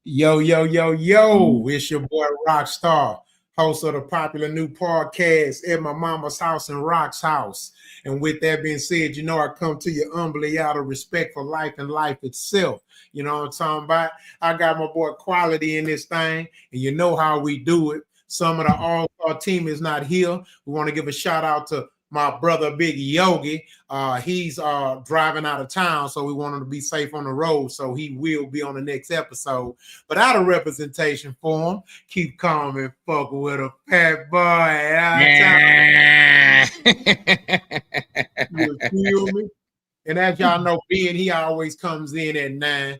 Yo, yo, yo, yo, it's your boy Roc Star, host of the popular new podcast at my mama's house and Roc's house. And with that being said, I come to you humbly out of respect for life and life itself. You know what I'm talking about? I got my boy Quality in this thing, and you know how we do it. Some of the all-star team is not here. We want to give a shout out to my brother Big Yogi. He's driving out of town, so we want him to be safe on the road. So he will be on the next episode. But out of representation for him, keep calm and fuck with a fat boy. You feel me? And as y'all know, being he always comes in at 9.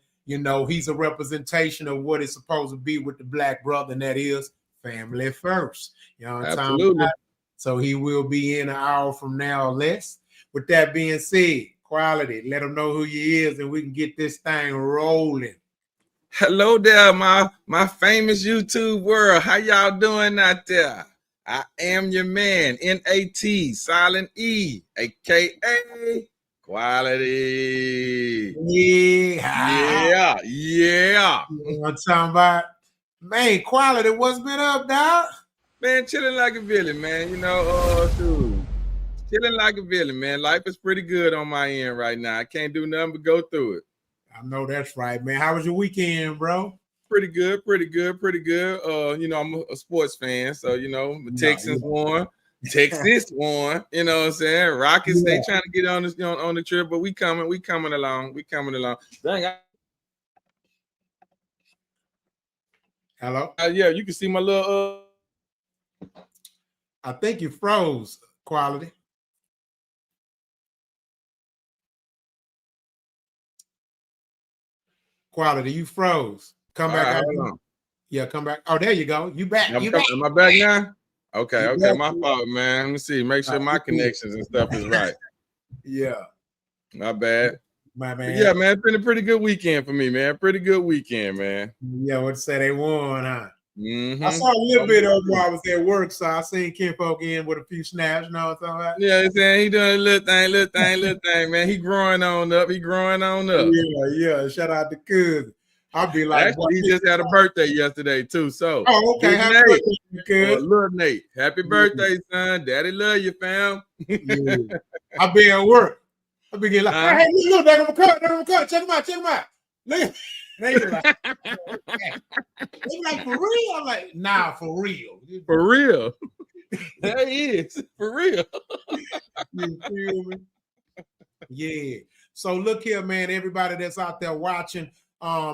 He's a representation of what it's supposed to be with the black brother, and that is family first. You know what I'm talking about? So he will be in an hour from now or less. With that being said, Quality, let him know who he is, and we can get this thing rolling. Hello there, my famous YouTube world. How y'all doing out there? I am your man, N-A-T, silent E, a.k.a. Quality. Yeah. You know what I'm talking about? Man, Quality, what's been up, dog? Man, chilling like a villain, man. Dude. Chilling like a villain, man. Life is pretty good on my end right now. I can't do nothing but go through it. I know that's right, man. How was your weekend, bro? Pretty good. I'm a sports fan, so the Texans won. Texas won. You know what I'm saying? Rockets, they trying to get on this on the trip, but we coming along. Dang. Hello? Yeah, you can see my little I think you froze, Quality. Quality, you froze. Come back out. Yeah, come back. Oh, there you go. You back. Am I back now? Okay. My fault, man. Let me see. Make sure my connections and stuff is right. Yeah. My bad. My man. Yeah, man. It's been a pretty good weekend for me, man. Pretty good weekend, man. Yeah, what to say they won, huh? Mm-hmm. I saw a little bit of while I was at work, so I seen Kinfolk in with a few snaps. You know what I'm talking about? Yeah, he doing a little thing, man. He growing on up. Yeah. Shout out to Cuz. I'll be like, actually, he just had a birthday yesterday too. So, okay, happy birthday, little Nate. Happy birthday, son. Daddy love you, fam. Yeah. I'll be at work. I'll be getting like, hey, look, they're gonna cut. Check him out. Look. They be like, for real? I'm like, nah, for real. For real. There he is. For real. You feel me? Yeah. So look here, man. Everybody that's out there watching,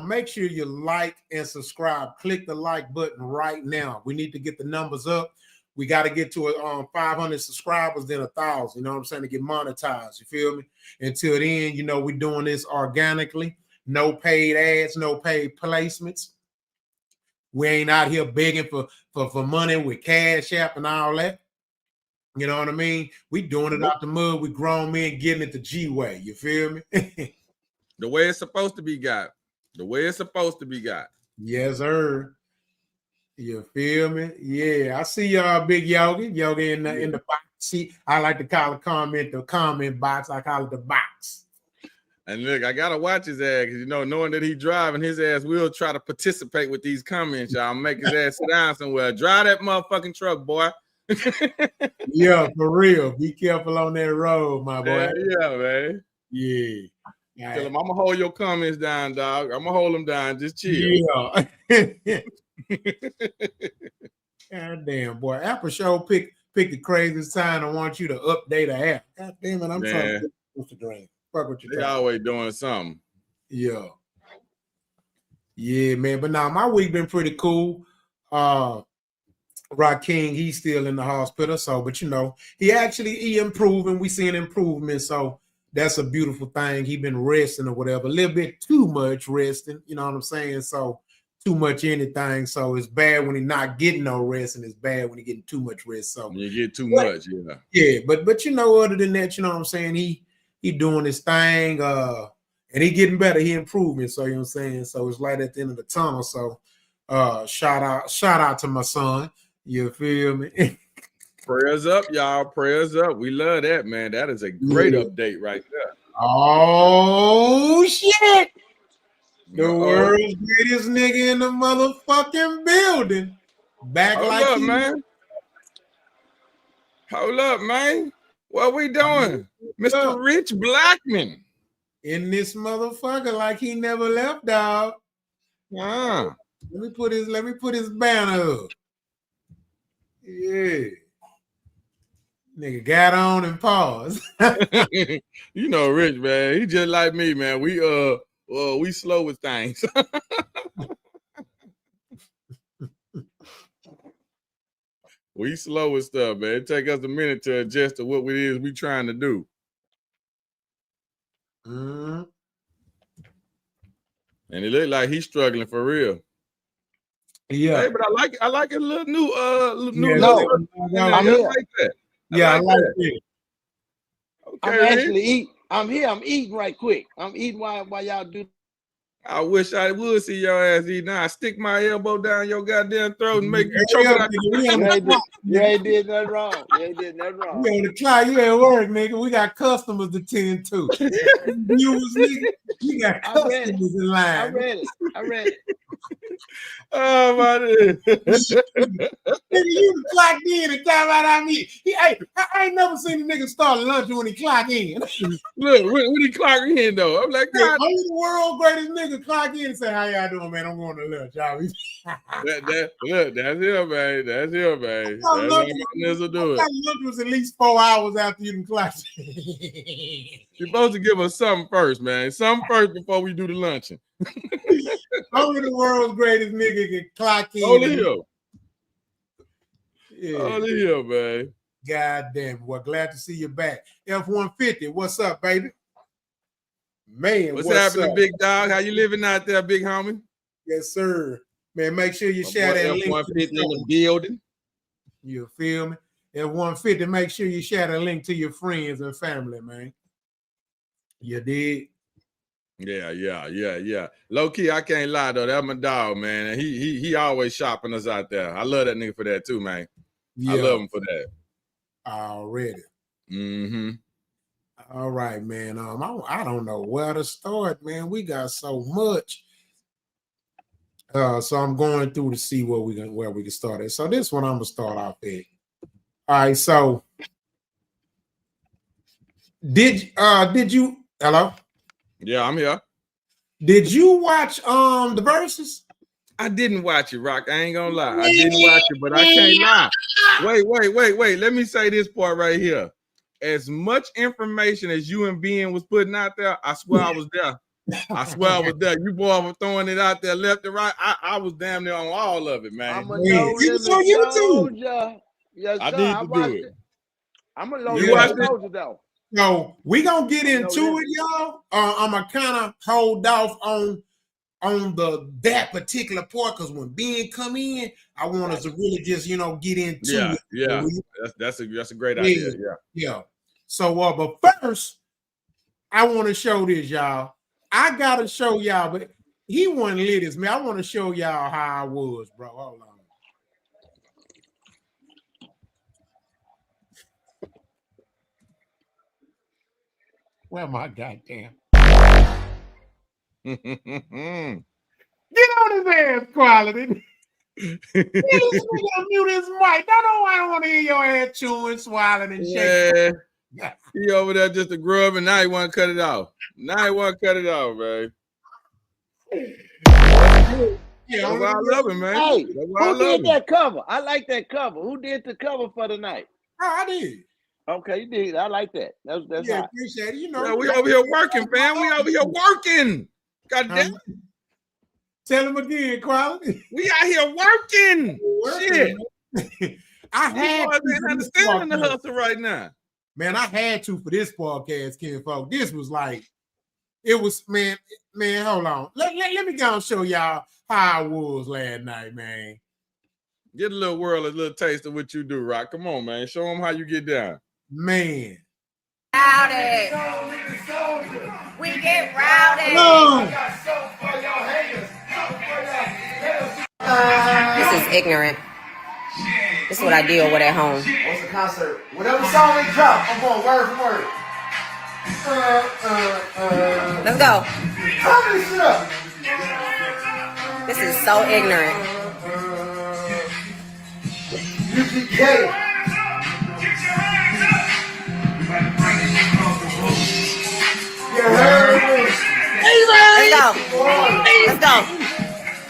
make sure you like and subscribe. Click the like button right now. We need to get the numbers up. We got to get to 500 subscribers, then 1,000. You know what I'm saying? To get monetized. You feel me? Until then, we're doing this organically. No paid ads, no paid placements. We ain't out here begging for money with Cash App and all that. You know what I mean? We doing it out the mud. We grown men getting it the G way. You feel me? The way it's supposed to be got. Yes, sir. You feel me? Yeah. I see y'all, Big Yogi in the box. See, I like to call the comment box. I call it the box. And look, I gotta watch his ass because knowing that he's driving, his ass will try to participate with these comments. Y'all make his ass sit down somewhere. Drive that motherfucking truck, boy. Yeah, for real. Be careful on that road, my boy. Yeah, man. Yeah. Tell him I'm gonna hold your comments down, dog. I'm gonna hold them down. Just chill. Yeah. God damn, boy. Apple Show pick the craziest time I want you to update an app. God damn it, I'm trying to get Instagram. Fuck what you They always doing something. Yeah, man. But now my week been pretty cool. Rock King, he's still in the hospital. So, but he improving. We seeing improvement. So that's a beautiful thing. He been resting or whatever. A little bit too much resting. You know what I'm saying? So too much anything. So it's bad when he's not getting no rest, and it's bad when he's getting too much rest. So you get too much, yeah. Yeah, but other than that, you know what I'm saying? He doing his thing, and he getting better. He improving. So you know what I'm saying? So it's light at the end of the tunnel. So shout out to my son. You feel me? Prayers up, y'all. Prayers up. We love that, man. That is a great update right there. Oh shit. The world's greatest nigga in the motherfucking building. Back Hold like up, he man. Hold up, man. What we doing? Mr. Rich Blackman. In this motherfucker like he never left, dog. Ah. Let me put his banner up. Yeah. Nigga got on and paused. You know Rich, man. He just like me, man. We slow with things. We slow with stuff, man. It take us a minute to adjust to what it is we trying to do. Mm-hmm. And it look like he's struggling for real. Yeah, hey, but I like a little new I'm here. I like that. I like it. Okay, I'm here. I'm eating right quick. I'm eating while y'all do. I wish I would see your ass eat now. I stick my elbow down your goddamn throat and make you choke it out. You ain't did nothing wrong. You ain't did nothing wrong. You on the clock, you at work, nigga. We got customers to tend to. Viewers, nigga. We got customers in line. I read it. Oh my nigga, you clocked in and time out I mean. I ain't never seen a nigga start lunch when he clock in. Look, when he clock in though, I'm like, God. Only the world's greatest nigga clock in and say, how y'all doing, man? I'm going to lunch, y'all. Look, that's him, man. That's him, man. That's how my niggas do it. Lunch was at least 4 hours after you done clocked in. You're supposed to give us something first, man. Something first before we do the luncheon. Only the world's greatest nigga can clock in. Only him. Yeah. Only him, man. God damn. Well, glad to see you back. F-150, what's up, baby? Man, what's happening, big dog? How you living out there, big homie? Yes, sir. Man, make sure you share that link. F-150 in the building. You feel me? F-150, make sure you share the link to your friends and family, man. You did? Yeah. Low key, I can't lie though. That's my dog, man. And he always shopping us out there. I love that nigga for that too, man. Yeah. I love him for that. Already. Mm-hmm. All right, man. I don't know where to start, man. We got so much. So I'm going through to see where we can start at. So this one I'm gonna start off at. All right, so did you hello? Yeah, I'm here. Did you watch the verses? I didn't watch it, Rock. I ain't gonna lie. I didn't watch it, but I can't lie. Wait. Let me say this part right here. As much information as you and Ben was putting out there, I swear I was there. You boy were throwing it out there left and right. I was damn near on all of it, man. I'm a YouTube. Yes, I sir. need to do it. I'm a low soldier though. No, we gonna get into it, y'all. I'm gonna kind of hold off on that particular part because when Ben come in, I want us to really just get into it. Yeah, that's a great idea. Yeah. So, but first, I want to show this, y'all. I gotta show y'all, but he wasn't lit as me. I want to show y'all how I was, bro. Hold on. Where my goddamn? Get on his ass, quality. Mute his mic. I don't want to hear your ass chewing, swallowing, and shaking. Yeah. He over there just a grub, and now he want to cut it off. Man. Yeah, that's why I love him, man. Hey, who did that cover? I like that cover. Who did the cover for the night? Oh, I did. Okay, you did. I like that. That's yeah, hot. appreciate it. Yeah, we over here working, fam. We over here working. God damn. Tell him again, quality. We out here working. Shit. I had to understanding the hustle right now. Man, I had to for this podcast, Ken Folk. This was like, it was, man, hold on. Let me go and show y'all how I was last night, man. Get a little little taste of what you do, Rock. Come on, man. Show them how you get down. Man. Rowdy. We get rowdy. This is ignorant. This is what I deal with at home. What's the concert? Whatever song they drop, I'm going word for word. Let's go. Turn this shit up. So ignorant. UGK. You heard me? Let's go. Let's go.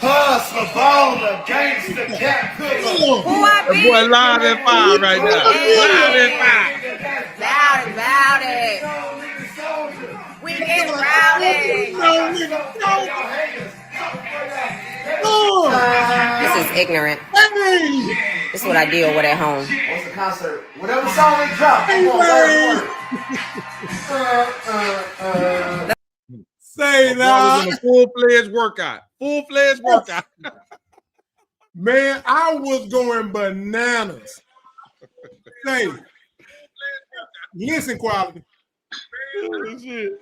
Hustler, baller, gangster, cat killer. Who I That beat? boy live at 5 right now. Live at 5. Loud it. We get rowdy. This is ignorant. This is what I deal with at home. What's the concert? Whatever song they drop, I'm going word. Say My boy was that. in a full-fledged workout. Full-fledged workout. Man, I was going bananas. Say, listen, quality. Oh, shit.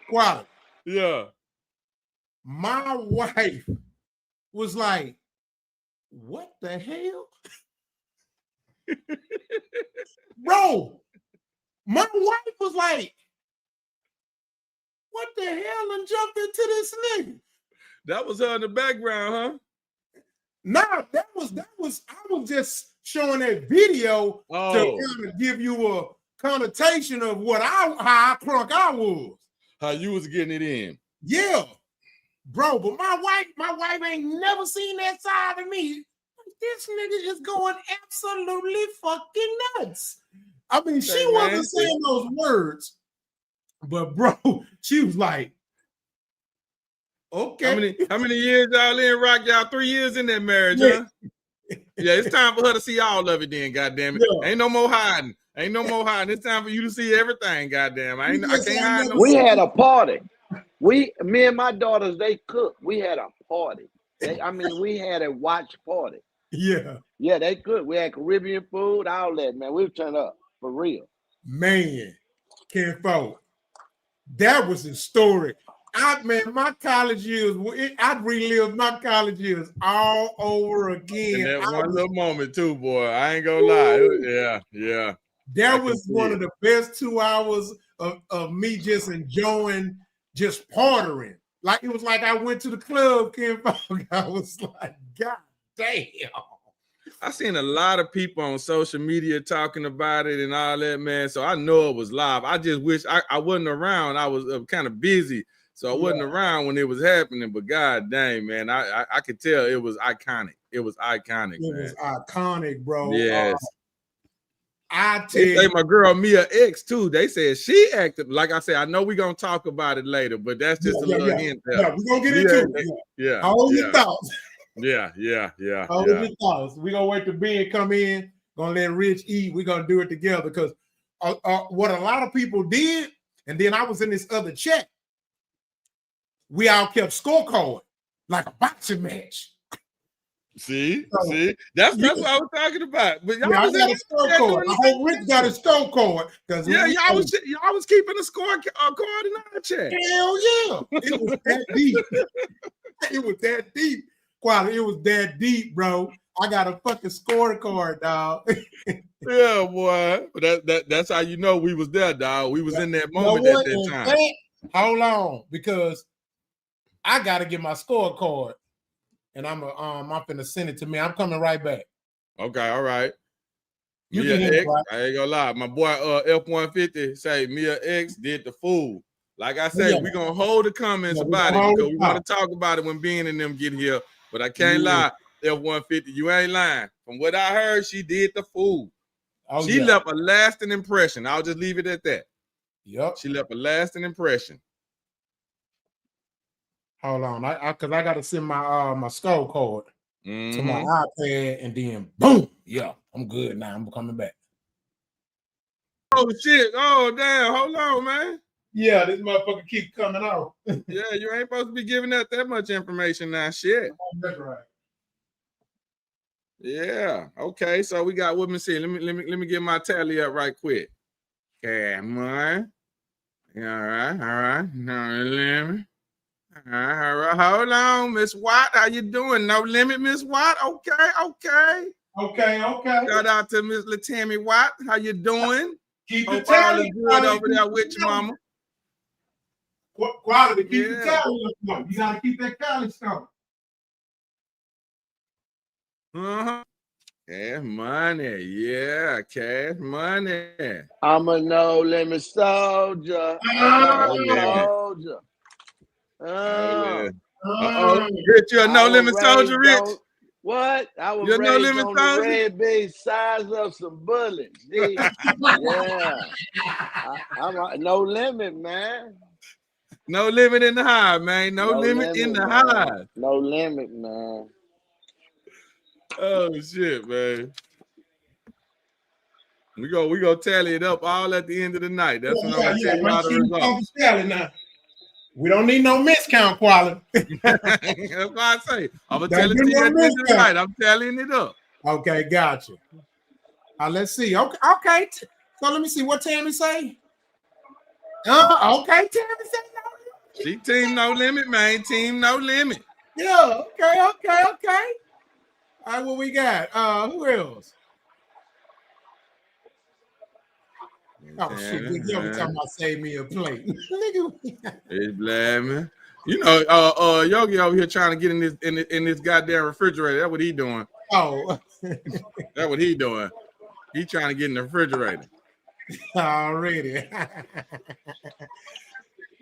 Quality. Yeah. My wife was like, what the hell? Bro, my wife was like, what the hell, and jumped into this nigga. That was her in the background, huh? Nah, I was just showing that video to kind of give you a connotation of how crunk I was. How you was getting it in. Yeah. Bro, but my wife ain't never seen that side of me. This nigga is going absolutely fucking nuts. I mean, she wasn't saying those words, but bro, she was like, okay. How many years y'all in, Rock? Y'all 3 years in that marriage, huh? Yeah, it's time for her to see all of it then, goddamn it. Yeah. Ain't no more hiding. It's time for you to see everything, goddamn. I can't hide no. We had a party. Me and my daughters, they cooked. We had a party. We had a watch party. Yeah. Yeah, they cooked. We had Caribbean food, all that, man. We turned up for real. Man, Kenfo, that was historic. My college years, I'd relive my college years all over again. And that one little moment too, boy. I ain't gonna lie. Yeah. That was one of the best 2 hours of me just enjoying just partying. Like, it was like I went to the club, Kenfo. I was like, God damn. I seen a lot of people on social media talking about it and all that, man. So I know it was live. I just wish I wasn't around. I was kind of busy, so I wasn't around when it was happening. But god dang, man, I could tell it was iconic. It was iconic. It was iconic, bro. Yes. I tell they say my girl Mia X too. They said she acted like I said. I know we're gonna talk about it later, but that's just a little hint there. Yeah, we're gonna get into it. Yeah. Hold your thoughts. Yeah. Hold your thoughts. We're gonna wait till Ben come in, gonna let Rich eat. We're gonna do it together because what a lot of people did, and then I was in this other chat. We all kept scorecard like a boxing match. See, that's what I was talking about. But y'all got was a scorecard. I hope Rick got a scorecard because y'all was keeping a score card in our chat. Hell yeah, it was that deep. It was that deep. Quality, it was that deep, bro. I got a fucking scorecard, dog. Yeah, boy. But that's how you know we was there, dog. We was in that moment at that time. Hold on, because I gotta get my scorecard. And I'm finna send it to me. I'm coming right back. Okay, all right. Mia X, right? I ain't gonna lie. My boy F-150 say Mia X did the fool. Like I said, we're gonna hold the comments about it because we want to talk about it when Ben and them get here. But I can't lie, F-150, you ain't lying. From what I heard, she did the fool. She left a lasting impression. I'll just leave it at that. Yep. She left a lasting impression. Hold on, because I got to send my my scorecard to my iPad, and then boom, I'm good now. I'm coming back. Oh shit! Oh damn! Hold on, man. Yeah, this motherfucker keep coming out. Yeah, you ain't supposed to be giving out that much information now. Shit. That's right. Yeah. Okay. So we got. Let me see. Let me get my tally up right quick. Come on. All right. No limit. All right. Hold on, Miss Watt. How you doing? No limit, Miss Watt. Okay. Shout out to Miss Latammy Watt. How you doing? Keep Hope all is good over there with your mama. Quality, keep the Yeah. talent going. You gotta keep that college going. Cash money. Yeah, cash money. I'm a no limit soldier. No limit. Soldier. Rich, you're a no limit soldier, Rich. What? I was You're a no raised limit on the soldier. red base size of some bullets. See? Yeah. I'm no limit, man. No limit in the high, man. No limit in the high. No limit, man. Oh shit, man. We go tally it up all at the end of the night. That's when I'm gonna tell you all the results. Now. We don't need no miscount quality. That's what I say. I'm gonna tell it to you at the end of the night. I'm tallying it up. Okay, gotcha. Let's see. Okay. So let me see what Tammy say. Okay, Tammy said no. She team no limit, man. Team no limit. Yeah. Okay. All right, what we got? Who else? Oh shit! Every time I save me a plate, it's glad, man. You know, Yogi over here trying to get in this goddamn refrigerator. That's what he doing. Oh, that's what he doing. He trying to get in the refrigerator. Already.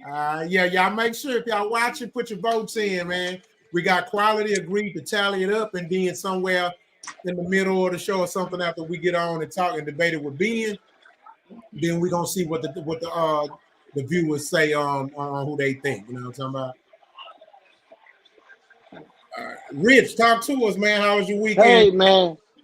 Yeah, y'all make sure if y'all watching, put your votes in, man. We got Quality agreed to tally it up, and then somewhere in the middle of the show or something after we get on and talk and debate it with Ben. Then we're gonna see what the viewers say on who they think. You know what I'm talking about? Rich, talk to us, man. How was your weekend?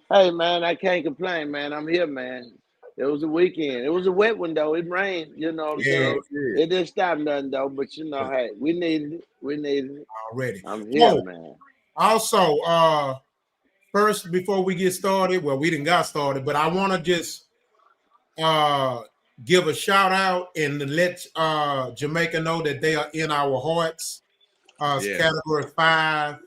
Hey man, I can't complain, man. I'm here, man. It was a weekend. It was a wet one though. It rained, you know what I'm saying? It didn't stop nothing though, but you know, hey, we needed it. Already. I'm here, man. Also, first before we get started, well, we didn't got started, but I want to just give a shout out and let Jamaica know that they are in our hearts. Category 5,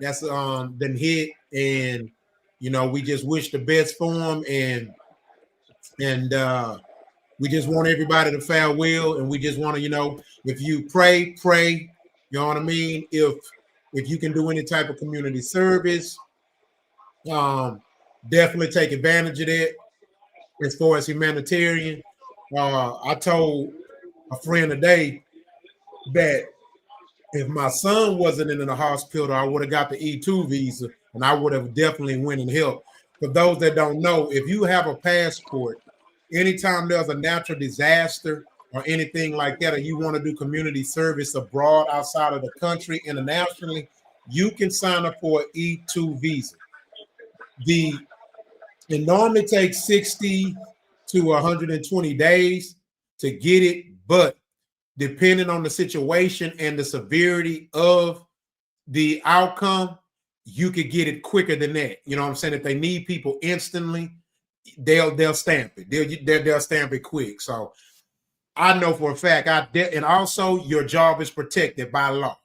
that's been hit, and you know we just wish the best for them, and we just want everybody to fare well, and we just want to, you know, if you pray, you know what I mean. If you can do any type of community service, definitely take advantage of that. As far as humanitarian, I told a friend today that if my son wasn't in the hospital, I would have got the E2 visa, and I would have definitely went and helped. For those that don't know, if you have a passport, anytime there's a natural disaster or anything like that, or you want to do community service abroad outside of the country, internationally, you can sign up for an E2 visa. It normally takes 60 to 120 days to get it, but depending on the situation and the severity of the outcome, you could get it quicker than that. You know what I'm saying? If they need people instantly, they'll stamp it. They'll stamp it quick. So I know for a fact, and also your job is protected by law.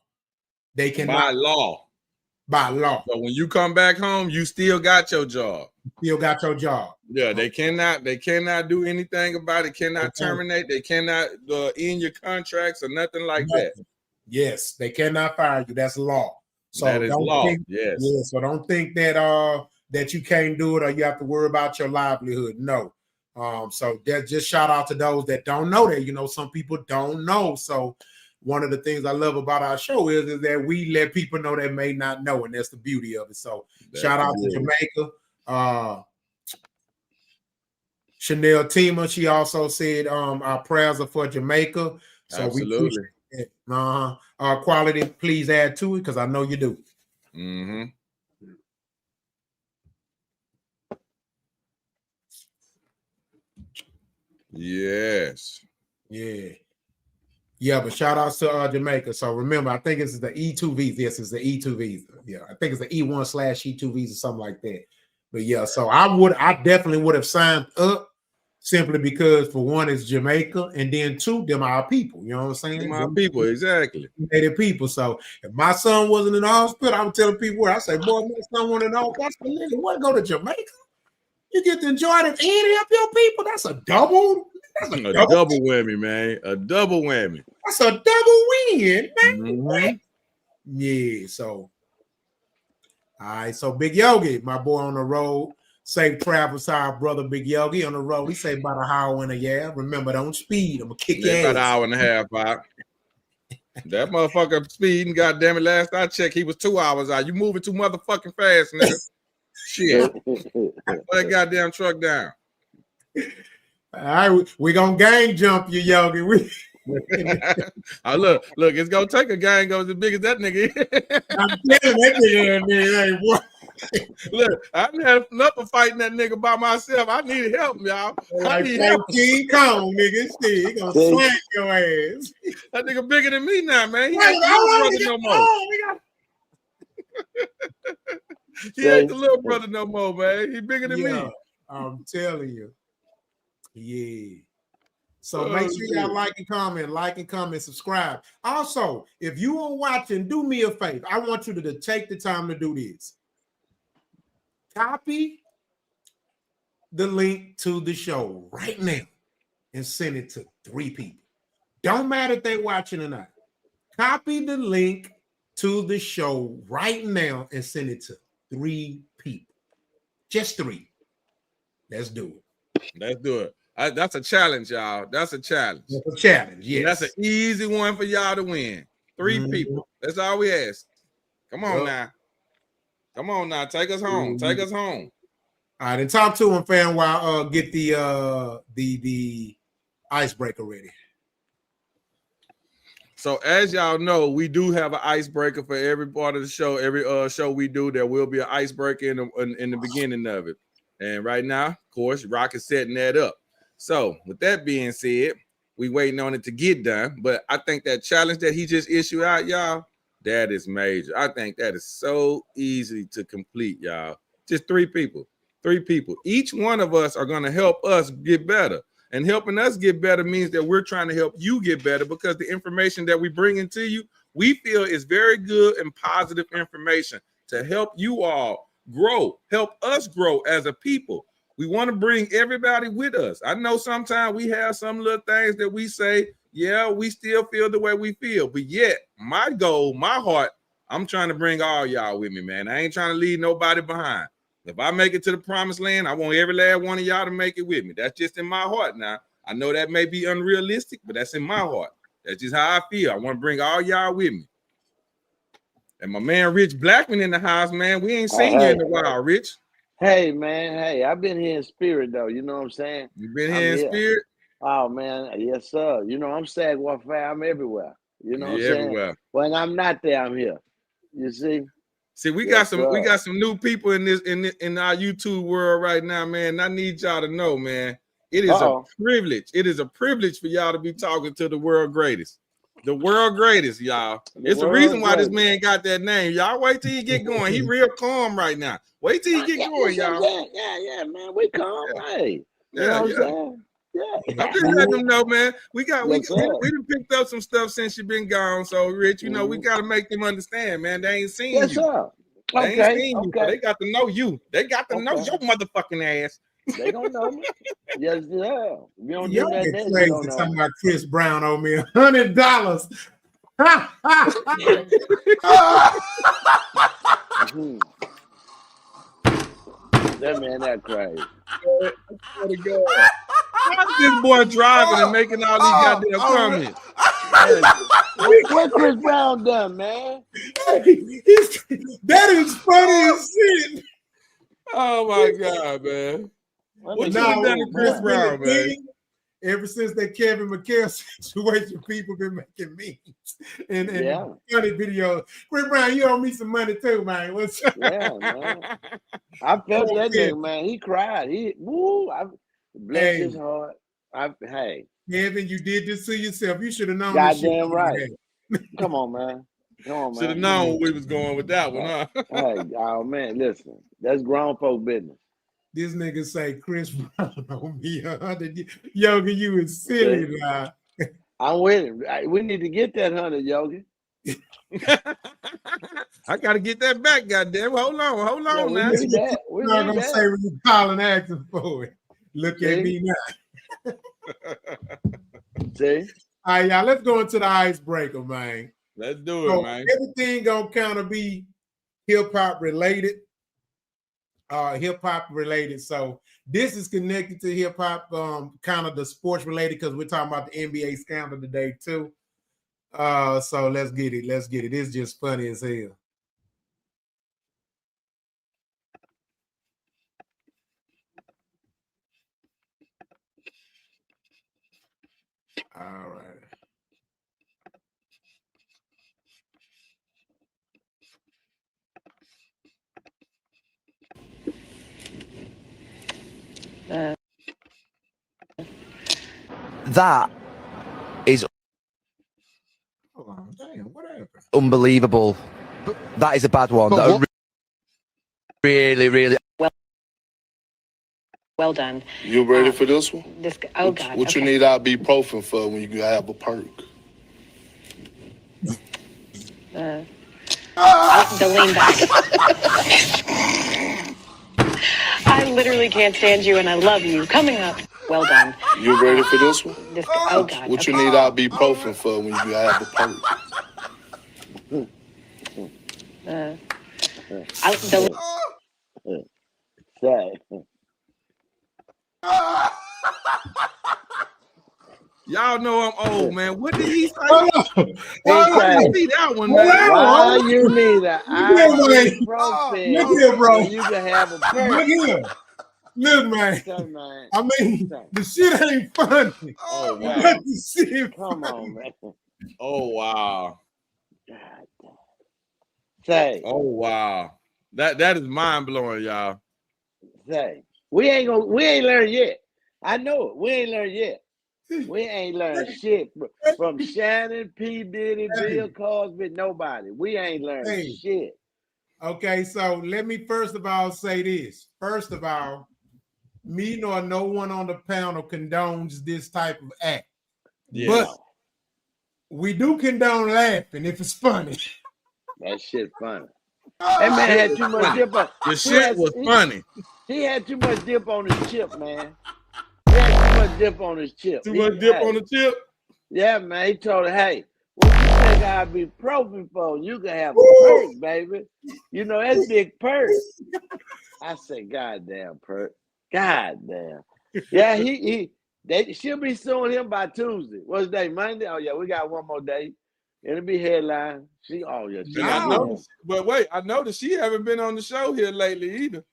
They can by law. So when you come back home, you still got your job. Yeah, they cannot do anything about it. Cannot terminate. They cannot end your contracts or nothing like that. Yes, they cannot fire you. That's law. So that is law. Yes. Yeah, so don't think that that you can't do it or you have to worry about your livelihood. No. So that just shout out to those that don't know that. You know, some people don't know. So one of the things I love about our show is that we let people know that may not know, and that's the beauty of it. So shout out to Jamaica. Chanel Tima, she also said our prayers are for Jamaica. So absolutely. Quality, please add to it because I know you do. Mm-hmm. Yes. Yeah, but shout out to Jamaica. So remember, I think it's the E2 visa. Yes, it's the E2 visa. Yeah, I think it's the E1/E2 visa, something like that. But yeah, so I definitely would have signed up simply because for one, it's Jamaica, and then two, them our people. You know what I'm saying? My people, exactly. Native people. So if my son wasn't in the hospital, I would tell people where I say, boy, my son wasn't in the hospital. I said, nigga, what, go to Jamaica? You get to enjoy it and help your people. That's a double. A double whammy, man. A double whammy. That's a double win, man. Mm-hmm. Yeah, so all right, so Big Yogi, my boy on the road. Safe travels to our brother Big Yogi on the road. He say about an hour and a half. Remember, don't speed. I'm gonna kick your ass. About an hour and a half out. That motherfucker speeding, goddamn it. Last I checked, he was 2 hours out. You moving too motherfucking fast, nigga. Shit. Put that goddamn truck down. All right, we gonna gang jump you, Yogi. Look, it's gonna take a gang goes as big as that nigga. I'm telling that nigga, hey, boy. Look, I've had enough of fighting that nigga by myself. I need help, y'all. I need help. King Kong, nigga. Shit, he gonna smack your ass. That nigga bigger than me now, man. He ain't the little brother no more. He ain't the little brother no more, man. He bigger than me. I'm telling you. Yeah. So make sure y'all like and comment, subscribe. Also, if you are watching, do me a favor. I want you to take the time to do this. Copy the link to the show right now and send it to 3 people. Don't matter if they're watching or not. Copy the link to the show right now and send it to 3 people. Just 3. Let's do it. Let's do it. That's a challenge, y'all. That's a challenge. That's a challenge, yes. That's an easy one for y'all to win. 3 people. That's all we ask. Come on now. Come on now. Take us home. Take us home. All right, and talk to him, fam, while get the icebreaker ready. So as y'all know, we do have an icebreaker for every part of the show. Every show we do, there will be an icebreaker in the beginning of it. And right now, of course, Roc is setting that up. So with that being said, we waiting on it to get done. But I think that challenge that he just issued out, y'all, that is major. I think that is so easy to complete, y'all. Just 3 people. 3 people. Each one of us are going to help us get better. And helping us get better means that we're trying to help you get better, because the information that we bring into you, we feel is very good and positive information to help you all grow, help us grow as a people. We want to bring everybody with us. I know sometimes we have some little things that we say, yeah, we still feel the way we feel, but yet my goal, my heart, I'm trying to bring all y'all with me, man. I ain't trying to leave nobody behind. If I make it to the promised land, I want every last one of y'all to make it with me. That's just in my heart now. I know that may be unrealistic, but that's in my heart. That's just how I feel. I want to bring all y'all with me. And my man Rich Blackman in the house, man. We ain't seen you in a while, Rich. Hey, man. Hey, I've been here in spirit, though. You know what I'm saying? You been here in spirit? Oh, man. Yes, sir. You know, I'm Sagwa fan. I'm everywhere. You know what I'm saying? Everywhere. When I'm not there, I'm here. You see? See, we got some new people in our YouTube world right now, man. I need y'all to know, man. It is a privilege. It is a privilege for y'all to be talking to the world greatest. The world greatest, y'all. It's the reason why this man got that name. Y'all wait till he get going. He real calm right now. Wait till he get going, y'all. Yeah, man. We calm, hey. You know what I'm saying? Yeah. I'm just letting them know, man. We done picked up some stuff since you've been gone. So, Rich, you know, we got to make them understand, man. They ain't seen you. Sir. They ain't seen you. They got to know you. They got to know your motherfucking ass. They don't know me. Yes, yeah. We don't do that. Crazy talking about Chris Brown on me $100. That man, that crazy. What's this boy driving and making all these goddamn comments? What Chris Brown done, man? That is funny as shit. Oh my God, man. What you done to Chris Brown, man? Ever since that Kevin McHale situation, people been making memes and funny videos. Chris Brown, you owe me some money too, man. What's up? Yeah, man. I felt that nigga, man. He cried. I bless his heart. Kevin, you did this to yourself. You should have known. Goddamn right. Come on, man. Should have known where we was going with that one, huh? Hey, oh man, listen. That's grown folk business. This nigga say Chris Brown on me 100. Yogi, you is silly, man. I'm with him. We need to get that 100, Yogi. I gotta get that back, goddamn. Hold on now. We're not gonna say when you call and asking for it. Look at me now. See? All right, y'all, let's go into the icebreaker, man. Let's do it, man. Everything gonna kind of be hip-hop related. So this is connected to hip-hop, kind of the sports related, because we're talking about the NBA scandal today too. So let's get it. It's just funny as hell. All right. That is Damn, what happened? unbelievable. That is a bad one. That really, really. Well done. You ready for this one? God. What you need ibuprofen for when you have a perk? The lean back. I literally can't stand you and I love you. Coming up. Well done. You ready for this one? God. What you need ibuprofen for when you have a perk? Say. Y'all know I'm old, man. What did he say? Hold on. I see that one, man. Why you need an ibuprofen Look here, bro. when you can have a perk? Look here. Look, man. I mean, the shit ain't funny. Oh, wow. But the shit Come funny. on, man. Oh, wow. God. Say. Oh, wow. That is mind blowing, y'all. Say. We ain't learned yet. I know it. We ain't learned yet. We ain't learned shit from Shannon, P. Diddy, Bill Cosby, nobody. We ain't learned shit. Okay, so let me first of all say this. First of all, me nor no one on the panel condones this type of act. Yeah. But we do condone laughing if it's funny. That shit funny. That man had too much dip on. The shit was funny. He had too much dip on his chip, man. He had too much dip on his chip. Too much dip on the chip? Yeah, man. He told her, hey, what you think I'll be profen for? You can have a perk, baby. You know, that's big perk. I said, goddamn perk. Goddamn. Yeah, she'll be suing him by Tuesday. What's the day? Monday? Oh, yeah, we got one more day. It'll be headline. I noticed, but wait, I noticed she haven't been on the show here lately either.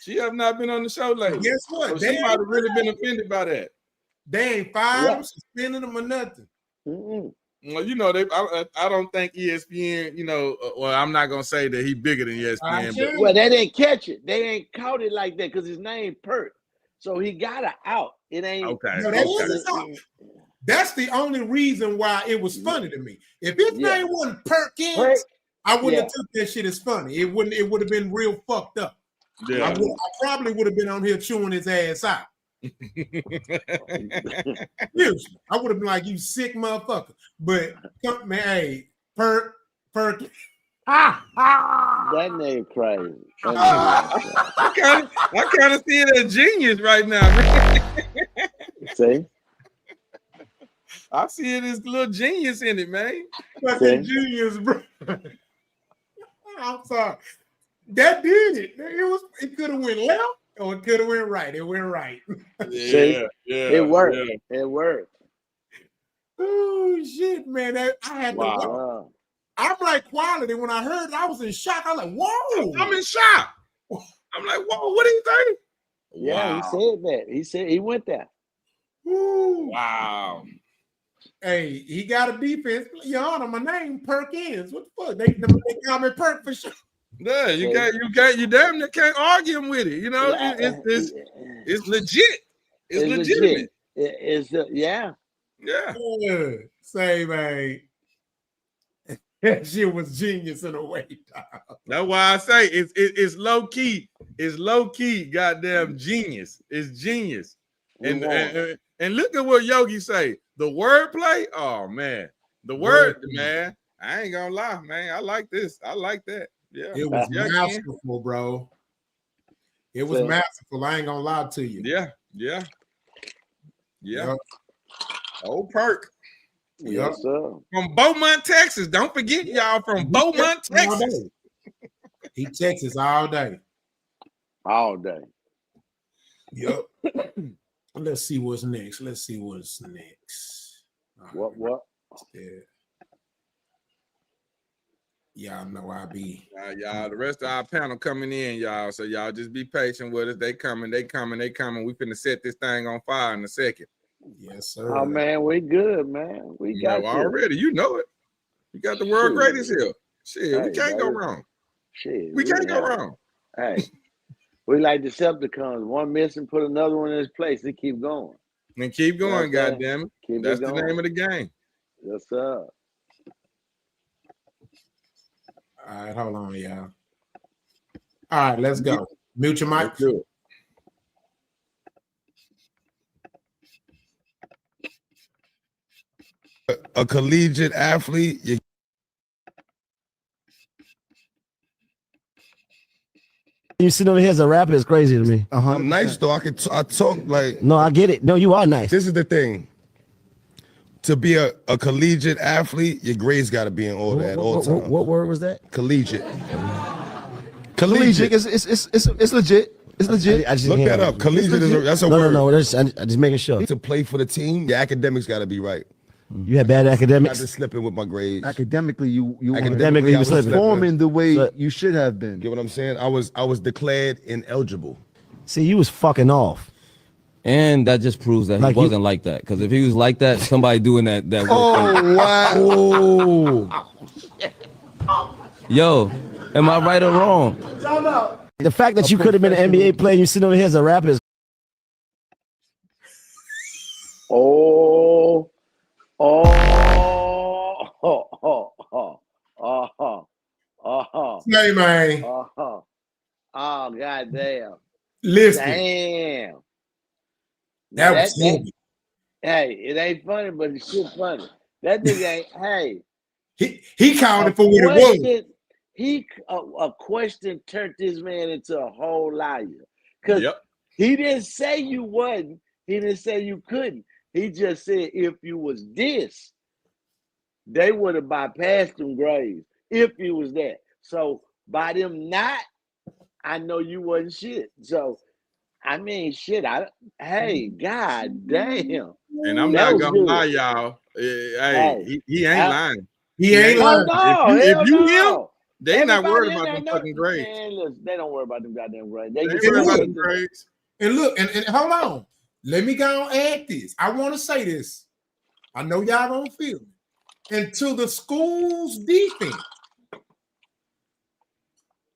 She have not been on the show lately. Guess what? So she might have really been offended by that. They ain't fired them, suspended them, or nothing. Mm-mm. Well, you know, I don't think ESPN, you know, well, I'm not going to say that he bigger than ESPN. But, well, they didn't catch it. They ain't caught it like that because his name Perk. So he got her out. It ain't. Okay. No, that's the only reason why it was funny to me. If his name wasn't Perkins, I wouldn't have took that shit as funny. It would have been real fucked up. Yeah. I probably would have been on here chewing his ass out. Seriously, I would have been like, you sick motherfucker. But man, hey, Perk. That name crazy. I kind of see it as genius right now. See? I see it as a little genius in it, man. Fucking genius, bro. I'm sorry. That did it. It could have went left or it could have went right. It went right. Yeah. It worked. Yeah. It worked. Oh shit, man. I had to Wow. I'm like quality. When I heard it, I was in shock. I was like, whoa. I'm in shock. I'm like, whoa, what do you think? Yeah, he said that. He said he went there. Ooh. Wow. Hey, he got a defense. Your Honor, my name Perkins. What the fuck? They call me Perk for sure. Yeah, you damn near can't argue him with it. You know, it's legit. It's legitimate. Yeah. Say, man. That shit was genius in a way. That's why I say it's low key. It's low key, goddamn genius. It's genius. And look at what Yogi say. The wordplay. Oh man, the word, man. I ain't gonna lie, man. I like this. I like that. Yeah, it was masterful, bro. It was masterful. I ain't gonna lie to you. Yeah. Yeah. Old Perk. Yes, sir. From Beaumont, Texas. Don't forget, y'all, from Beaumont, Texas. He Texas all day. All day. Yep. Let's see what's next. What? Y'all know I be. Y'all, the rest of our panel coming in, y'all. So y'all just be patient with us. They coming. We finna set this thing on fire in a second. Yes, sir. Oh man, we good, man. We got already. You know it. You got the world greatest here. Shit, hey, we can't go wrong. Shit, we can't go wrong. Hey, we like Decepticons. One missing, put another one in his place. They keep going. And keep going, goddammit. That's the name of the game. Yes, sir. All right, hold on, y'all. All right, let's go. Mute your mic. Let's do it. A collegiate athlete, You sit over here as a rapper is crazy to me. I'm nice though. I talk like. No, I get it. No, you are nice. This is the thing. To be a collegiate athlete, your grades got to be in order at all times. What word was that? Collegiate. Collegiate. It's legit. It's legit. I just look that up. Collegiate that's a word. No. I'm just making sure. To play for the team, your academics got to be right. You had bad academics. I just slipping with my grades. Academically, you academically was performing the way you should have been. Get what I'm saying? I was declared ineligible. See, you was fucking off. And that just proves that he wasn't like that. Because if he was like that, somebody doing that work. Oh wow! Yo, am I right or wrong? The fact that you could have been an NBA player, and you sit over here as a rapper is. Hey, man. Oh, goddamn. Listen. Damn. That was funny. Hey, it ain't funny, but it's shit funny. That nigga ain't, He called it for what it was. A question turned this man into a whole liar. Because he didn't say you wasn't. He didn't say you couldn't. He just said if you was this, they would have bypassed them grades. If you was that. So by them not, I know you wasn't shit. So I mean shit. Hey, god damn. And I'm not gonna lie, y'all. Hey, he ain't lying. He ain't lying. If you him, they not worried about them fucking grades. Man, listen, they don't worry about them goddamn grades. They worry about them grades. And look, and hold on. Let me go and add this. I want to say this. I know y'all don't feel it. And to the school's defense,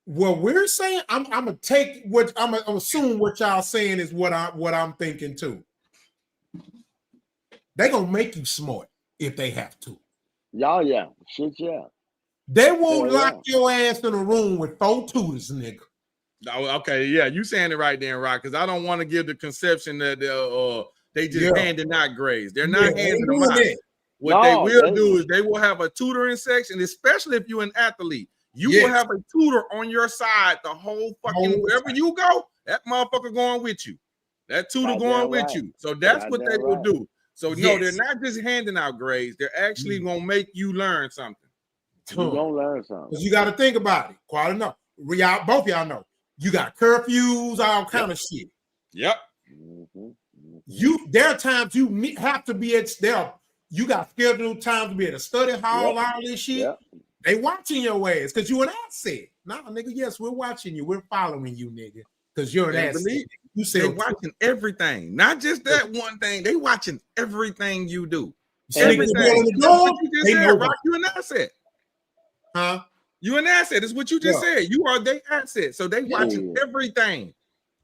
what we're saying, I'm gonna take what I'm gonna assume what y'all saying is what I'm thinking too. They gonna make you smart if they have to. Y'all, yeah. Shit, yeah. They won't lock your ass in a room with 4 tutors, nigga. Oh, okay, yeah, you saying it right there, Roc, because I don't want to give the conception that they just handing out grades. They're not handing them out. What they will do is they will have a tutoring section, especially if you're an athlete. You will have a tutor on your side the whole fucking wherever you go. That motherfucker going with you. That tutor going with you. So that's what they will do. So no, they're not just handing out grades. They're actually gonna make you learn something. You're gonna learn something. Because you got to think about it. Quite enough. Both y'all know. You got curfews, all kind of shit. Yep. There are times you have to be at there. You got scheduled times to be at a study hall, all this shit. Yep. They watching your ass because you an asset. Nah, nigga, yes, we're watching you. We're following you, nigga, because you're an asset. You say they watching everything, not just that one thing. They watching everything you do. Everything. They know, Roc, you an asset. Huh? You an asset. It's what you just said. You are their asset. So they watching everything.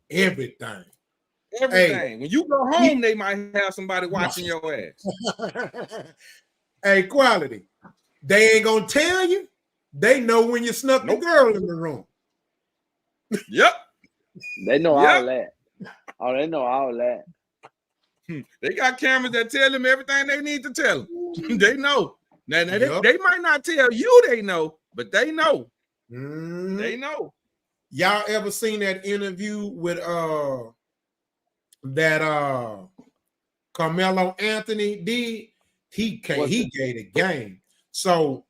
Everything. Everything. When you go home, they might have somebody watching your ass. Hey, quality. They ain't gonna tell you. They know when you snuck the girl in the room. Yep. They know all that. Oh, they know all that. They got cameras that tell them everything they need to tell them. They know. Now they might not tell you they know, but they know. They know. Y'all ever seen that interview with that Carmelo Anthony did, he gave the game. So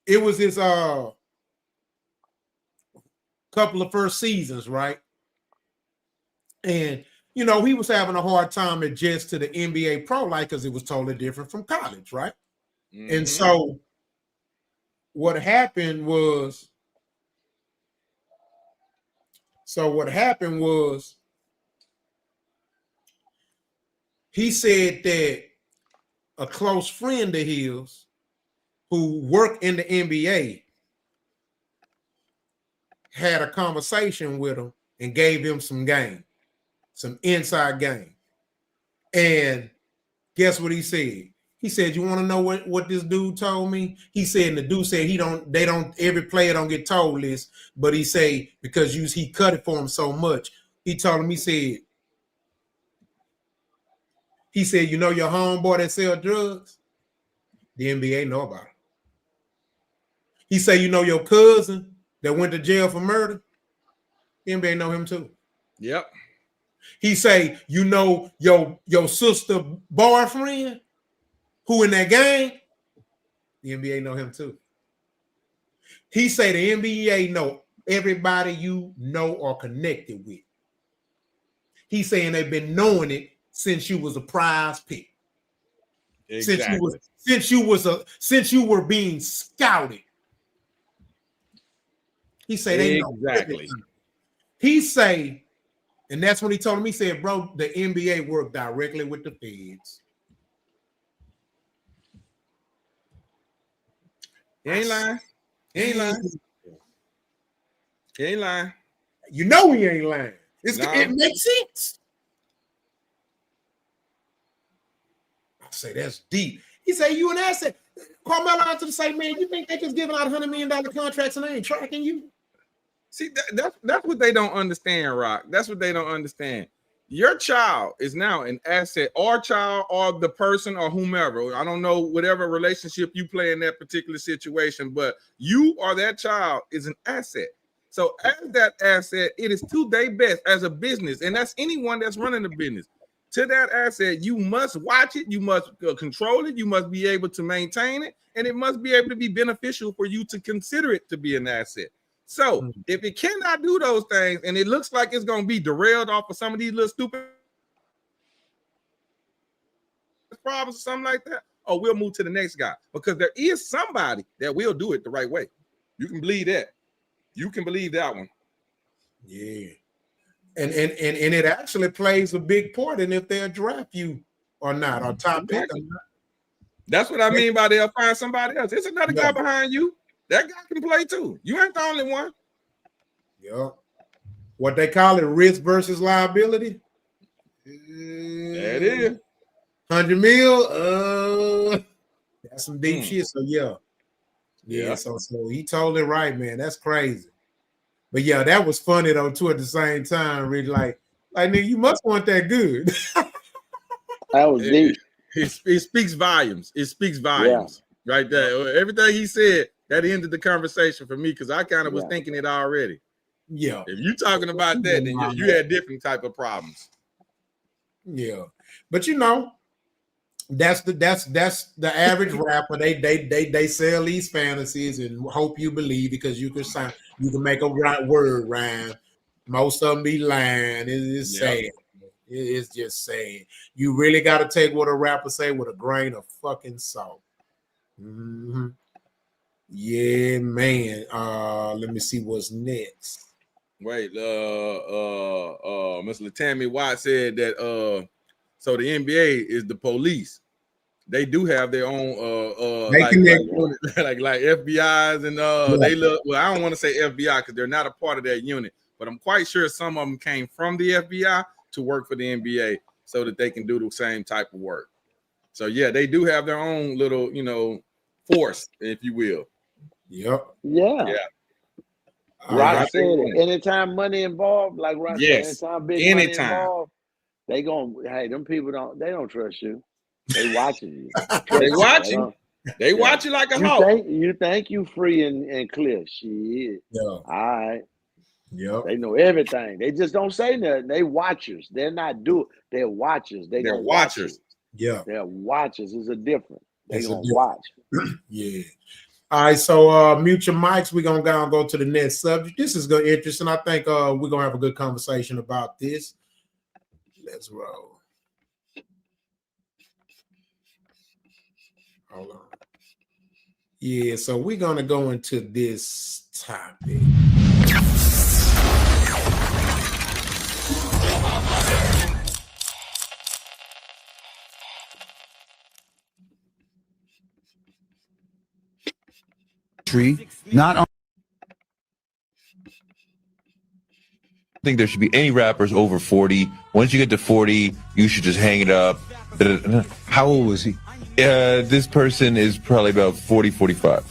it was his couple of first seasons, right? And you know, he was having a hard time adjust to the NBA pro life because it was totally different from college, right? Mm-hmm. And so what happened was he said that a close friend of his who worked in the NBA had a conversation with him and gave him some game, some inside game. And guess what he said? He said, "You want to know what this dude told me?" He said, and the dude said every player don't get told this, but he said, because he cut it for him so much. He told him, he said, you know your homeboy that sell drugs? The NBA know about it. He said, you know your cousin that went to jail for murder? The NBA know him too. Yep. He say, you know your sister boyfriend who in that gang? The NBA know him too. He say the NBA know everybody you know or connected with. He's saying they've been knowing it since you was a prize pick. Exactly. Since you were being scouted. He say they know exactly. He say, and that's when he told him, he said, bro, the NBA worked directly with the feds. He ain't lying. He ain't lying. He ain't lying. You know he ain't lying. It makes sense. I say that's deep. He say you an asset. Carmelo Anthony say, man, you think they just giving out $100 million contracts and they ain't tracking you? See, that's what they don't understand, Roc. That's what they don't understand. Your child is now an asset, or child, or the person, or whomever. I don't know whatever relationship you play in that particular situation, but you or that child is an asset. So as that asset, it is to their best as a business, and that's anyone that's running a business. To that asset, you must watch it, you must control it, you must be able to maintain it, and it must be able to be beneficial for you to consider it to be an asset. So if it cannot do those things, and it looks like it's going to be derailed off of some of these little stupid problems or something like that, or we'll move to the next guy, because there is somebody that will do it the right way. You can believe that. You can believe that one. Yeah. And it actually plays a big part in if they'll draft you or not, or top pick or not. That's what I mean by they'll find somebody else. There's another guy behind you. That guy can play too. You ain't the only one. Yeah. What they call it, risk versus liability. That is. 100 mil. That's some deep shit. So yeah. So he totally right, man. That's crazy. But yeah, that was funny though too. At the same time, really like nigga, you must want that good. That was deep. It speaks volumes. It speaks volumes right there. Everything he said, that ended the conversation for me, because I kind of was thinking it already. Yeah. If you're talking about that, then you had different type of problems. Yeah, but you know, that's the average rapper. They sell these fantasies and hope you believe, because you can make a right word rhyme. Most of them be lying. It's sad. It's just sad. You really got to take what a rapper say with a grain of fucking salt. Mm-hmm. Yeah, man. Let me see what's next. Wait, Miss Latammy Watt said that so the NBA is the police. They do have their own like FBI's and they look, well, I don't want to say FBI because they're not a part of that unit, but I'm quite sure some of them came from the FBI to work for the NBA so that they can do the same type of work. So yeah, they do have their own little, force, if you will. Yep. Yeah. Roc said it. Anytime money involved, like Roc said, anytime big money involved, they them people don't trust you. They watching you. They watch you. They watch you like a hawk. You think you free and clear. Shit. Yeah. All right. Yep. They know everything. They just don't say nothing. They watchers. They're not they're watchers. They're watchers. Yeah. They're watchers. Is a difference. They're gonna watch. Yeah. All right, so mute your mics. We're gonna go to the next subject. This is good, interesting. I think we're gonna have a good conversation about this. Let's roll. Hold on. Yeah, so we're gonna go into this topic. Not on. I think there should be any rappers over 40. Once you get to 40, you should just hang it up. How old was he? This person is probably about 40, 45.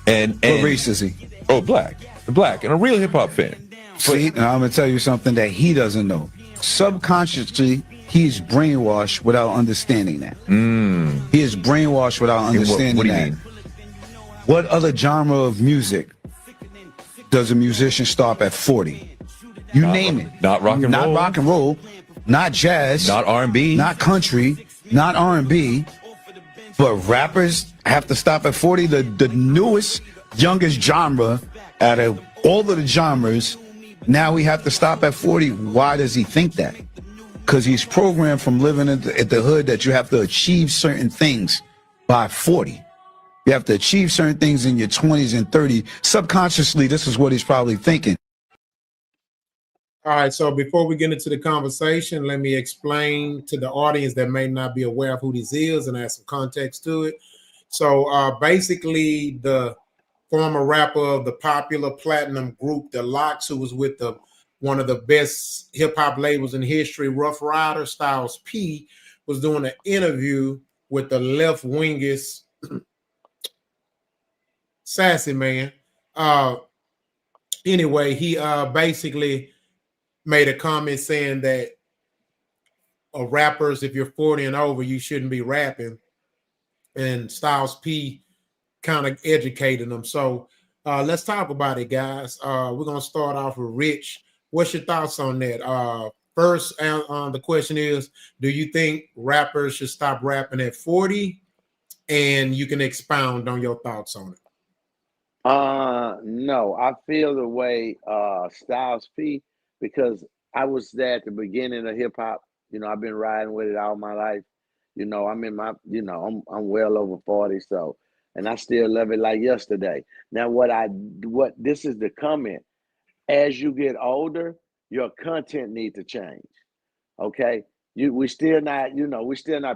And what race is he? Oh, black, and a real hip hop fan. See, now I'm gonna tell you something that he doesn't know. Subconsciously, he's brainwashed without understanding that. He is brainwashed without understanding what do you that. mean? What other genre of music does a musician stop at 40? You name it. Not rock and roll. Not rock and roll. Not jazz. Not R&B. Not country. Not R&B. But rappers have to stop at 40. The newest, youngest genre out of all of the genres, now we have to stop at 40. Why does he think that? Because he's programmed from living at the hood that you have to achieve certain things by 40. You have to achieve certain things in your 20s and 30s. Subconsciously, this is what he's probably thinking. All right, so before we get into the conversation, let me explain to the audience that may not be aware of who this is and add some context to it. So basically, the former rapper of the popular platinum group, the Lox, who was with one of the best hip-hop labels in history, Rough Rider, Styles P, was doing an interview with the left-wingest Sassy Man. Anyway, he basically made a comment saying that rappers, if you're 40 and over, you shouldn't be rapping. And Styles P kind of educated them. So let's talk about it, guys. We're going to start off with Rich. What's your thoughts on that? First, the question is, do you think rappers should stop rapping at 40? And you can expound on your thoughts on it. No, I feel the way Styles P, because I was there at the beginning of hip hop. You know, I've been riding with it all my life. You know, I'm in my, you know, I'm well over 40, so, and I still love it like yesterday. Now, what this is the comment. As you get older, your content needs to change. Okay, we still not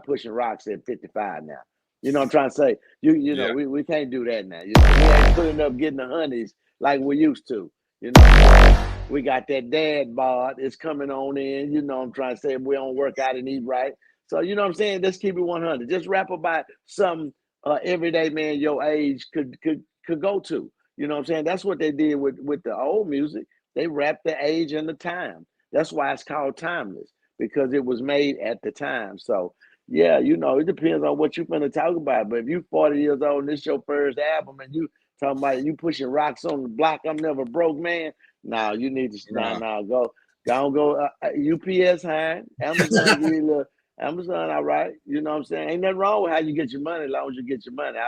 pushing rocks at 55 now. You know what I'm trying to say? You know, we can't do that now. You know, we ain't putting up getting the honeys like we used to. You know, we got that dad bod. It's coming on in. You know what I'm trying to say? We don't work out and eat right. So, you know what I'm saying? Let's keep it 100. Just rap about something everyday man your age could go to. You know what I'm saying? That's what they did with the old music. They rapped the age and the time. That's why it's called timeless, because it was made at the time. So, yeah, you know, it depends on what you're going to talk about. But if you're 40 years old and this your first album and you talking about you pushing rocks on the block, I'm never broke, man. No, you need to go UPS high, Amazon, give you a little Amazon, all right. You know what I'm saying? Ain't nothing wrong with how you get your money as long as you get your money.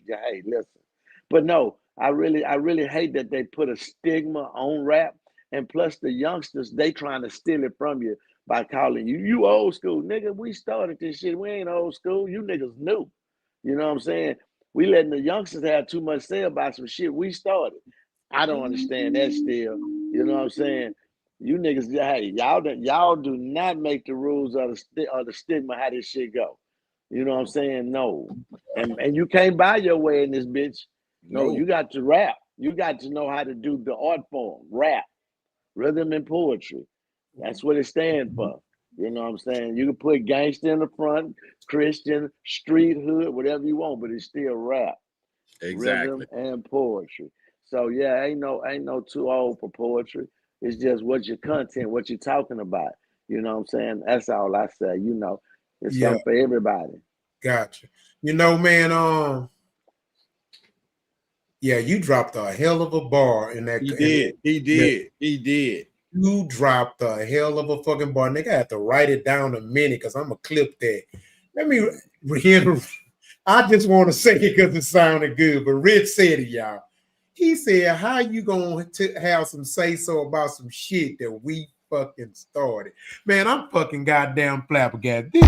Hey, listen. But no, I really hate that they put a stigma on rap. And plus the youngsters, they trying to steal it from you by calling you old school. Nigga, we started this shit. We ain't old school. You niggas new. You know what I'm saying? We letting the youngsters have too much say about some shit we started. I don't understand that still. You know what I'm saying? You niggas, hey, y'all do not make the rules of the stigma how this shit go. You know what I'm saying? No. And you can't buy your way in this bitch. No, you got to rap. You got to know how to do the art form, rap, rhythm and poetry. That's what it stands for. You know what I'm saying? You can put gangster in the front, Christian, street, hood, whatever you want, but it's still rap. Exactly. Rhythm and poetry. So yeah, ain't no too old for poetry. It's just what's your content, what you're talking about. You know what I'm saying? That's all I say. You know, it's something for everybody. Gotcha. You know, man, Yeah, you dropped a hell of a bar in that. He did. He did. He did. You dropped a hell of a fucking bar. Nigga, I have to write it down a minute because I'm gonna clip that. Let me hear. I just want to say it because it sounded good, but Rich said it, y'all. He said, "How you gonna have some say so about some shit that we fucking started?" Man, I'm fucking goddamn flabbergasted. This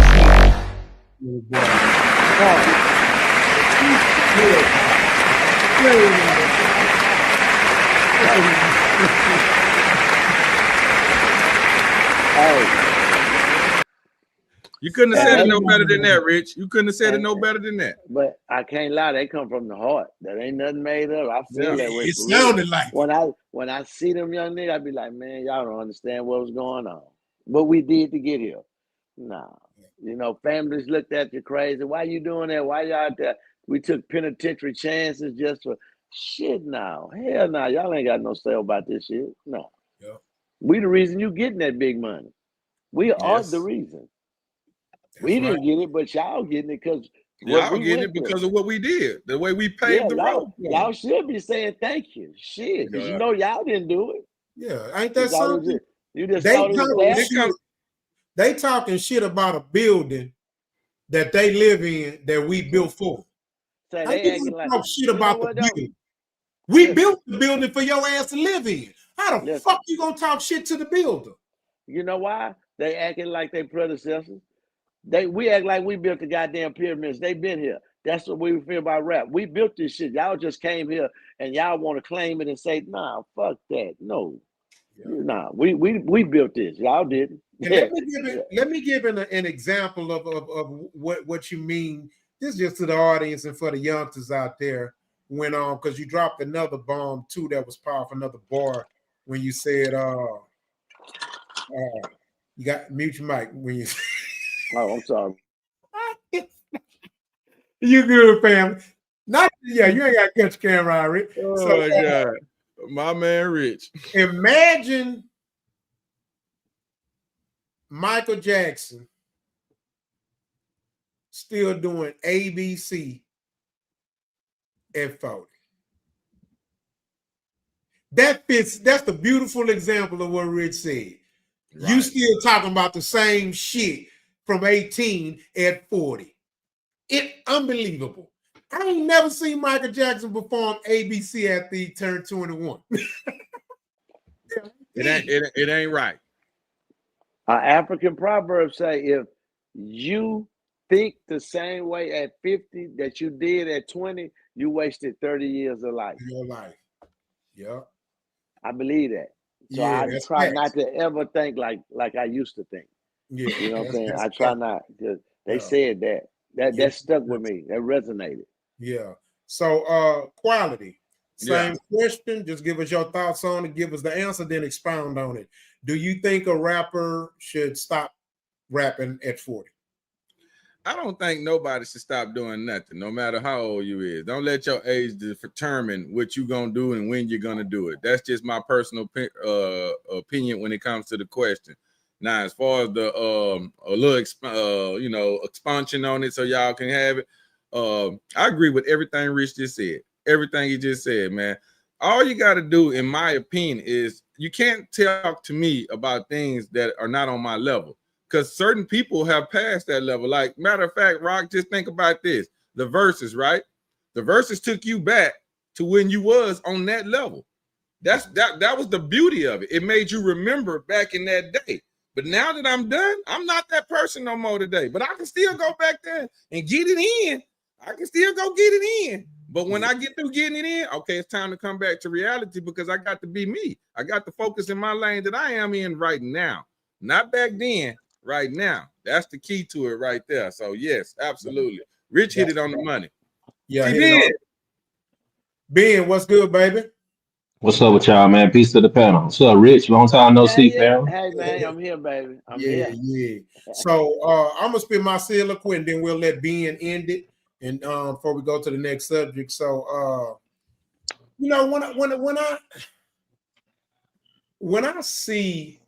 You couldn't have said it no better than that, Rich. You couldn't have said it no better than that. But I can't lie, they come from the heart. That ain't nothing made up. I feel that way. It sounded like when I see them young niggas, I be like, man, y'all don't understand what was going on. What we did to get here. Nah. You know, families looked at you crazy. Why you doing that? Why y'all out there? We took penitentiary chances just for shit now. Hell no. Y'all ain't got no say about this shit. No. Yeah. We the reason you getting that big money. We are the reason. We didn't get it, but y'all getting it because y'all getting it because of what we did, the way we paved the road. Y'all should be saying thank you. Shit, because you know y'all didn't do it. Yeah, ain't that something? You just thought it was there. They talking shit about a building that they live in that we built for. So they acting like talk shit about the building. We built the building for your ass to live in. How the fuck you gonna talk shit to the builder? You know why? They acting like they predecessors. We act like we built the goddamn pyramids. They been here. That's what we feel about rap. We built this shit. Y'all just came here and y'all want to claim it and say, nah, fuck that. No. Yeah. Nah, we built this. Y'all didn't. Let me give an example of what you mean. This is just to the audience and for the youngsters out there. When because you dropped another bomb too that was powerful, another bar when you said you got mute your mic when you oh, I'm sorry. You good, fam. You ain't got to catch camera, Rich. Oh my God. My man Rich. Imagine Michael Jackson still doing ABC at 40. That fits. That's the beautiful example of what Rich said. Right. You still talking about the same shit from 18 at 40. It's unbelievable. I ain't never seen Michael Jackson perform ABC after he turned 21. It ain't right. Our African proverb say, if you think the same way at 50 that you did at 20, you wasted 30 years of life. Your life. Yeah. I believe that. So I try not to ever think like I used to think. Yeah. You know what I'm saying? I try not. They said that. That stuck with me. That resonated. Yeah. So quality. Same question. Just give us your thoughts on it. Give us the answer, then expound on it. Do you think a rapper should stop rapping at 40? I don't think nobody should stop doing nothing, no matter how old you is. Don't let your age determine what you're going to do and when you're going to do it. That's just my personal opinion when it comes to the question. Now, as far as the a little expansion on it so y'all can have it, I agree with everything Rich just said. Everything he just said, man. All you got to do, in my opinion, is you can't talk to me about things that are not on my level. Because certain people have passed that level. Like, matter of fact, Roc, just think about this. The verses, right? The verses took you back to when you was on that level. That was the beauty of it. It made you remember back in that day. But now that I'm done, I'm not that person no more today. But I can still go back there and get it in. I can still go get it in. But when I get through getting it in, okay, it's time to come back to reality because I got to be me. I got to focus in my lane that I am in right now. Not back then. Right now, that's the key to it right there. So yes, absolutely. Rich hit it on the money. Yeah, Ben, what's good, baby? What's up with y'all, man? Peace to the panel. What's up, Rich? Long time no see, fam. Hey, man, I'm here, baby. I'm here. Yeah. So I'm gonna spin my soliloquy and then we'll let Ben end it. And before we go to the next subject, so when I see.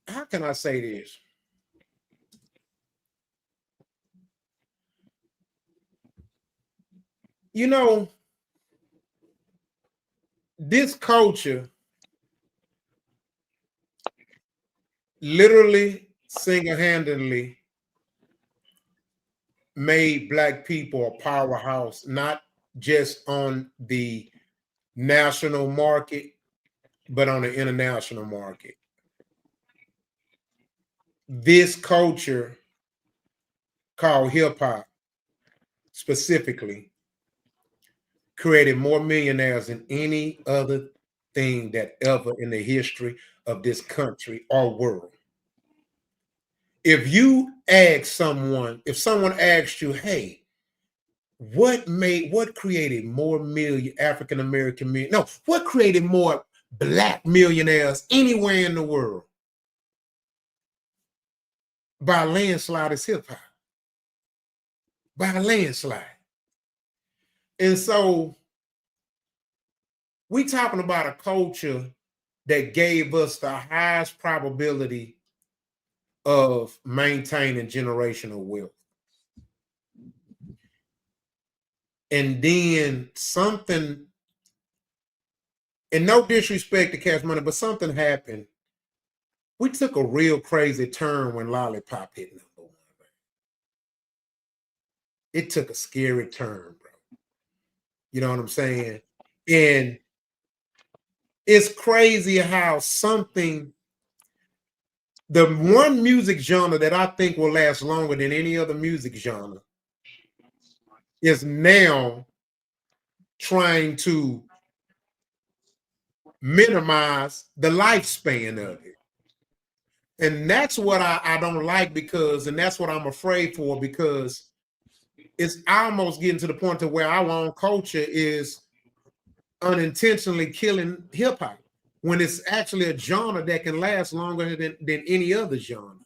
How can I say this? You know, this culture literally single-handedly made Black people a powerhouse, not just on the national market, but on the international market. This culture called hip-hop specifically created more millionaires than any other thing that ever in the history of this country or world. If you ask someone, if someone asks you, hey, what created more African American what created more Black millionaires anywhere in the world? By a landslide is hip hop. By a landslide. And so we talking about a culture that gave us the highest probability of maintaining generational wealth. And then something, and no disrespect to Cash Money, but something happened. We took a real crazy turn when Lollipop hit number one. It took a scary turn, bro. You know what I'm saying? And it's crazy how the one music genre that I think will last longer than any other music genre is now trying to minimize the lifespan of it. And that's what I don't like and that's what I'm afraid for, because it's almost getting to the point to where our own culture is unintentionally killing hip hop when it's actually a genre that can last longer than any other genre.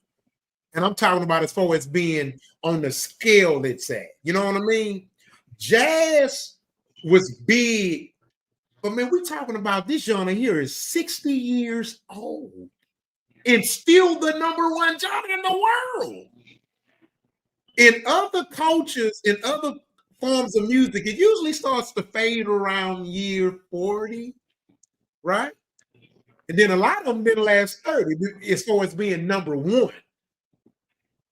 And I'm talking about as far as being on the scale it's at. You know what I mean? Jazz was big, but man, we're talking about this genre here is 60 years old. It's still the number one genre in the world. In other cultures, in other forms of music, it usually starts to fade around year 40, right? And then a lot of them didn't last 30 as far as being number one.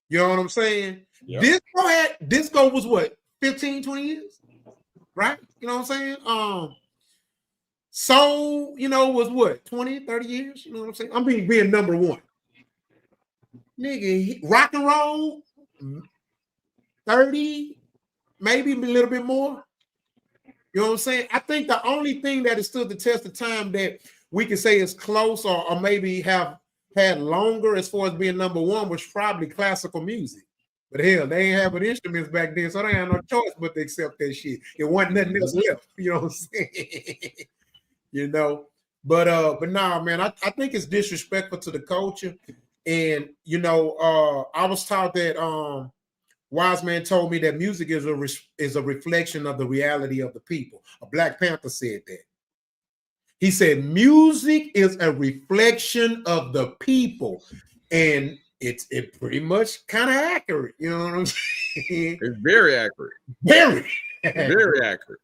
You know what I'm saying? Yep. Disco was what, 15, 20 years? Right? You know what I'm saying? Soul, was what, 20, 30 years? You know what I'm saying? I'm being number one. Nigga, rock and roll, 30, maybe a little bit more. You know what I'm saying? I think the only thing that has stood the test of time that we can say is close or maybe have had longer as far as being number one was probably classical music. But hell, they ain't having instruments back then, so they had no choice but to accept that shit. It wasn't nothing else left. You know what I'm saying? But nah, man, I think it's disrespectful to the culture. And I was taught that Wise Man told me that music is a reflection of the reality of the people. A Black Panther said that. He said music is a reflection of the people, and it's pretty much kind of accurate. You know what I'm saying? It's very accurate. Very accurate.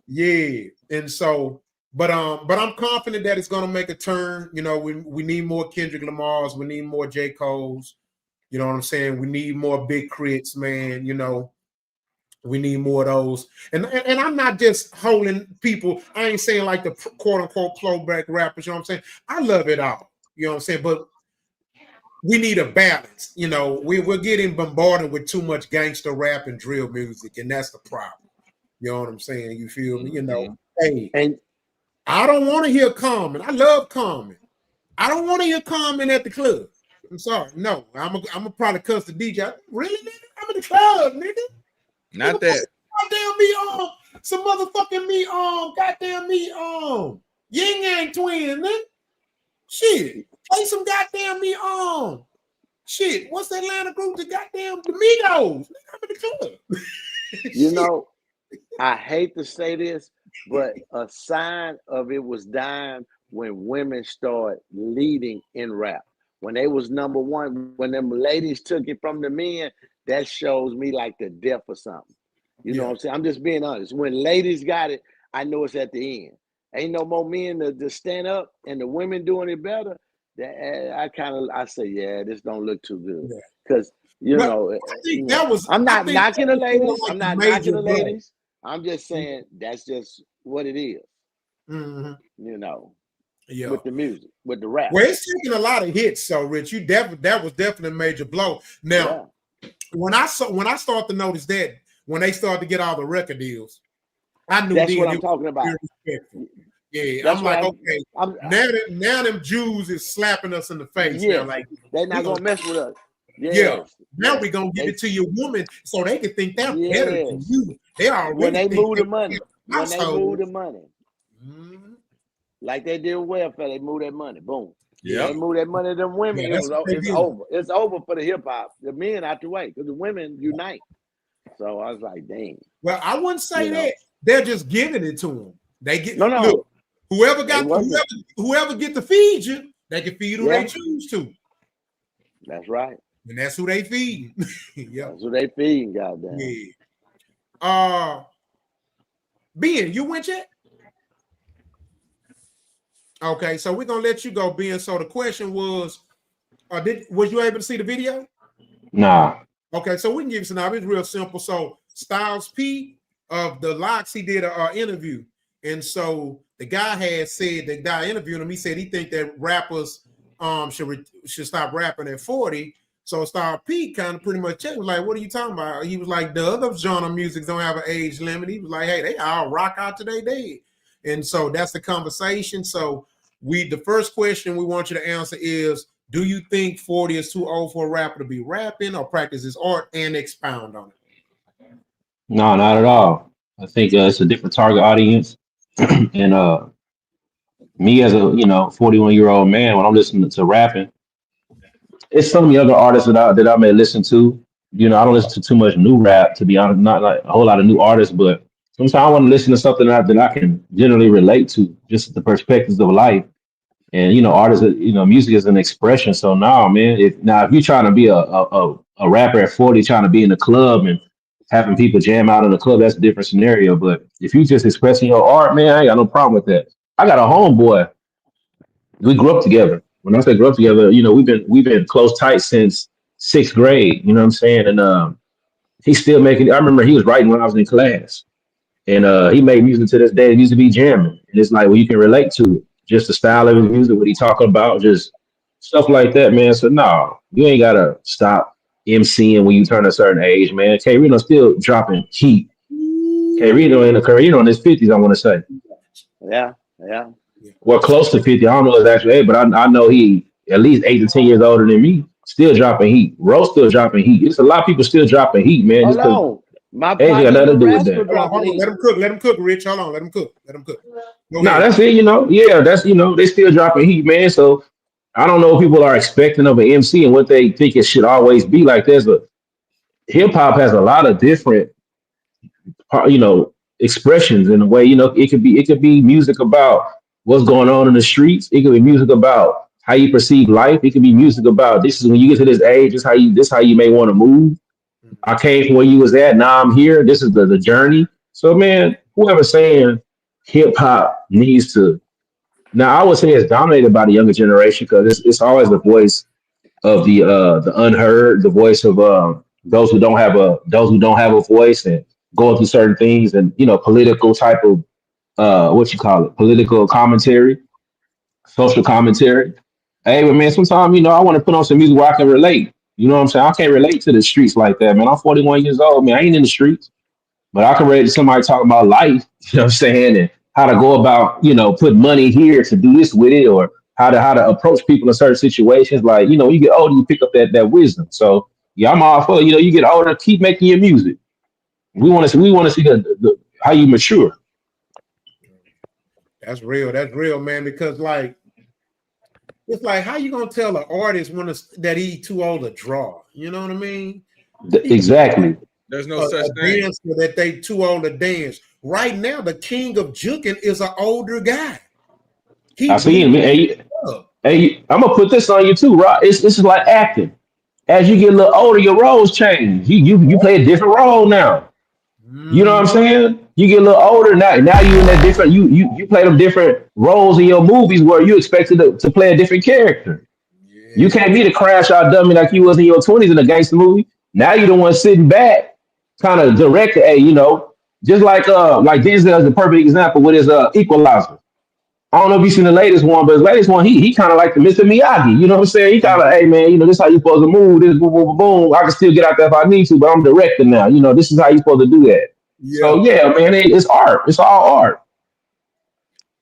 Yeah, and so, but I'm confident that it's gonna make a turn. We need more Kendrick Lamars, we need more J. Cole's. You know what I'm saying? We need more big crits, man. We need more of those. And I'm not just holding people. I ain't saying like the quote unquote throwback rappers. You know what I'm saying? I love it all. You know what I'm saying? But we need a balance. We're getting bombarded with too much gangster rap and drill music, and that's the problem. You know what I'm saying? You feel me? Hey, and I don't want to hear Common. I love Common. I don't want to hear Common at the club. I'm sorry. No, I'm a probably cuss the DJ. Really, nigga? I'm in the club, nigga. Not that. Goddamn me some motherfucking me goddamn me Yin Yang Twins, man. Shit. Play some goddamn me shit. What's that Atlanta group? The goddamn the Migos. I'm in the club. I hate to say this, but a sign of it was dying when women started leading in rap. When they was number one, when them ladies took it from the men, that shows me like the death or something. You know what I'm saying? I'm just being honest. When ladies got it, I know it's at the end. Ain't no more men to stand up, and the women doing it better. That I say, yeah, this don't look too good. Because I think that was. I'm not knocking the ladies. Like I'm not knocking the ladies. I'm just saying that's just what it is. Mm-hmm. With the music, with the rap. Well, it's taking a lot of hits, so Rich, that was definitely a major blow. Now, when I started to notice that when they started to get all the record deals, I knew that's what I'm talking about. Yeah, that's I'm like, okay, now them Jews is slapping us in the face. Now, like they're not gonna mess with us. Now we're gonna give it to your woman so they can think they're better than you. They already when they move the money. When they move the money. Mm-hmm. Like they did welfare, they move that money. Boom. Yeah, they move that money to them women. It's over. It's over for the hip hop. The men out the way because the women unite. So I was like, dang. Well, I wouldn't say that. They're just giving it to them. They get no. Look, whoever get to feed you, they can feed who they choose to. That's right. And that's who they feed. That's who they feed, goddamn. Yeah. Ben, you went yet? Okay, so we're gonna let you go, Ben. So the question was, was you able to see the video? Nah. Okay, so we can give you some. It's real simple. So Styles P of the Locks, he did an interview, and so the guy interviewing him. He said he think that rappers should stop rapping at 40. So Styles P kind of pretty much checked, was like, "What are you talking about?" He was like, "The other genre music don't have an age limit." He was like, "Hey, they all rock out till they dead." And so that's the conversation. So the first question we want you to answer is, do you think 40 is too old for a rapper to be rapping or practice his art, and expound on it? No, not at all. I think it's a different target audience. And me as a 41-year-old man, when I'm listening to rapping, it's some of the other artists that I may listen to. I don't listen to too much new rap, to be honest, not like a whole lot of new artists, but sometimes I want to listen to something that I can generally relate to, just the perspectives of life. And artists, music is an expression. So now, man, if you're trying to be a rapper at 40, trying to be in the club and having people jam out in the club, that's a different scenario. But if you just expressing your art, man, I ain't got no problem with that. I got a homeboy. We grew up together. When I say grew up together, we've been close tight since 6th grade. You know what I'm saying? And he's still making. I remember he was writing when I was in class, and he made music to this day. It used to be jamming, and it's like, well, you can relate to it. Just the style of his music, what he talking about, just stuff like that, man. So no, you ain't gotta stop MCing when you turn a certain age, man. K Reno still dropping heat. K Reno in his 50s, I want to say. Yeah. Well, close to 50. I don't know his actual age, but I know he at least 8 to 10 years older than me. Still dropping heat. Roc still dropping heat. It's a lot of people still dropping heat, man. Hold on. My age got nothing to do with that. Let him cook, Rich. Hold on. Let him cook. No, that's it. Yeah, that's they still dropping heat, man. So I don't know if people are expecting of an MC and what they think it should always be like this, but hip hop has a lot of different, expressions in a way. It could be music about what's going on in the streets. It could be music about how you perceive life. It could be music about this is when you get to this age. This how you may want to move. I came from where you was at. Now I'm here. This is the journey. So man, whoever's saying hip hop needs to, now I would say it's dominated by the younger generation because it's always the voice of the unheard, the voice of those who don't have a voice and going through certain things and political type of political commentary, social commentary. Hey, but man, sometimes I want to put on some music where I can relate. You know what I'm saying? I can't relate to the streets like that, man. I'm 41 years old, man. I ain't in the streets, but I can relate to somebody talking about life. You know what I'm saying? And how to go about, put money here to do this with it, or how to approach people in certain situations. Like, when you get older, you pick up that wisdom. So yeah, I'm all for, you get older, keep making your music. We want to see the how you mature. That's real, man. Because it's like, how you gonna tell an artist that he too old to draw? You know what I mean? Exactly. There's no such thing. Dancer that they too old to dance. Right now, the king of juking is an older guy. I see him. Hey, I'm gonna put this on you too, Roc. This is like acting. As you get a little older, your roles change. You play a different role now. You know what I'm saying? You get a little older now. Now you in that different. You play them different roles in your movies where you expected to play a different character. You can't be the crash out dummy like you was in your 20s in a gangster movie. Now you the one sitting back, kind of directing. Hey, just like Denzel is a perfect example with his Equalizer. I don't know if you've seen the latest one, but his latest one, he kind of like the Mr. Miyagi. You know what I'm saying? He kind of, hey man, this is how you supposed to move. This boom, boom, boom, boom. I can still get out there if I need to, but I'm directing now. This is how you supposed to do that. Yeah. So yeah, man, it's art. It's all art.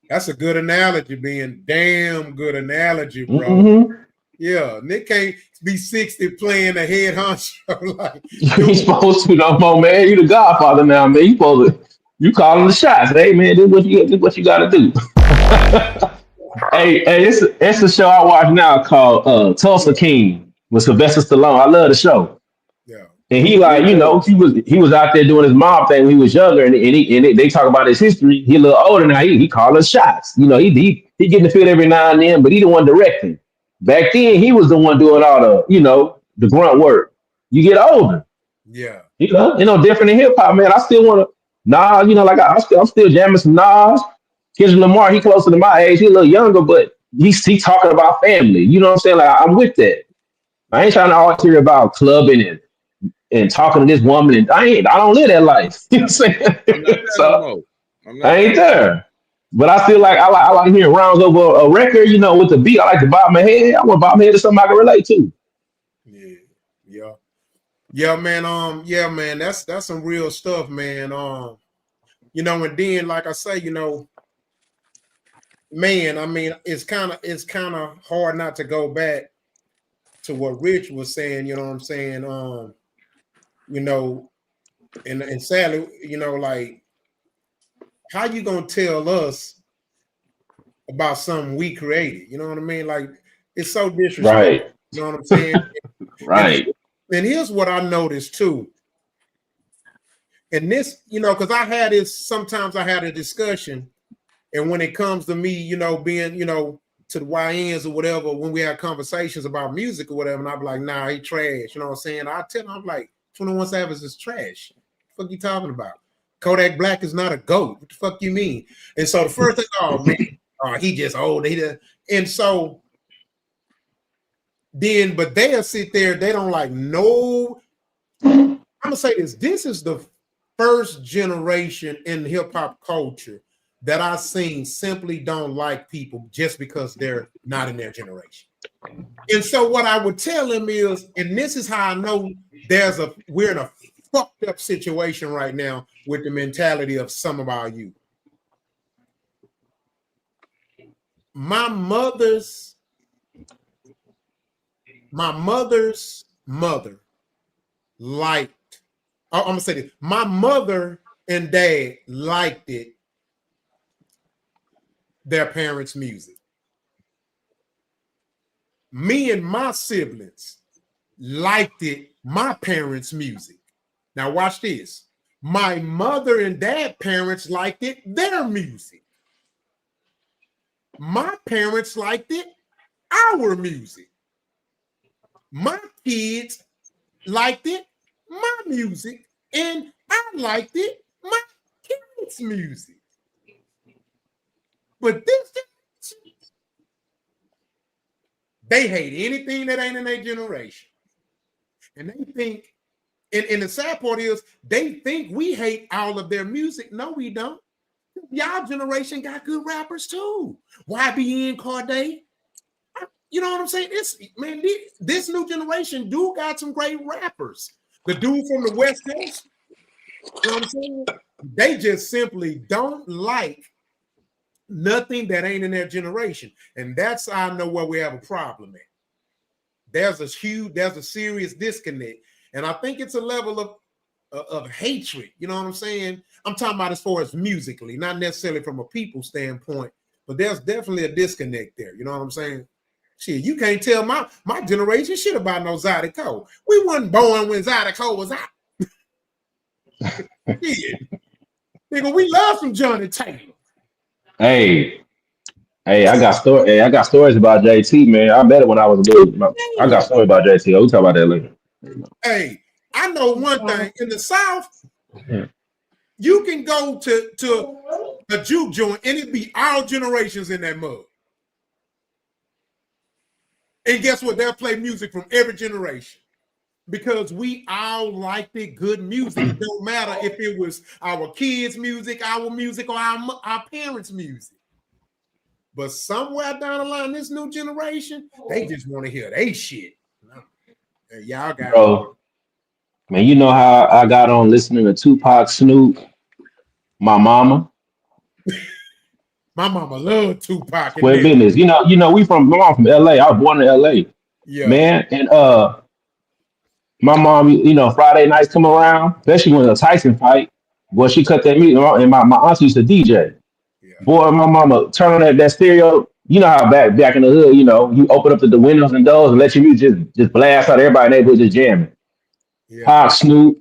That's a good analogy, being damn good analogy, bro. Mm-hmm. Yeah, Nick can't be 60 playing the head honcho like He's supposed to no more, man. You the Godfather now, man. You supposed to. You calling the shots, hey man. This what you got to do. hey, it's a show I watch now called Tulsa King with Sylvester Stallone. I love the show. Yeah. And he he was out there doing his mob thing when he was younger, and they talk about his history. He a little older now. He calling shots. He getting the field every now and then, but he the one directing. Back then, he was the one doing all the grunt work. You get older. Yeah. No different in hip hop, man. I still want to. Nah, I'm still jamming some Nas. Kendrick Lamar, he closer to my age. He a little younger, but he talking about family. You know what I'm saying? Like I'm with that. I ain't trying to always hear about clubbing and talking to this woman. And I don't live that life. You know what I'm saying? So I ain't there. But I feel like I like hearing rounds over a record. With the beat, I like to bob my head. I want to bob my head to something I can relate to. Yeah, man. That's some real stuff, man. And then, like I say, man, I mean, it's kind of hard not to go back to what Rich was saying. You know what I'm saying? And sadly, like, how you gonna tell us about something we created? You know what I mean? Like, it's so disrespectful. Right. You know what I'm saying? Right. And here's what I noticed too. And this, because sometimes I had a discussion, and when it comes to me, being, to the YNs or whatever, when we have conversations about music or whatever, and I'm like, nah, he trash. You know what I'm saying? I tell him, I'm like, 21 Savage is trash. What the fuck you talking about? Kodak Black is not a GOAT. What the fuck you mean? And so the first thing, oh man, he just old. And so then, but they'll sit there, they don't like no. I'm gonna say this. This is the first generation in hip hop culture that I've seen simply don't like people just because they're not in their generation. And so what I would tell them is, and this is how I know we're in a fucked up situation right now with the mentality of some of our youth. My mother's mother liked, I'm gonna say this, my mother and dad liked their parents' music. Me and my siblings liked my parents' music. Now watch this. My mother and dad parents liked their music. My parents liked our music. My kids liked my music, and I liked my kids' music. But this, they hate anything that ain't in their generation. And they think, and the sad part is, they think we hate all of their music. No, we don't. Y'all generation got good rappers too. YBN, Corday. You know what I'm saying? This new generation do got some great rappers. The dude from the West Coast, you know what I'm saying? They just simply don't like nothing that ain't in their generation. And that's how I know where we have a problem at. There's a serious disconnect. And I think it's a level of hatred. You know what I'm saying? I'm talking about as far as musically, not necessarily from a people standpoint, but there's definitely a disconnect there. You know what I'm saying? Shit, you can't tell my generation shit about no Zydeco. We wasn't born when Zydeco was out. Shit. Nigga, we love some Johnny Taylor. Hey, I got stories about JT, man. I met it when I was a little. I got stories about JT. We'll talk about that later. Hey, I know one thing. In the South, You can go to a juke joint and it be all generations in that mug. And guess what? They'll play music from every generation because we all liked it, good music. It don't matter if it was our kids' music, or our parents' music. But somewhere down the line, this new generation, they just want to hear they shit. Y'all got Bro, man, you know how I got on listening to Tupac, Snoop, my mama. My mama loved Tupac. Square business. You know, my mom from LA. I was born in LA. Yeah. Man, and my mom, Friday nights come around, especially when it's a Tyson fight. Boy, she cut that music, and my auntie used to DJ. Yeah. Boy, my mama turn on that stereo. You know how back in the hood, you open up the windows and doors and let your music just blast out. Everybody in the neighborhood just jamming. Yeah. Pop, Snoop,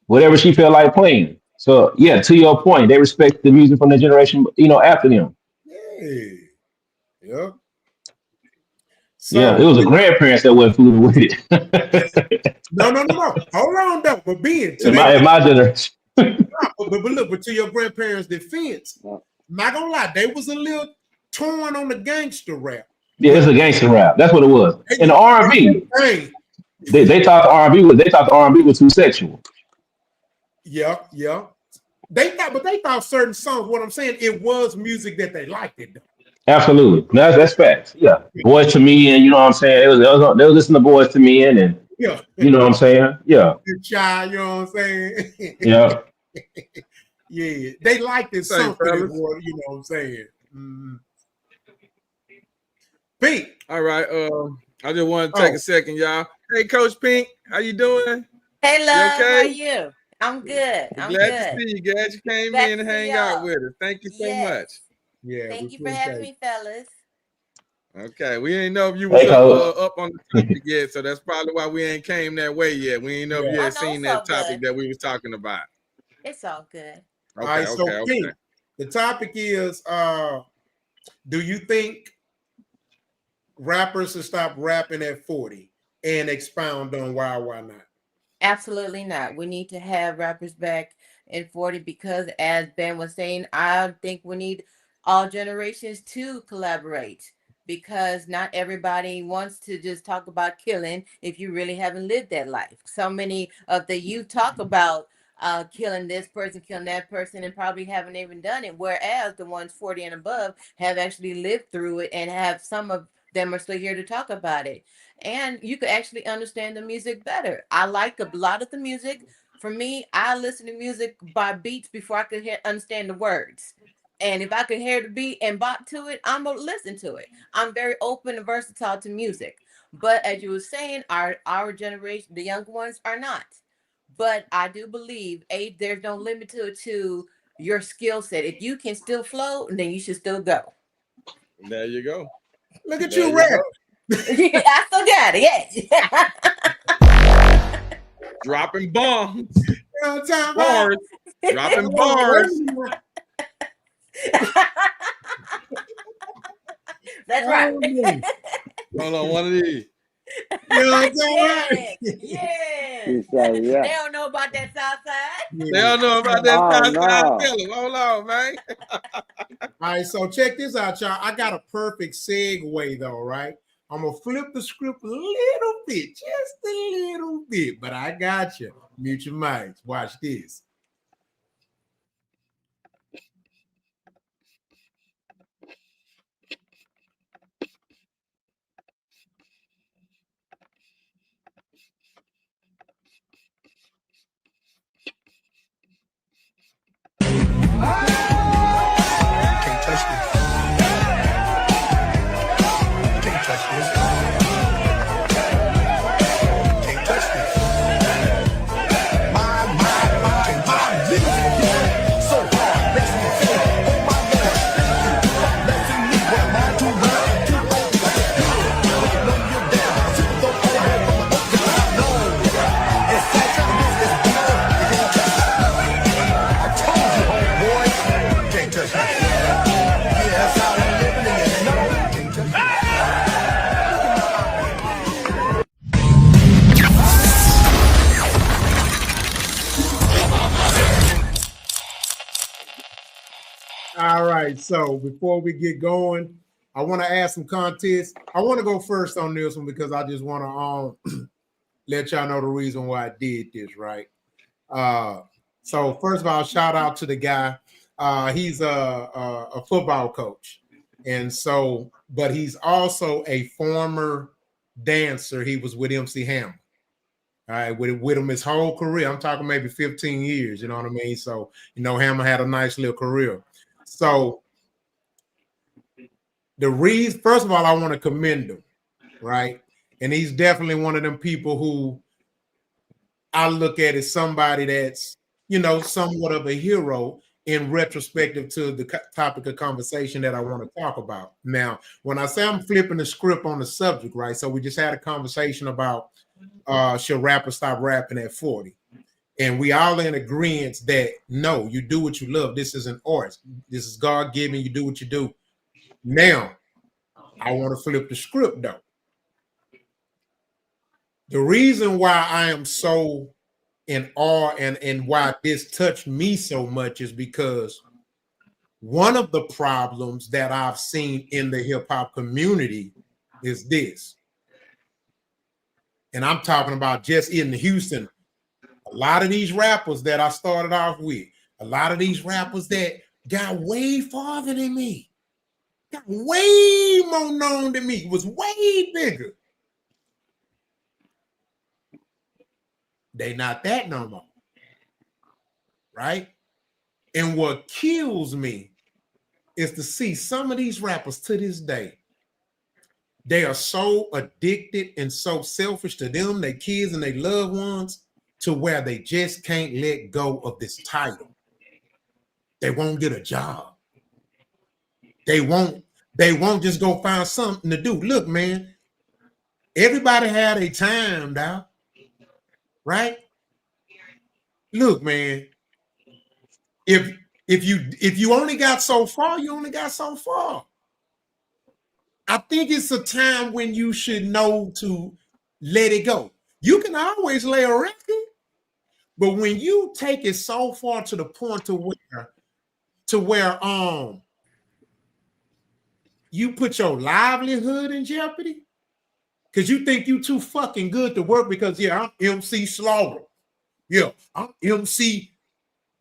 whatever she felt like playing. So yeah, to your point, they respect the music from the generation, after them. Hey. Yeah. So, yeah, it was the grandparents that went fooling with it. No. Hold on, though. But being to my generation. but look, but to your grandparents' defense, not gonna lie, they was a little torn on the gangster rap. Yeah, it's a gangster rap. That's what it was. And the R&B, they thought the R&B was too sexual. Yeah. They thought certain songs. What I'm saying, it was music that they liked it though. Absolutely, that's facts. Yeah, Boys to Me, and you know what I'm saying. They was listening to Boys to Me, and yeah, you know what I'm saying. Yeah, Good child, you know what I'm saying. Yeah, yeah, they liked it something. You know what I'm saying. Mm-hmm. Pink. All right. I just want to take a second, y'all. Hey, Coach Pink, how you doing? Hey, love. You okay? How are you? I'm good. I'm glad good. to see you. Glad you came in and hang out with us. Thank you so much. Yeah. Thank you for having me, fellas. Okay, we ain't know if you was up on the topic yet, so that's probably why we ain't came that way yet. We ain't know if you had seen that topic that we was talking about. It's all good. Okay, all right, so Pink, the topic is, do you think rappers should stop rapping at 40 and expound on why not? Absolutely not. We need to have rappers back in 40 because, as Ben was saying, I think we need all generations to collaborate because not everybody wants to just talk about killing if you really haven't lived that life. So many of the youth talk about killing this person, killing that person, and probably haven't even done it. Whereas the ones 40 and above have actually lived through it and have some of them are still here to talk about it. And you could actually understand the music better. I like a lot of the music. For me, I listen to music by beats before I could understand the words. And if I could hear the beat and bop to it, I'm going to listen to it. I'm very open and versatile to music. But as you were saying, our generation, the younger ones are not. But I do believe there's no limit to your skill set. If you can still flow, then you should still go. There you go. Look at you, rap. I still got it. Yeah. Dropping bombs. Bars. Dropping bars. That's right. Hold on, one of these. You know what I'm saying? Yeah. Yeah. They don't know about that south side. They don't know about that south side feeling. Hold on, man. All right, so check this out, y'all. I got a perfect segue, though, right? I'm going to flip the script a little bit, just a little bit, but I got you. Mute your mics. Watch this. Can't touch this. Can't touch this. Can't touch this. All right. So before we get going, I want to add some context. I want to go first on this one because I just want to let y'all know the reason why I did this, right? So first of all, shout out to the guy. He's a football coach, and so, but he's also a former dancer. He was with MC Hammer. All right, with him his whole career. I'm talking maybe 15 years. You know what I mean? So Hammer had a nice little career. So the reason, first of all, I want to commend him, right? And he's definitely one of them people who I look at as somebody that's, somewhat of a hero in retrospective to the topic of conversation that I want to talk about. Now, when I say I'm flipping the script on the subject, right? So we just had a conversation about should rappers stop rapping at 40? And we all in agreement that no, you do what you love. This is an art. This is God-given. You do what you do. Now, I want to flip the script though. The reason why I am so in awe and why this touched me so much is because one of the problems that I've seen in the hip-hop community is this. And I'm talking about just in Houston. A lot of these rappers that I started off with, a lot of these rappers that got way farther than me, got way more known than me, was way bigger. They not that no more. Right? And what kills me is to see some of these rappers to this day. They are so addicted and so selfish to them, their kids and their loved ones, to where they just can't let go of this title. They won't get a job. They won't just go find something to do. Look, man, everybody had a time now, right? Look, man, if you only got so far, you only got so far. I think it's a time when you should know to let it go. You can always lay a record, but when you take it so far to the point to where you put your livelihood in jeopardy because you think you too fucking good to work because I'm MC Slaughter. Yeah, I'm MC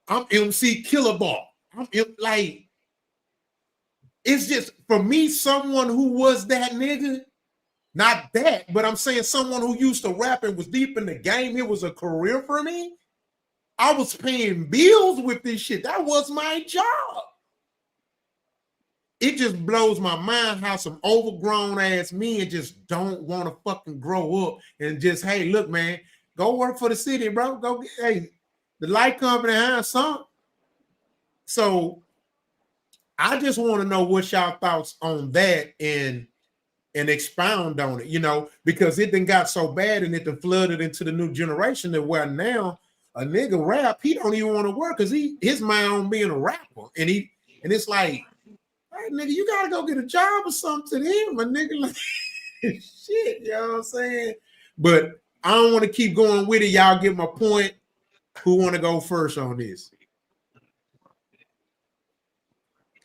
Killerball. Like, it's just, for me, someone who was that nigga, not that, but I'm saying someone who used to rap and was deep in the game, it was a career for me. I was paying bills with this shit. That was my job. It just blows my mind how some overgrown ass men just don't want to fucking grow up and just, hey, look, man, go work for the city, bro. Go get, hey, the light company has some. So I just want to know what y'all thoughts on that and expound on it, because it done got so bad and it done flooded into the new generation that where now a nigga rap, he don't even want to work because his mind on being a rapper. And it's like, hey, nigga, you gotta go get a job or something to him, a nigga. Like, shit, you know what I'm saying? But I don't want to keep going with it. Y'all get my point. Who want to go first on this?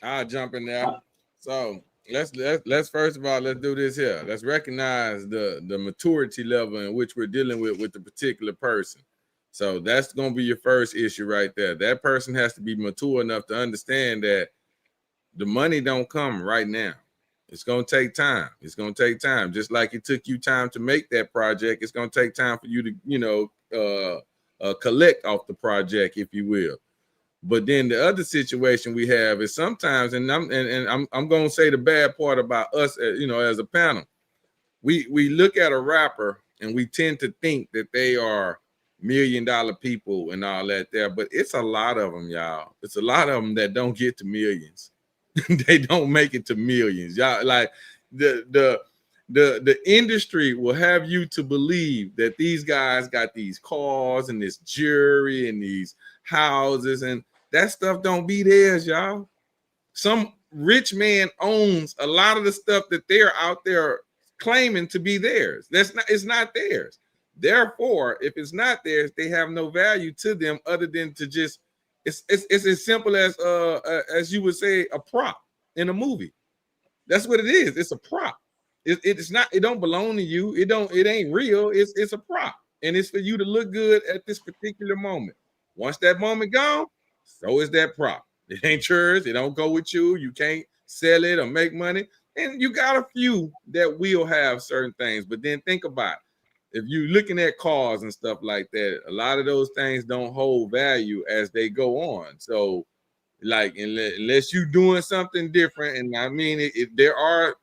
I'll jump in there. So let's first of all, let's do this here. Let's recognize the maturity level in which we're dealing with the particular person. So that's going to be your first issue right there. That person has to be mature enough to understand that the money don't come right now. It's going to take time. It's going to take time. Just like it took you time to make that project, it's going to take time for you to, collect off the project, if you will. But then the other situation we have is sometimes, and I'm going to say the bad part about us, as a panel, we look at a rapper and we tend to think that they are $1 million people and all that there, but it's a lot of them, y'all. It's a lot of them that don't get to millions. They don't make it to millions, y'all. Like the industry will have you to believe that these guys got these cars and this jewelry and these houses, and that stuff don't be theirs, y'all. Some rich man owns a lot of the stuff that they're out there claiming to be theirs. It's not theirs. Therefore, if it's not theirs, they have no value to them other than to just It's as simple as you would say a prop in a movie. That's what it is. It's a prop. It's not. It don't belong to you. It ain't real. It's a prop, and it's for you to look good at this particular moment. Once that moment gone, so is that prop. It ain't yours. It don't go with you. You can't sell it or make money. And you got a few that will have certain things. But then think about it. If you're looking at cars and stuff like that, a lot of those things don't hold value as they go on. So, like, unless you're doing something different, and I mean, there are,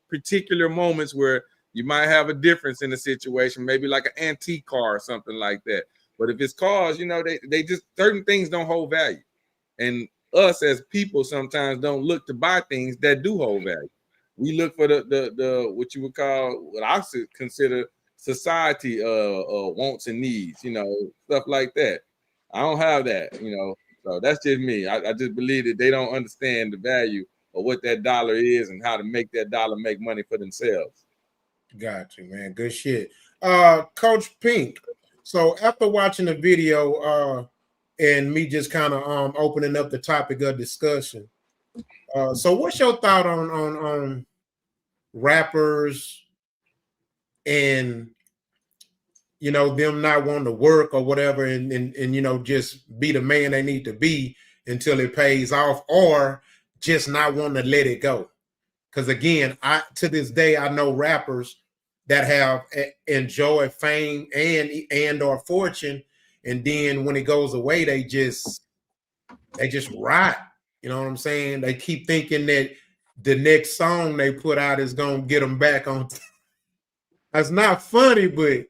particular moments where you might have a difference in the situation, maybe like an antique car or something like that. But if it's cars, they just, certain things don't hold value. And us as people sometimes don't look to buy things that do hold value. We look for the what you would call, what I consider society wants and needs, stuff like that. I don't have that, so that's just me. I just believe that they don't understand the value of what that dollar is and how to make that dollar make money for themselves. Got you, man. Good shit. Coach Pink. So after watching the video, and me just kind of opening up the topic of discussion. So what's your thought on rappers and them not wanting to work or whatever and just be the man they need to be until it pays off, or just not wanting to let it go? Because again, to this day I know rappers that have enjoyed fame and or fortune, and then when it goes away, they just rot. You know what I'm saying? They keep thinking that the next song they put out is gonna get them back on. That's not funny, but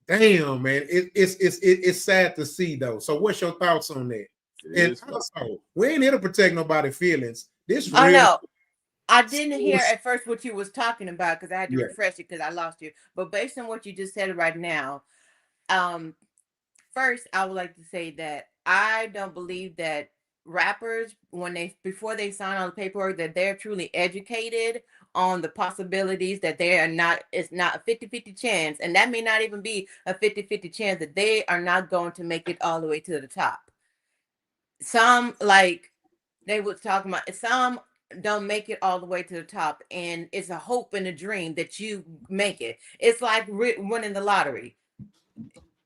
damn, man, it's sad to see though. So, what's your thoughts on that? And also, we ain't here to protect nobody's feelings. This real. I know. I didn't hear at first what you was talking about because I had to refresh it because I lost you. But based on what you just said right now, first I would like to say that I don't believe that rappers, before they sign on the paperwork, that they're truly educated on the possibilities, that they are not, it's not a 50-50 chance, and that may not even be a 50-50 chance that they are not going to make it all the way to the top. Some, like they were talking about, some don't make it all the way to the top, and it's a hope and a dream that you make it. It's like winning the lottery.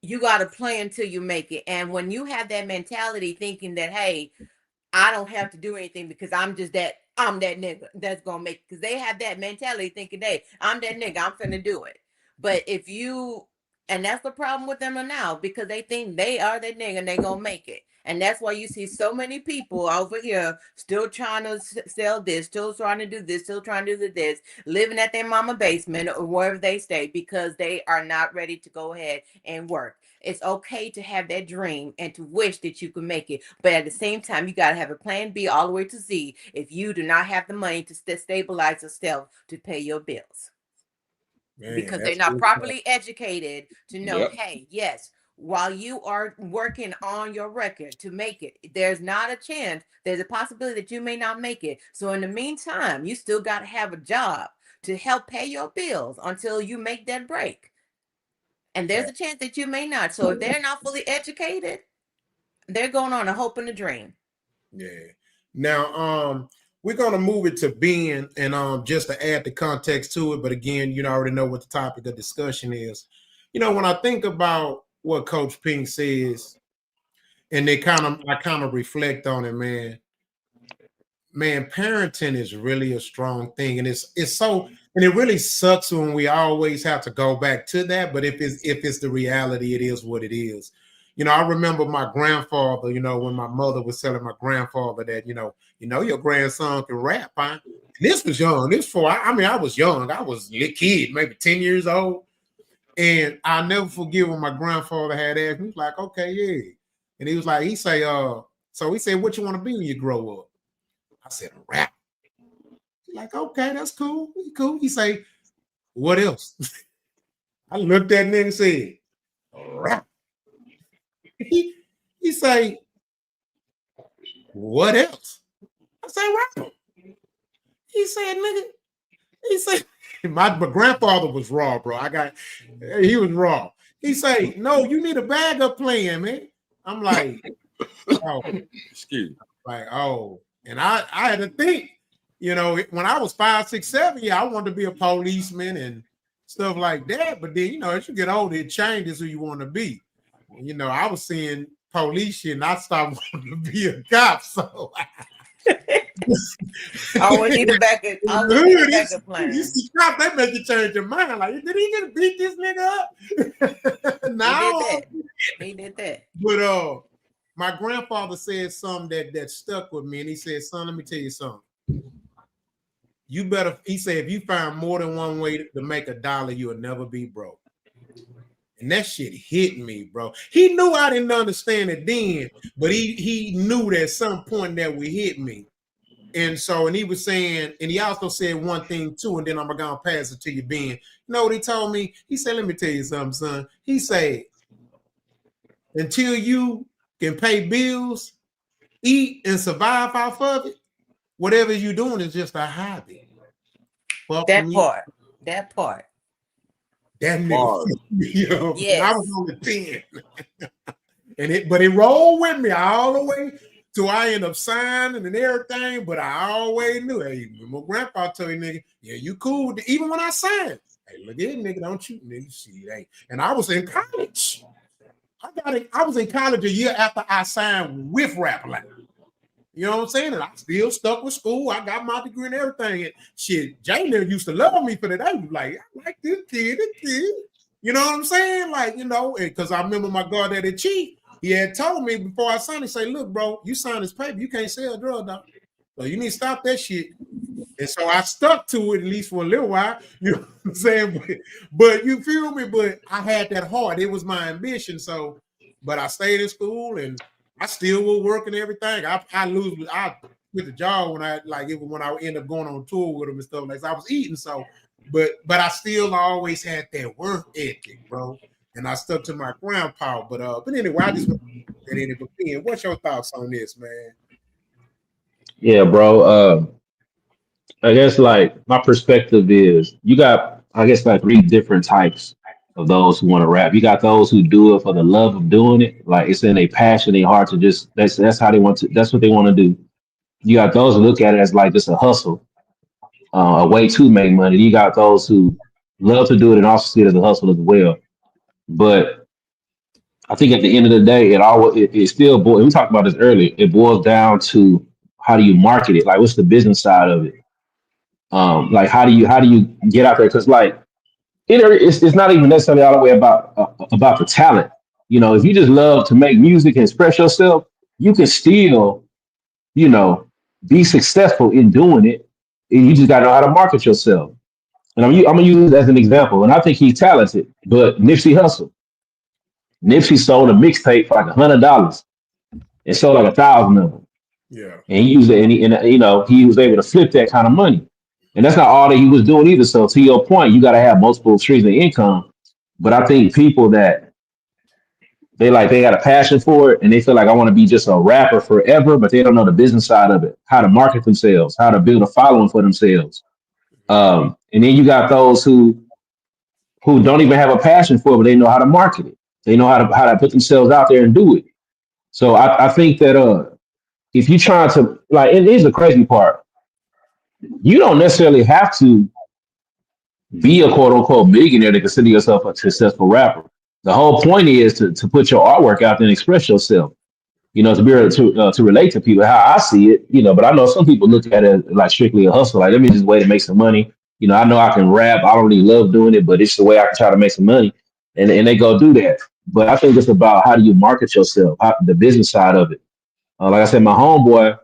You got to play until you make it. And when you have that mentality thinking that, hey, I don't have to do anything because I'm that nigga that's gonna make it, because they have that mentality thinking, hey, I'm that nigga, I'm finna do it. But and that's the problem with them now, because they think they are that nigga and they gonna make it. And that's why you see so many people over here still trying to sell this, still trying to do this, still trying to do this, living at their mama basement or wherever they stay, because they are not ready to go ahead and work. It's okay to have that dream and to wish that you can make it. But at the same time, you got to have a plan B all the way to Z if you do not have the money to stabilize yourself to pay your bills. Man, because they're not properly educated to know, hey, yes, while you are working on your record to make it, there's not a chance, there's a possibility that you may not make it. So in the meantime, you still got to have a job to help pay your bills until you make that break. And there's a chance that you may not. So if they're not fully educated, they're going on a hope and a dream. Yeah. Now, we're gonna move it to Ben, and just to add the context to it. But again, you already know what the topic of discussion is. When I think about what Coach Pink says, and I kind of reflect on it, man. Man, parenting is really a strong thing, and it's so, and it really sucks when we always have to go back to that. But if it's the reality, it is what it is. I remember my grandfather, when my mother was telling my grandfather that, your grandson can rap, huh? And this was young. I was young. I was a little kid, maybe 10 years old. And I'll never forget when my grandfather had asked me, he was like, okay, yeah. And he was like, so he said, what you want to be when you grow up? I said, a rapper. He's like, okay, that's cool. Cool. He say, what else? I looked at him and said, a rapper. He say, what else? I say, rapper. He said, nigga. He said, my grandfather was raw, bro. He was raw. He say, no, you need a bag up playing, man. I'm like, Oh, excuse me. Like, oh, and I had to think, when I was 5, 6, 7, yeah, I wanted to be a policeman and stuff like that. But then, as you get older, it changes who you want to be. I was seeing police shit and I stopped wanting to be a cop. So always need a backup. Always need a backup plan. You see cops, they make you change your mind. Like, did he just beat this nigga up? No, he did that. But my grandfather said something that stuck with me, and he said, "Son, let me tell you something. You better." He said, "If you find more than one way to make $1, you'll never be broke." And that shit hit me, bro. He knew I didn't understand it then, but he knew that at some point that would hit me. And he was saying, and he also said one thing too, and then I'm gonna pass it to you, Ben. You know what he told me? He said, "Let me tell you something, son." He said, "Until you can pay bills, eat, and survive off of it, whatever you're doing is just a hobby." That part. That nigga, yes. I was on the 10. But it rolled with me all the way till I end up signing and everything. But I always knew, hey, my grandpa told me, nigga, yeah, you cool. Even when I signed, hey, look at it, nigga, don't you, nigga, see, hey. And I was in college. I was in college a year after I signed with Rap Life. You know what I'm saying? And I still stuck with school. I got my degree and everything. And shit, Jalen used to love me for that. I was like, I like this kid. You know what I'm saying? Like, because I remember my granddaddy Chief, he had told me before I signed, he said, "Look, bro, you signed this paper, you can't sell drugs, dog. So you need to stop that shit." And so I stuck to it at least for a little while. You know what I'm saying? But you feel me? But I had that heart. It was my ambition. So, but I stayed in school and I still will work and everything. I quit the job when I end up going on tour with them and stuff like that. I was eating, so but I still always had that work ethic, bro. And I stuck to my grandpa. But anyway, I just want to get in it. But Ben, what's your thoughts on this, man? Yeah, bro. I guess like my perspective is you got, I guess, like 3 different types of those who want to rap. You got those who do it for the love of doing it, like it's in their passion, their heart to just that's how they want to. That's what they want to do. You got those who look at it as like just a hustle, a way to make money. You got those who love to do it and also see it as a hustle as well. But I think at the end of the day, it still boils. We talked about this earlier. It boils down to how do you market it? Like, what's the business side of it? Like, how do you get out there? Because like it's not even necessarily all the way about the talent. If you just love to make music and express yourself, you can still, be successful in doing it. And you just got to know how to market yourself. And I'm gonna use this as an example. And I think he's talented, but Nipsey Hussle. Nipsey sold a mixtape for like $100 and sold like 1,000 of them. Yeah. And he used it, and he was able to flip that kind of money. And that's not all that he was doing either. So to your point, you got to have multiple streams of income. But I think people that they got a passion for it and they feel like I want to be just a rapper forever, but they don't know the business side of it, how to market themselves, how to build a following for themselves. And then you got those who don't even have a passion for it, but they know how to market it. They know how to put themselves out there and do it. So I think that if you're trying to, like, and here's the crazy part. You don't necessarily have to be a quote unquote millionaire to consider yourself a successful rapper. The whole point is to put your artwork out there and express yourself, to be able to relate to people how I see it, but I know some people look at it like strictly a hustle. Like, let me just wait to make some money. I know I can rap. I don't really love doing it, but it's the way I can try to make some money. And they go do that. But I think it's about how do you market yourself, the business side of it. Like I said, my homeboy,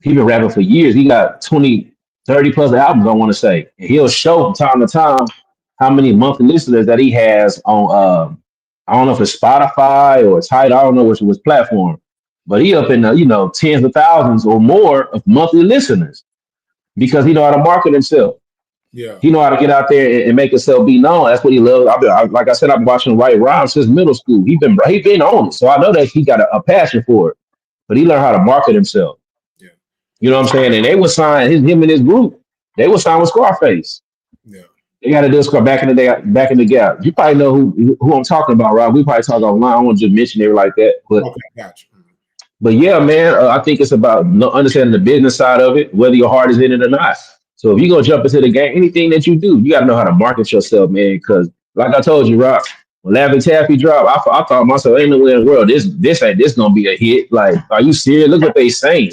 he been rapping for years. He got 20, 30 plus albums, I want to say. And he'll show from time to time how many monthly listeners that he has on, I don't know if it's Spotify or Tidal, I don't know which platform. But he up in the, tens of thousands or more of monthly listeners because he know how to market himself. Yeah, he know how to get out there and make himself be known. That's what he loves. Like I said, I've been watching him write rhymes since middle school. He been on it, so I know that he got a passion for it. But he learned how to market himself. Yeah, you know what I'm saying. And they would sign him and his group. They would sign with Scarface. Yeah, they got to do Scar back in the day, back in the gap. You probably know who I'm talking about, Rob. We probably talk online. I don't want to just mention it like that, but okay, gotcha. But yeah, man, I think it's about understanding the business side of it, whether your heart is in it or not. So if you gonna jump into the game, anything that you do, you got to know how to market yourself, man. Because like I told you, Rock, when Laffy Taffy dropped, I thought myself, ain't no way in the world this gonna be a hit. Like, are you serious? Look what they saying.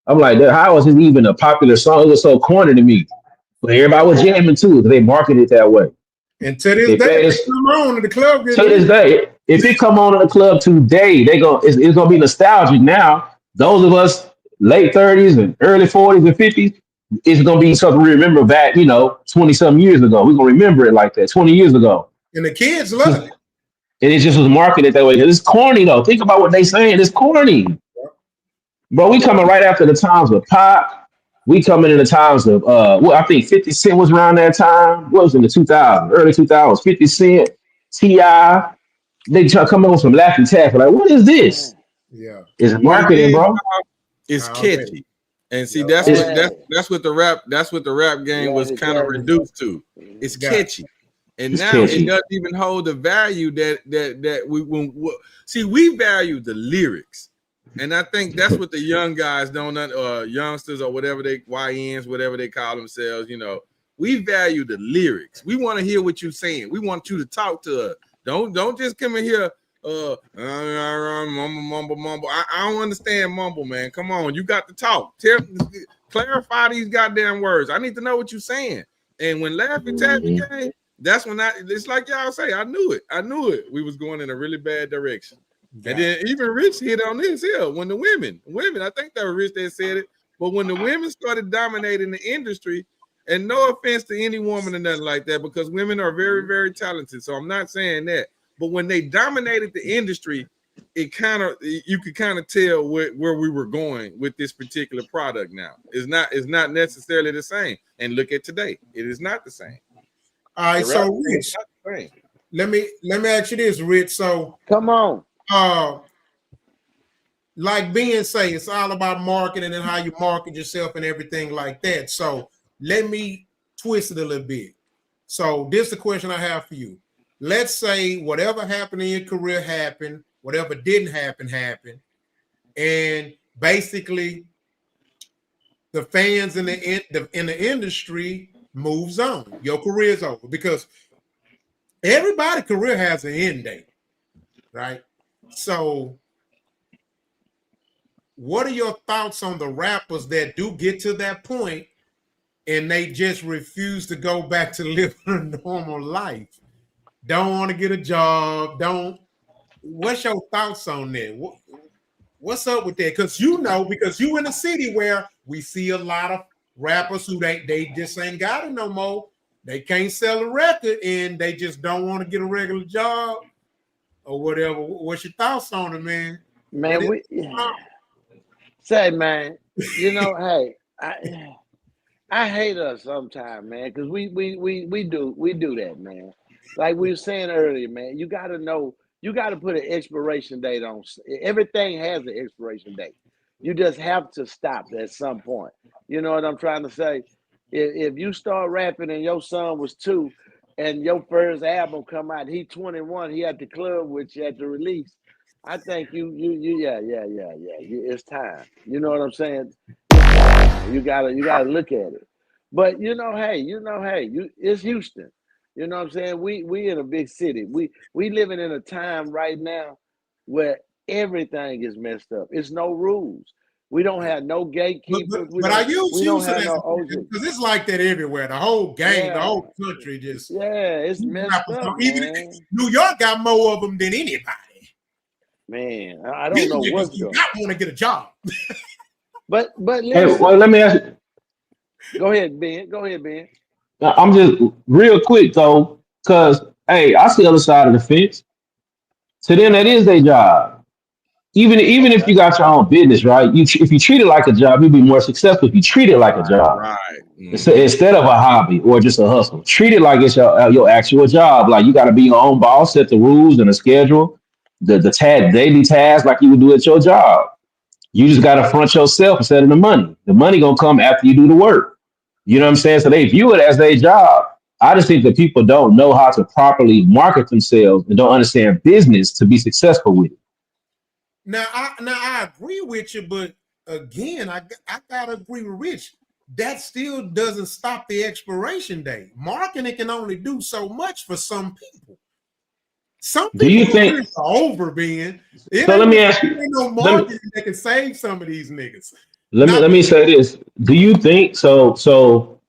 I'm like, how is it even a popular song? It was so corny to me. But everybody was jamming too. They marketed it that way. And to this day, it's come on in the club. To this day, if it come on in the club today, it's gonna be nostalgic now. Those of us late 30s and early 40s and 50s, it's gonna be something we remember back, 20 some years ago. We're gonna remember it like that, 20 years ago. And the kids love it. And it just was marketed that way. It's corny though. Think about what they saying. It's corny. Bro, we coming right after the times of pop. We coming in the times of I think 50 Cent was around that time. What was in the 2000s, early 2000s? 50 Cent, T.I. They try coming with some laughing taffy. Like, what is this? Yeah, it's marketing, bro. It's catchy, and see that's what the rap game was kind of reduced to. It's catchy, and now it doesn't even hold the value that we value the lyrics. And I think that's what the young guys don't, youngsters or whatever they YNs, whatever they call themselves. We value the lyrics. We want to hear what you're saying. We want you to talk to us. Don't just come in here, mumble. I don't understand mumble, man. Come on, you got to talk. Clarify these goddamn words. I need to know what you're saying. And when Laffy Taffy came, that's when it's like y'all say, I knew it. We was going in a really bad direction. And then even Rich hit on this here when the women, I think that was Rich that said it, but when the women started dominating the industry, and no offense to any woman or nothing like that, because women are very, very talented. So I'm not saying that, but when they dominated the industry, you could kind of tell where we were going with this particular product. Now it's not necessarily the same. And look at today, it is not the same. All right, so Rich, let me ask you this, Rich. So come on. Like Ben say, it's all about marketing and how you market yourself and everything like that. So let me twist it a little bit. So this is the question I have for you. Let's say whatever happened in your career happened, whatever didn't happen happened, and basically the fans in the industry moves on. Your career is over because everybody's career has an end date, right? So what are your thoughts on the rappers that do get to that point and they just refuse to go back to living a normal life? Don't want to get a job. What's your thoughts on that? What's up with that? Because you in a city where we see a lot of rappers who they just ain't got it no more. They can't sell a record and they just don't want to get a regular job or whatever. What's your thoughts on it, man? Man, man, hey, I hate us sometimes, man, because we do that, man. Like we were saying earlier, man, you got to know, you got to put an expiration date on. Everything has an expiration date. You just have to stop at some point. You know what I'm trying to say? If you start rapping and your son was 2 and your first album come out, he 21, he at the club with you at the release, I think it's time. You know what I'm saying? You gotta look at it. But it's Houston. You know what I'm saying? We in a big city. We living in a time right now where everything is messed up. It's no rules. We don't have no gatekeepers. But I use Houston because it's like that everywhere. The whole game, the whole country just it's messed up. Even New York got more of them than anybody. Man, I don't know what's going. I want to get a job. but hey, well, let me ask you. Go ahead, Ben. I'm just real quick though, because hey, I see the other side of the fence. To them, that is their job. Even if you got your own business, right? If you treat it like a job, you'll be more successful. If you treat it like a job, right? Instead of a hobby or just a hustle, treat it like it's your actual job. Like you got to be your own boss, set the rules and the schedule, the daily tasks like you would do at your job. You just got to front yourself instead of the money. The money gonna come after you do the work. You know what I'm saying? So they view it as their job. I just think that people don't know how to properly market themselves and don't understand business to be successful with it. Now I agree with you, but again, I gotta agree with Rich. That still doesn't stop the expiration date. Marketing can only do so much for some people. Some Do you people think? are over being. It So let ain't, me ask it you. ain't no Let me marketing that can save some of these niggas. let me Not let me say this. Do you think so? So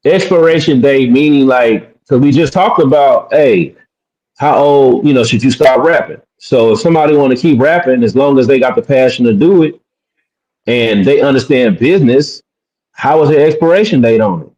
expiration date meaning like, so we just talked about, hey, how old, should you stop rapping? So if somebody want to keep rapping, as long as they got the passion to do it and they understand business, how is the expiration date on it?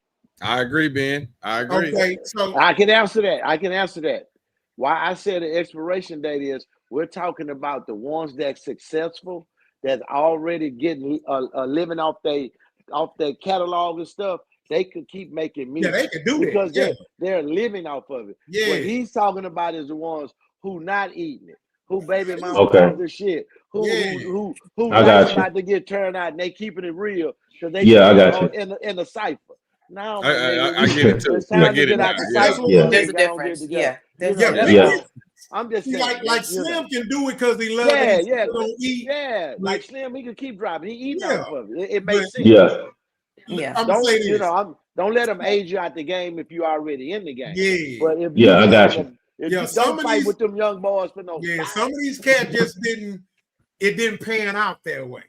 I agree, Ben. I agree. okay. So I can answer that. I can answer that. Why I said the expiration date is we're talking about the ones that's successful, that's already getting a living off their catalog and stuff. They could keep making yeah, music they can do that. because Yeah, they're living off of it. What yeah, he's talking about is the ones who not eating it, who baby mama Okay, don't do shit, yeah, who I life got you. about to get turned out and they keeping it real because they Yeah, I still got you. in the cipher. Now, my nigga, I get it too. it's I time to get it get now. out the Yeah. that's cipher what. Yeah, There's and a go and get it difference. together. Yeah, there's a Yeah, That's but yeah, difference. all. I'm just see, saying, like you know. Slim can do it because he love that Yeah, he yeah, still don't eat. yeah. But Like Slim, he can keep dropping. He eating yeah, off of it. It but makes sense. yeah, Yeah. I'm gonna say this. Don't let them age you out the game if you already in the game. Yeah, But if you yeah, I got young you. and if yeah. you Some don't of fight these, with them young boys for no yeah, fight. some of these cats just didn't. It didn't pan out that way.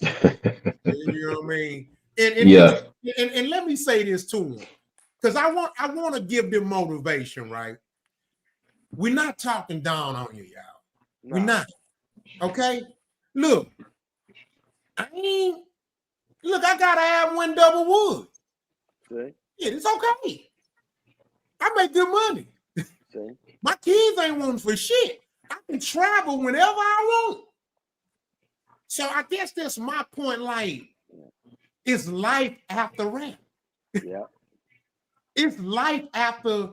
You know what I mean? Yeah, And let me say this to them, because I want to give them motivation, right? We're not talking down on you, y'all. We're Nah. not. Okay? Look, I gotta have one double wood. See? Yeah, it's okay. I make good money. See? My kids ain't wanting for shit. I can travel whenever I want. So I guess that's my point. Like, it's life after rap. Yeah. It's life after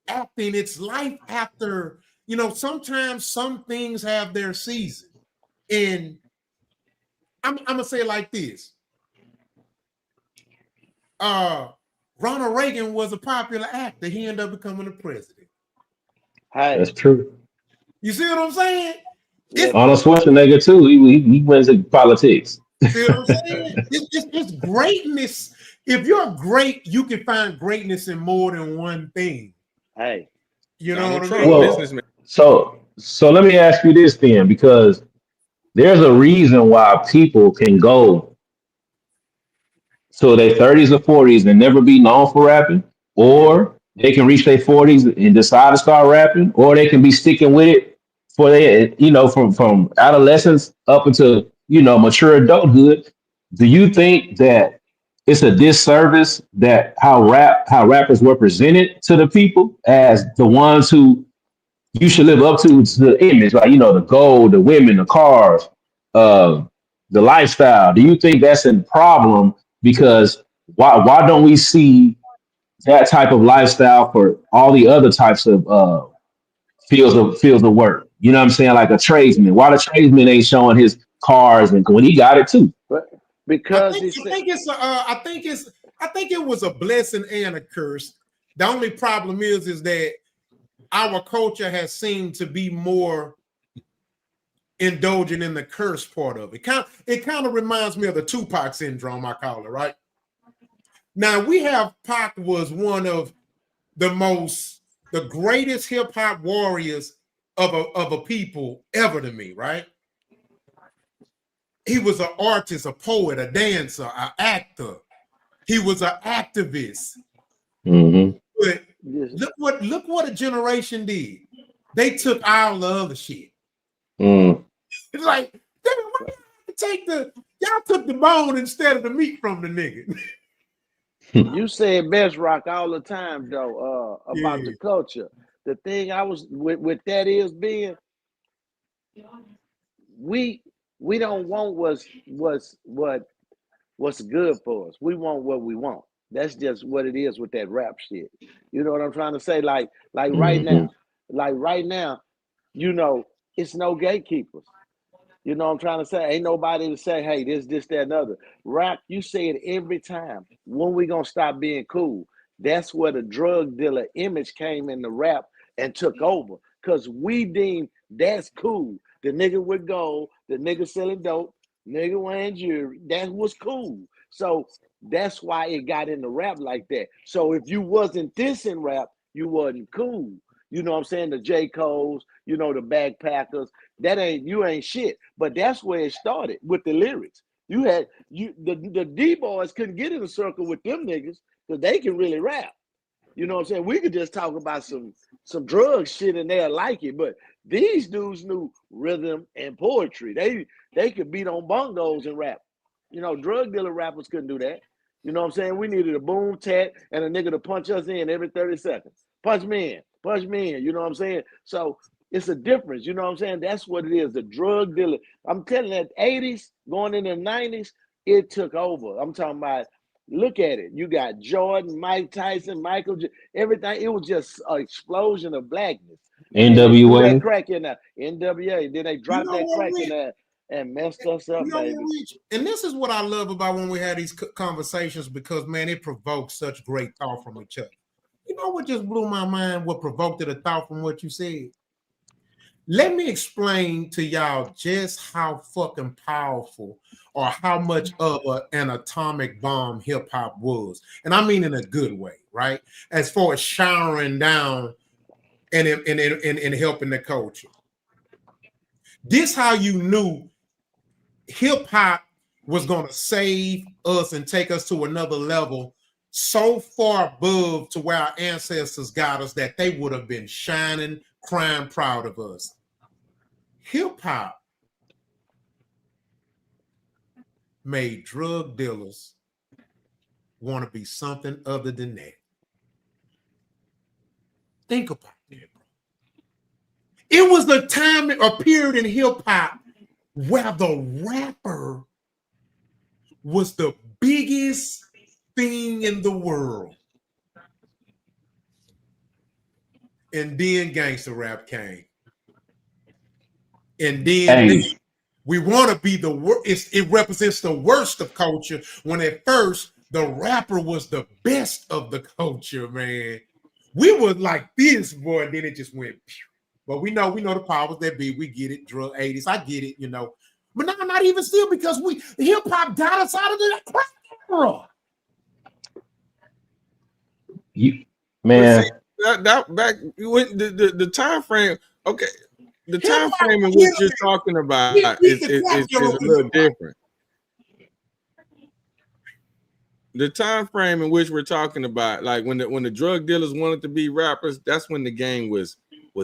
acting. It's life after, sometimes some things have their season. And I'm gonna say it like this. Ronald Reagan was a popular actor. He ended up becoming the president. Hey. that's true. You see what I'm saying? Yeah, Arnold Schwarzenegger too. He went into politics. See what I'm saying? It's greatness. If you're great, you can find greatness in more than one thing. hey. You know Donald what I Trump, mean? businessman. So let me ask you this then, because there's a reason why people can go to their 30s or 40s and never be known for rapping, or they can reach their 40s and decide to start rapping, or they can be sticking with it for their, from adolescence up into, mature adulthood. Do you think that it's a disservice that how rappers were presented to the people as the ones who you should live up to the image, like the gold, the women, the cars, uh, the lifestyle? Do you think that's a problem? Because why don't we see that type of lifestyle for all the other types of fields of work? You know what I'm saying? Like a tradesman. Why the tradesman ain't showing his cars and when he got it too? But I because think it's I think it was a blessing and a curse. The only problem is that our culture has seemed to be more indulgent in the curse part of it. It kind of reminds me of the Tupac syndrome, I call it, right? Now we have Pac was one of the greatest hip hop warriors of a people ever to me, right? He was an artist, a poet, a dancer, an actor. He was an activist. Mm-hmm. But look what a generation did. They took all the other shit. Mm. It's like, why y'all took the bone instead of the meat from the nigga. You said best, Rock, all the time though, about the culture. The thing I was with that is being we don't want what's good for us. We want what we want. That's just what it is with that rap shit. You know what I'm trying to say? Like right Mm-hmm. now, it's no gatekeepers. You know what I'm trying to say? Ain't nobody to say, hey, this, that, and other. Rap, you say it every time. When we gonna stop being cool? That's where the drug dealer image came in the rap and took over. Because we deem that's cool. The nigga with gold, the nigga selling dope, nigga wearing jewelry. That was cool. So that's why it got into rap like that. So if you wasn't this in rap, you wasn't cool. You know what I'm saying? The J. Cole's, you know, the Backpackers. You ain't shit. But that's where it started with the lyrics. The D-boys couldn't get in a circle with them niggas because they can really rap. You know what I'm saying? We could just talk about some drug shit and they'll like it. But these dudes knew rhythm and poetry. They could beat on bongos and rap. You know, drug dealer rappers couldn't do that. You know what I'm saying? We needed a boom tat and a nigga to punch us in every 30 seconds. Punch me in. You know what I'm saying? So it's a difference. You know what I'm saying? That's what it is. The drug dealer. I'm telling you, that 80s going in the 90s, it took over. I'm talking about, look at it. You got Jordan, Mike Tyson, Michael, everything. It was just an explosion of blackness. NWA. That crack in there. NWA. Then they dropped that crack in there and messed us up, baby. And this is what I love about when we have these conversations because, man, it provokes such great thought from each other. You know what just blew my mind, what provoked a thought from what you said? Let me explain to y'all just how fucking powerful or how much of an atomic bomb hip-hop was. And I mean in a good way, right? As far as showering down and helping the culture. This how you knew hip-hop was going to save us and take us to another level so far above to where our ancestors got us that they would have been shining, crying proud of us. Hip-hop made drug dealers want to be something other than that. Think about that, bro. It was the time, a period in hip-hop where the rapper was the biggest thing in the world. And then gangster rap came. And then we want to be the worst. It represents the worst of culture when at first the rapper was the best of the culture, man. We were like this, boy, and then it just went. Pew. But we know the powers that be. We get it, drug 80s. I get it, you know. But now not even still because hip hop got us out of the crack era. Man, that back when the time frame. Okay, the time frame in which you're talking about is a little different. The time frame in which we're talking about, like when the drug dealers wanted to be rappers, that's when the game was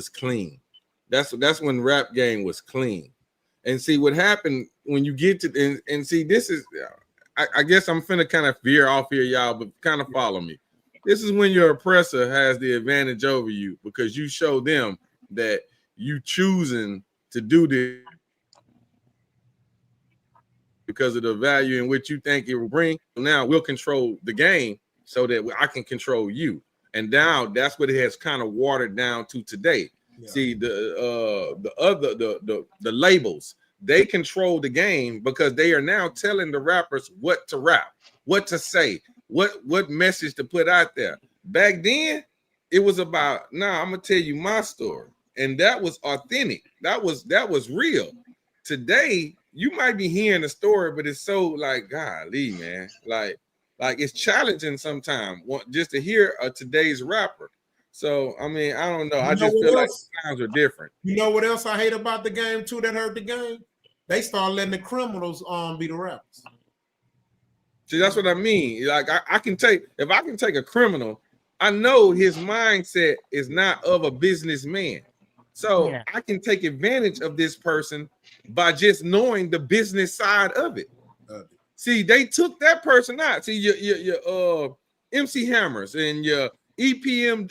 clean. That's when rap game was clean. And see what happened when you get to and see this is, I guess I'm finna kind of veer off here, y'all, but kind of follow me. This is when your oppressor has the advantage over you because you show them that you choosing to do this because of the value in which you think it will bring. Now we'll control the game so that I can control you. And now that's what it has kind of watered down to today. Yeah. See, the labels, they control the game because they are now telling the rappers what to rap, what to say, what message to put out there. Back then, it was about, I'm gonna tell you my story. And that was authentic. That was real. Today, you might be hearing a story, but it's so like, golly, man. Like it's challenging sometimes just to hear today's rapper. So, I mean, I don't know. I just feel like sounds are different. You know what else I hate about the game, too, that hurt the game? They start letting the criminals be the rappers. See, that's what I mean. Like, if I can take a criminal, I know his mindset is not of a businessman. So I can take advantage of this person by just knowing the business side of it. See, they took that person out. See, your MC Hammers and your EPMDs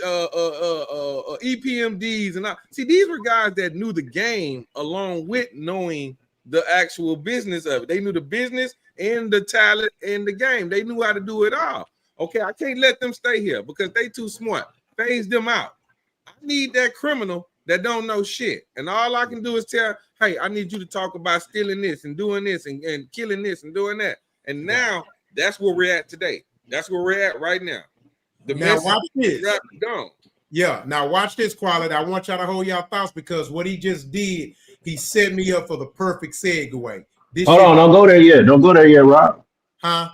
and all. See, these were guys that knew the game along with knowing the actual business of it. They knew the business and the talent and the game. They knew how to do it all. Okay, I can't let them stay here because they too smart. Phase them out. I need that criminal that don't know shit. And all I can do is tell, hey, I need you to talk about stealing this and doing this and killing this and doing that. And now that's where we're at today. That's where we're at right now. Now watch this. Gone. Yeah, now watch this, Quality. I want y'all to hold y'all thoughts because what he just did he set me up for the perfect segue. Hold on, don't go there yet. Don't go there yet, Rob. Huh?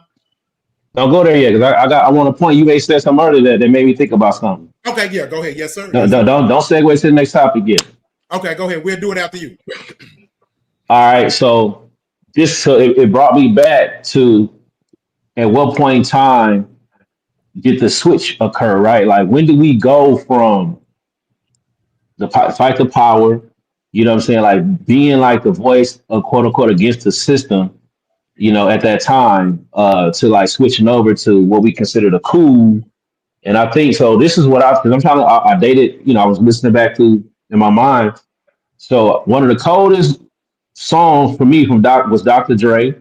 Don't go there yet, because I want a point. You may said something earlier that made me think about something. Okay, yeah, go ahead. Yes, sir. No, Yes, sir. don't segue to the next topic yet. Okay, go ahead. We'll do it after you. All right, so it brought me back to at what point in time did the switch occur, right? Like when do we go from the fight the power, you know what I'm saying, like being like the voice of quote unquote against the system, you know, at that time, to like switching over to what we consider the cool. And I think so. This is what because I'm trying to I dated, you know, I was listening back to in my mind. So one of the coldest songs for me from Doc was Dr. Dre,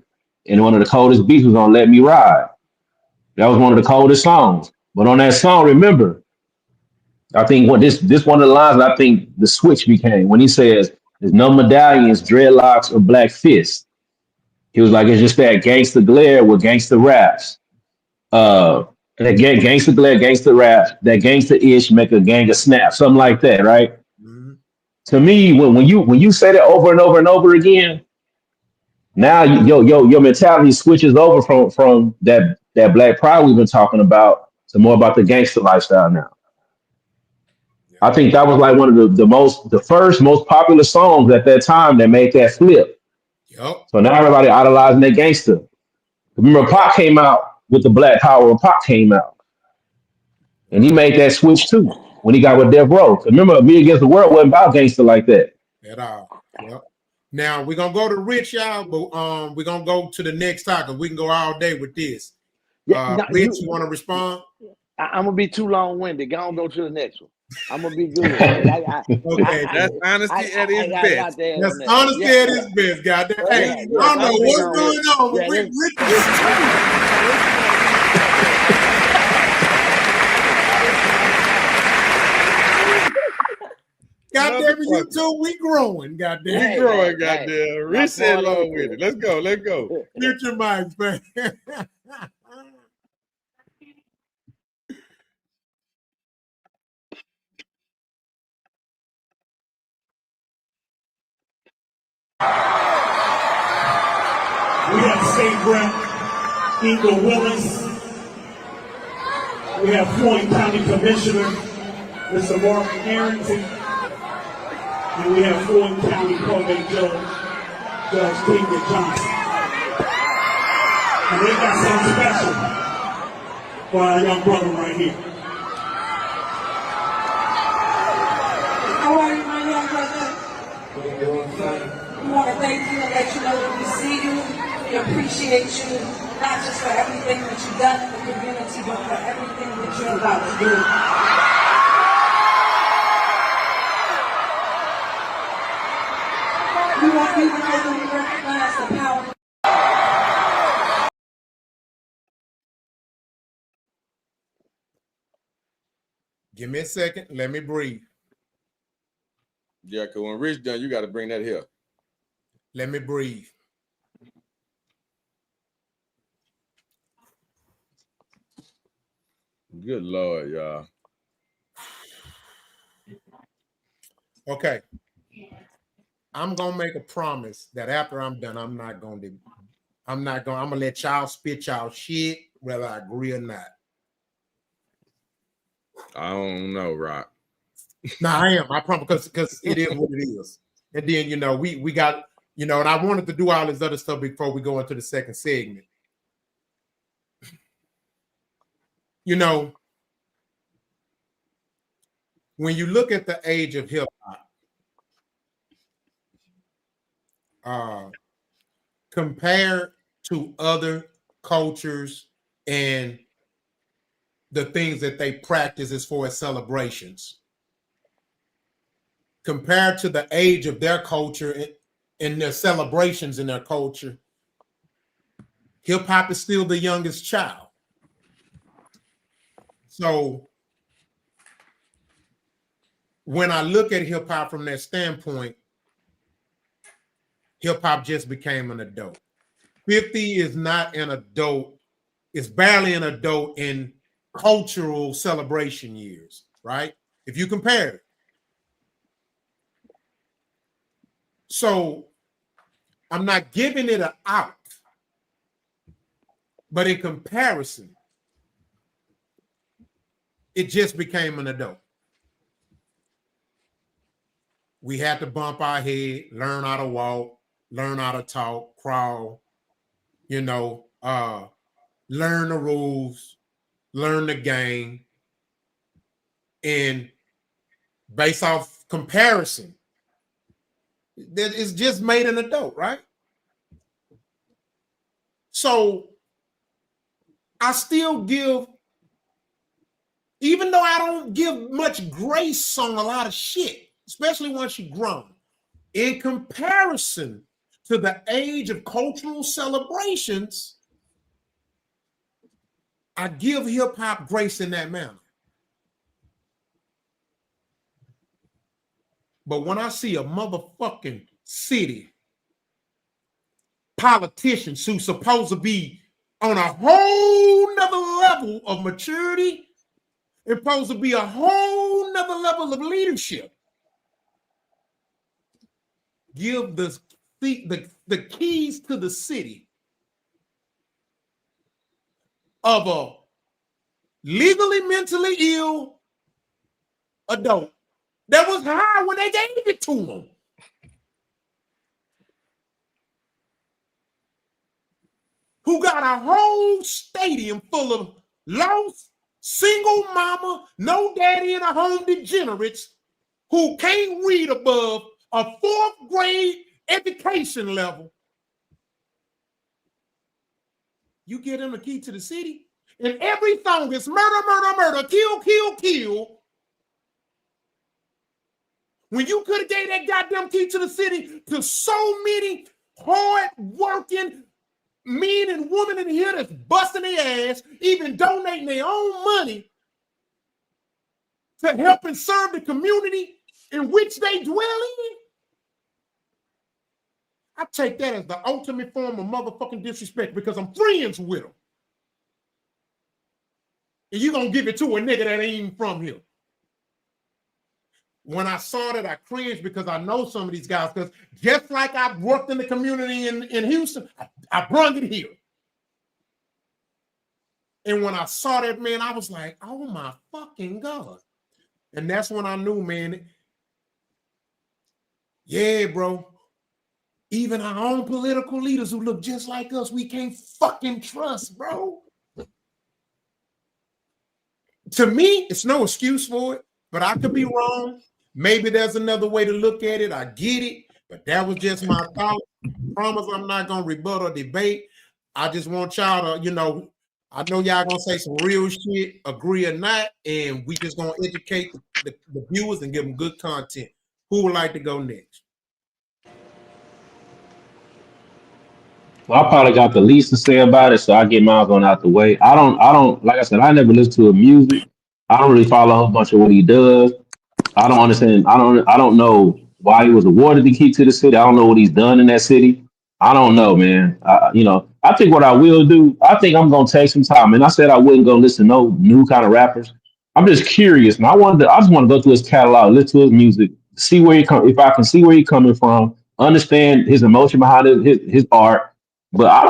and one of the coldest beats was on Let Me Ride. That was one of the coldest songs. But on that song, remember, I think what this one of the lines I think the switch became when he says there's no medallions, dreadlocks, or black fists. He was like, it's just that gangster glare with gangster raps. That gangster glare, gangster raps, that gangster ish make a gang of snap, something like that, right? Mm-hmm. To me, when you say that over and over and over again, now your mentality switches over from that black pride we've been talking about to more about the gangster lifestyle now. I think that was like one of the first most popular songs at that time that made that flip. Yep. So now everybody idolizing that gangster. Remember, Pac came out with the Black Power when Pac came out, and he made that switch too when he got with Death Row. Remember, Me Against the World wasn't about gangster like that. At all. Yep. Now we're gonna go to Rich, y'all, but we're gonna go to the next topic. We can go all day with this. Rich, you want to respond? I'm gonna be too long-winded. Go to the next one. I'm gonna be good. Okay, that's honesty at its best. That's honesty at its best, goddamn. Hey, I don't know what's going on, but Rich goddamn, you too. We growing, goddamn. We growing, goddamn. Rich said long with it. Let's go. Mute your mics, man. We have State Rep Inga Willis. We have Floyd County Commissioner Mr. Mark Arrington. And we have Floyd County Probate Judge, Judge Kingman Johnson. And they got something special for our young brother right here. How are you, my young brother? We want to thank you and let you know that we see you, we appreciate you, not just for everything that you've done in the community, but for everything that you're about to do. We want you to know that we recognize the power. Give me a second. Let me breathe. Yeah, because when Rich done, you got to bring that here. Let me breathe. Good Lord, y'all. Okay. I'm gonna make a promise that after I'm done, I'm gonna let y'all spit y'all shit, whether I agree or not. I don't know, Rock. No, I am. I promise, because it is what it is. And then, you know, we got, you know, and I wanted to do all this other stuff before we go into the second segment. You know, when you look at the age of hip hop, compared to other cultures and the things that they practice as far as celebrations, compared to the age of their culture and their celebrations in their culture, hip hop is still the youngest child. So when I look at hip hop from that standpoint, hip hop just became an adult. 50 is not an adult. It's barely an adult in cultural celebration years, right? If you compare it. So I'm not giving it an out, but in comparison, it just became an adult. We had to bump our head, learn how to walk, learn how to talk, crawl, learn the rules, learn the game. And based off comparison, that is just made an adult, right? So I still give, even though I don't give much grace on a lot of shit, especially once you're grown, in comparison to the age of cultural celebrations, I give hip hop grace in that manner. But when I see a motherfucking city politicians who's supposed to be on a whole nother level of maturity, and supposed to be a whole nother level of leadership, give the keys to the city of a legally mentally ill adult that was high when they gave it to him. Who got a whole stadium full of lost, single mama, no daddy in a home degenerates who can't read above a 4th grade education level. You get them the key to the city, and every song is murder, murder, murder, kill, kill, kill. When you could have gave that goddamn key to the city to so many hard-working men and women in here that's busting their ass, even donating their own money to help and serve the community in which they dwell in, I take that as the ultimate form of motherfucking disrespect because I'm friends with them. And you gonna give it to a nigga that ain't even from here. When I saw that, I cringed because I know some of these guys, because just like I worked in the community in Houston, I brought it here. And when I saw that, man, I was like, oh my fucking God. And that's when I knew, man, yeah, bro, even our own political leaders who look just like us, we can't fucking trust, bro. To me, it's no excuse for it, but I could be wrong. Maybe there's another way to look at it. I get it, but that was just my thought. Promise I'm not going to rebut or debate. I just want y'all to, I know y'all going to say some real shit, agree or not, and we just going to educate the viewers and give them good content. Who would like to go next? Well, I probably got the least to say about it, so I get mine going out the way. I don't, like I said, I never listen to his music. I don't really follow a whole bunch of what he does. I don't understand. I don't know why he was awarded the key to the city. I don't know what he's done in that city. I don't know, man. I think what I will do, I think I'm gonna take some time. And I said I wouldn't go listen to no new kind of rappers. I'm just curious, and I just want to go through his catalog, listen to his music, see where he come. If I can see where he's coming from, understand his emotion behind his art. But I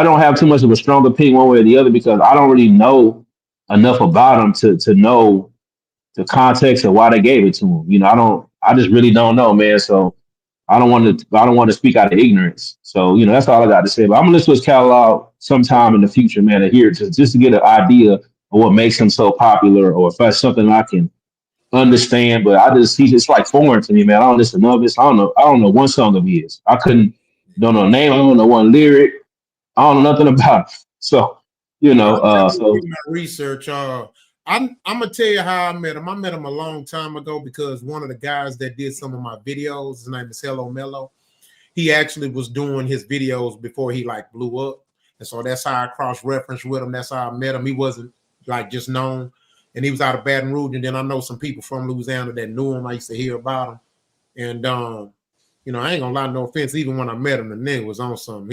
don't have too much of a strong opinion one way or the other because I don't really know enough about him to know the context of why they gave it to him. I just really don't know, man. So I don't want to speak out of ignorance. So, that's all I got to say. But I'm gonna listen to his catalog sometime in the future, man, to hear it just to get an idea of what makes him so popular, or if that's something I can understand. But he's just like foreign to me, man. I don't listen to this. I don't know one song of his. Don't know a name, I don't know one lyric. I don't know nothing about it. So, so my research. I'm gonna tell you how I met him. I met him a long time ago because one of the guys that did some of my videos, his name is Hello Mello. He actually was doing his videos before he blew up, and so that's how I cross-referenced with him. That's how I met him. He wasn't just known, and he was out of Baton Rouge. And then I know some people from Louisiana that knew him. I used to hear about him, and I ain't gonna lie, no offense. Even when I met him, the nigga was on something.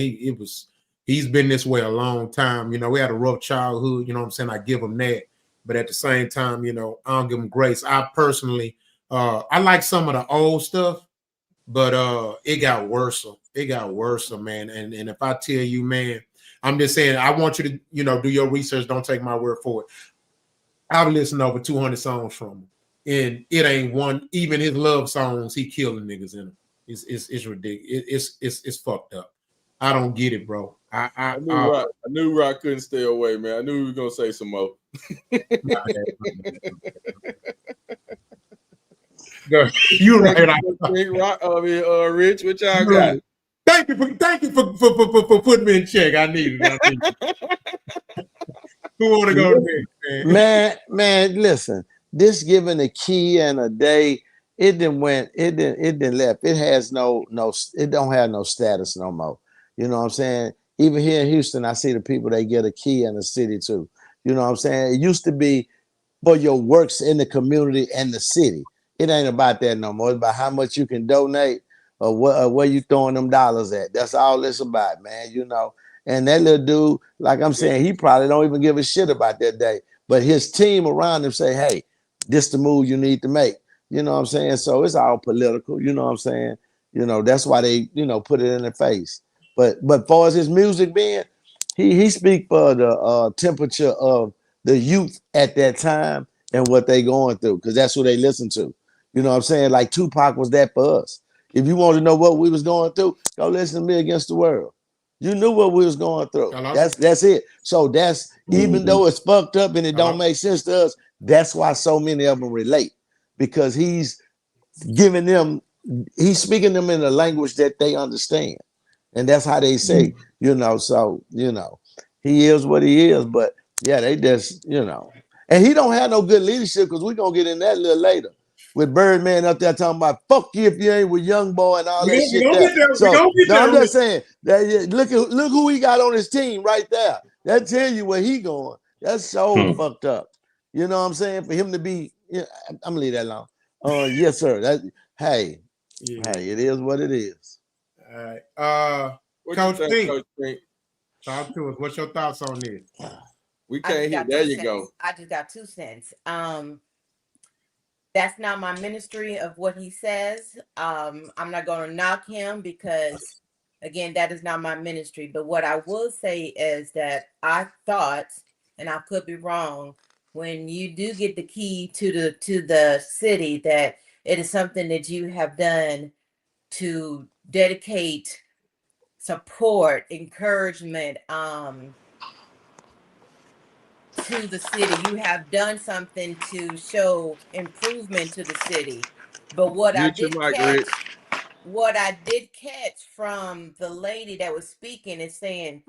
He's been this way a long time. We had a rough childhood. You know what I'm saying? I give him that. But at the same time, I don't give him grace. I personally, I like some of the old stuff, But it got worse. It got worse, man. And if I tell you, man, I'm just saying, I want you to, do your research. Don't take my word for it. I've listened to over 200 songs from him, and it ain't one. Even his love songs, he killing niggas in them. It's ridiculous. It's fucked up. I don't get it, bro. I knew Roc couldn't stay away, man. I knew he was gonna say some more. You're right. Rich, what y'all got? Thank you for putting me in check. I need it. Who want to go next, man? Listen, this giving a key and a day, it didn't left. It has no, it don't have no status no more. You know what I'm saying? Even here in Houston, I see the people, they get a key in the city too. You know what I'm saying? It used to be for your works in the community and the city. It ain't about that no more. It's about how much you can donate or where you throwing them dollars at. That's all it's about, man. And that little dude, like I'm saying, he probably don't even give a shit about that day. But his team around him say, hey, this the move you need to make. You know what I'm saying? So it's all political. You know what I'm saying? That's why they, put it in their face. But far as his music being, he speak for the temperature of the youth at that time and what they going through, because that's who they listen to. You know what I'm saying? Like Tupac was that for us. If you want to know what we was going through, go listen to Me Against the World. You knew what we was going through. That's it. So that's, even though it's fucked up and it don't make sense to us, that's why so many of them relate, because he's speaking them in a language that they understand. And that's how they say, so, he is what he is. But yeah, they just, and he don't have no good leadership, because we're going to get in that a little later. With Birdman up there talking about fuck you if you ain't with Young Boy and all that shit. I'm just saying that look who he got on his team right there. That tell you where he going. That's so fucked up. You know what I'm saying? For him to be, I'm gonna leave that alone. Yes, sir. Hey, it is what it is. All right. Coach Pink, talk to us. What's your thoughts on this? We can't hear. There you go. I just got 2 cents. That's not my ministry of what he says. I'm not going to knock him, because, again, that is not my ministry. But what I will say is that I thought, and I could be wrong, when you do get the key to the city, that it is something that you have done to dedicate, support, encouragement, to the city. You have done something to show improvement to the city. But what I did catch from the lady that was speaking is saying,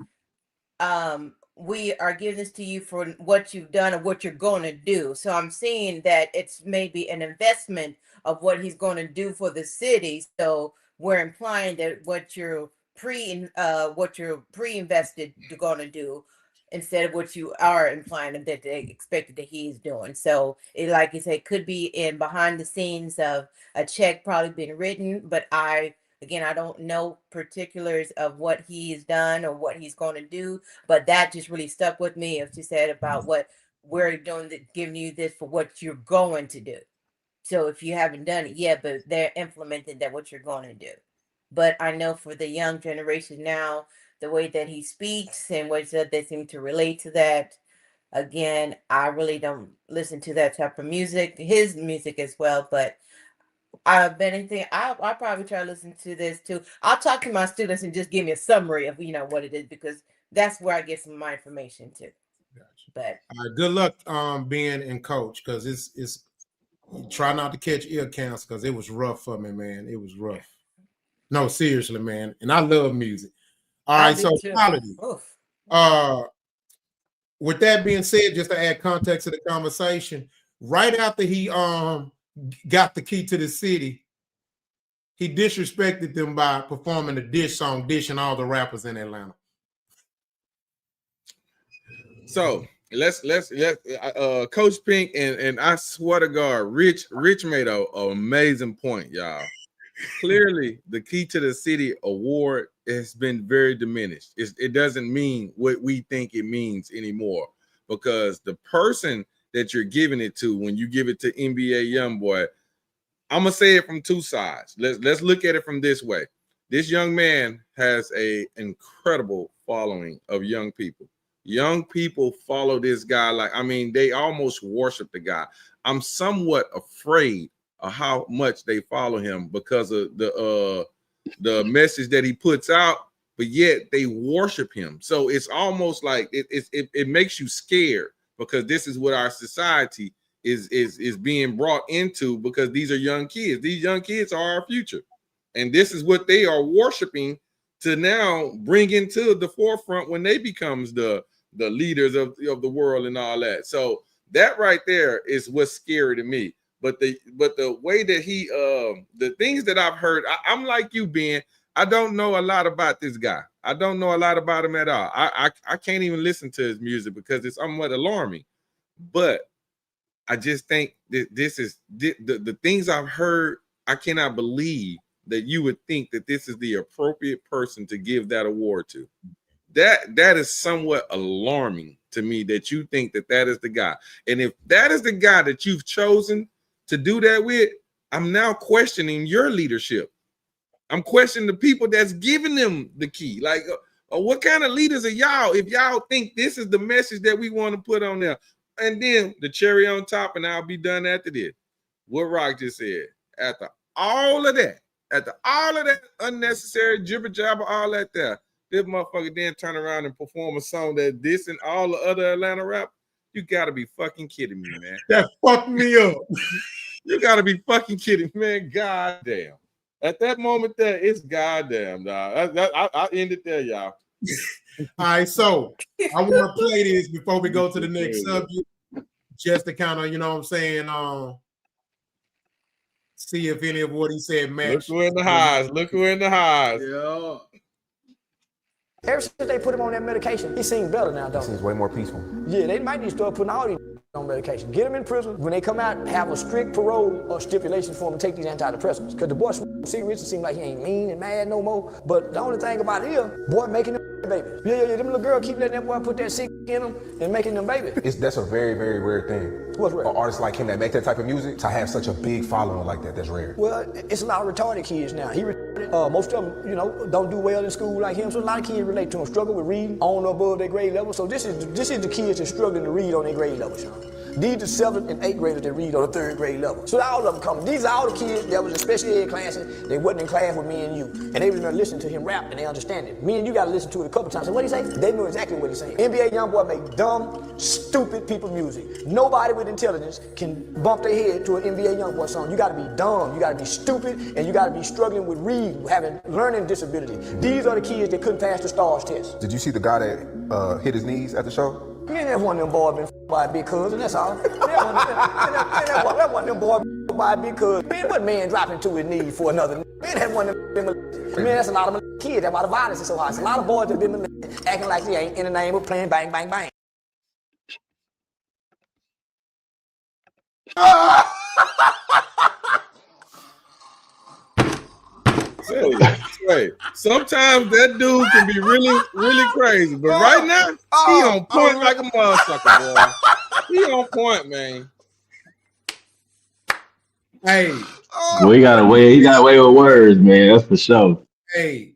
we are giving this to you for what you've done and what you're going to do. So I'm seeing that it's maybe an investment of what he's going to do for the city. So we're implying that what you're pre-invested to going to do, instead of what you are implying that they expected that he's doing. So it, like you said, could be in behind the scenes of a check probably being written, but I don't know particulars of what he's done or what he's going to do, but that just really stuck with me, as you said, about what we're doing, giving you this for what you're going to do. So if you haven't done it yet, but they're implementing that what you're going to do. But I know for the young generation now, the way that he speaks and what they seem to relate to that. Again, I really don't listen to that type of music, his music as well, but I'll probably try to listen to this too. I'll talk to my students and just give me a summary of what it is, because that's where I get some of my information too. Gotcha. But good luck being in coach, because it's try not to catch ear cancer, because it was rough for me, man. It was rough. No, seriously, man. And I love music. All right, so quality. With that being said, just to add context to the conversation, right after he got the key to the city, he disrespected them by performing the dish song, dishing all the rappers in Atlanta. So let's Coach Pink and I swear to God, Rich made an amazing point, y'all. Clearly, the Key to the City award has been very diminished. It doesn't mean what we think it means anymore, because the person that you're giving it to, when you give it to NBA YoungBoy, I'm gonna say it from two sides. Let's look at it from this way. This young man has a incredible following of young people. Young people follow this guy like, I mean, they almost worship the guy. I'm somewhat afraid of how much they follow him because of the message that he puts out, but yet they worship him. So it's almost like it makes you scared, because this is what our society is being brought into, because these are young kids. These young kids are our future, and this is what they are worshiping to now bring into the forefront when they becomes the leaders of the world and all that. So that right there is what's scary to me. But the way that he the things that I've heard, I'm like you, Ben. I don't know a lot about this guy. I don't know a lot about him at all. I can't even listen to his music because it's somewhat alarming. But I just think that this is the things I've heard. I cannot believe that you would think that this is the appropriate person to give that award to. That is somewhat alarming to me, that you think that is the guy. And if that is the guy that you've chosen to do that with, I'm now questioning your leadership. I'm questioning the people that's giving them the key. Like, what kind of leaders are y'all if y'all think this is the message that we want to put on there? And then the cherry on top, and I'll be done after this. What Roc just said, after all of that unnecessary jibber jabber, all that there, this motherfucker then turn around and perform a song that this and all the other Atlanta rap. You gotta be fucking kidding me, man. That fucked me up. You gotta be fucking kidding, man. God damn. At that moment there, it's goddamn, dog. I end it there, y'all. All right, so I want to play this before we go to the next subject, just to kind of, you know what I'm saying, see if any of what he said match. Look who in the highs. Look who in the highs. Yeah. Ever since they put him on that medication, he seems better now, don't he? Seems way more peaceful. Yeah, they might need to start putting all these on medication. Get them in prison. When they come out, have a strict parole or stipulation for them to take these antidepressants. Because the boy smoking cigarettes, it seems like he ain't mean and mad no more. But the only thing about it is, boy making them babies. Yeah, them little girl keep letting that boy put that cig in them and making them babies. That's a very, very rare thing. What's rare? An artist like him that make that type of music, to have such a big following like that, that's rare. Well, it's a lot of retarded kids now. He retarded. Most of them, don't do well in school like him. So a lot of kids relate to him, struggle with reading on or above their grade level. So this is the kids that's struggling to read on their grade level, Sean. These are 7th and 8th graders that read on the 3rd grade level. So all of them come. These are all the kids that was in special ed classes. They wasn't in class with me and you. And they was gonna listen to him rap and they understand it. Me and you gotta listen to it a couple times. So what he say? They know exactly what he's saying. NBA YoungBoy make dumb, stupid people music. Nobody with intelligence can bump their head to an NBA YoungBoy song. You gotta be dumb, you gotta be stupid, and you gotta be struggling with reading, having learning disability. These are the kids that couldn't pass the STARS test. Did you see the guy that hit his knees at the show? Man, that one of them boys been by a big cousin, that's all. That one of them boys by a big cousin. Man, what man dropping to his knees for another? Man, that one of them man, that's a lot of kids. That's why the violence is so high. It's a lot of boys that been acting like they ain't in the name of playing bang, bang, bang. Sometimes that dude can be really, really crazy, but right now he on point like a motherfucker, boy. He on point, man. Hey, he got away with words, man. That's for sure. Hey,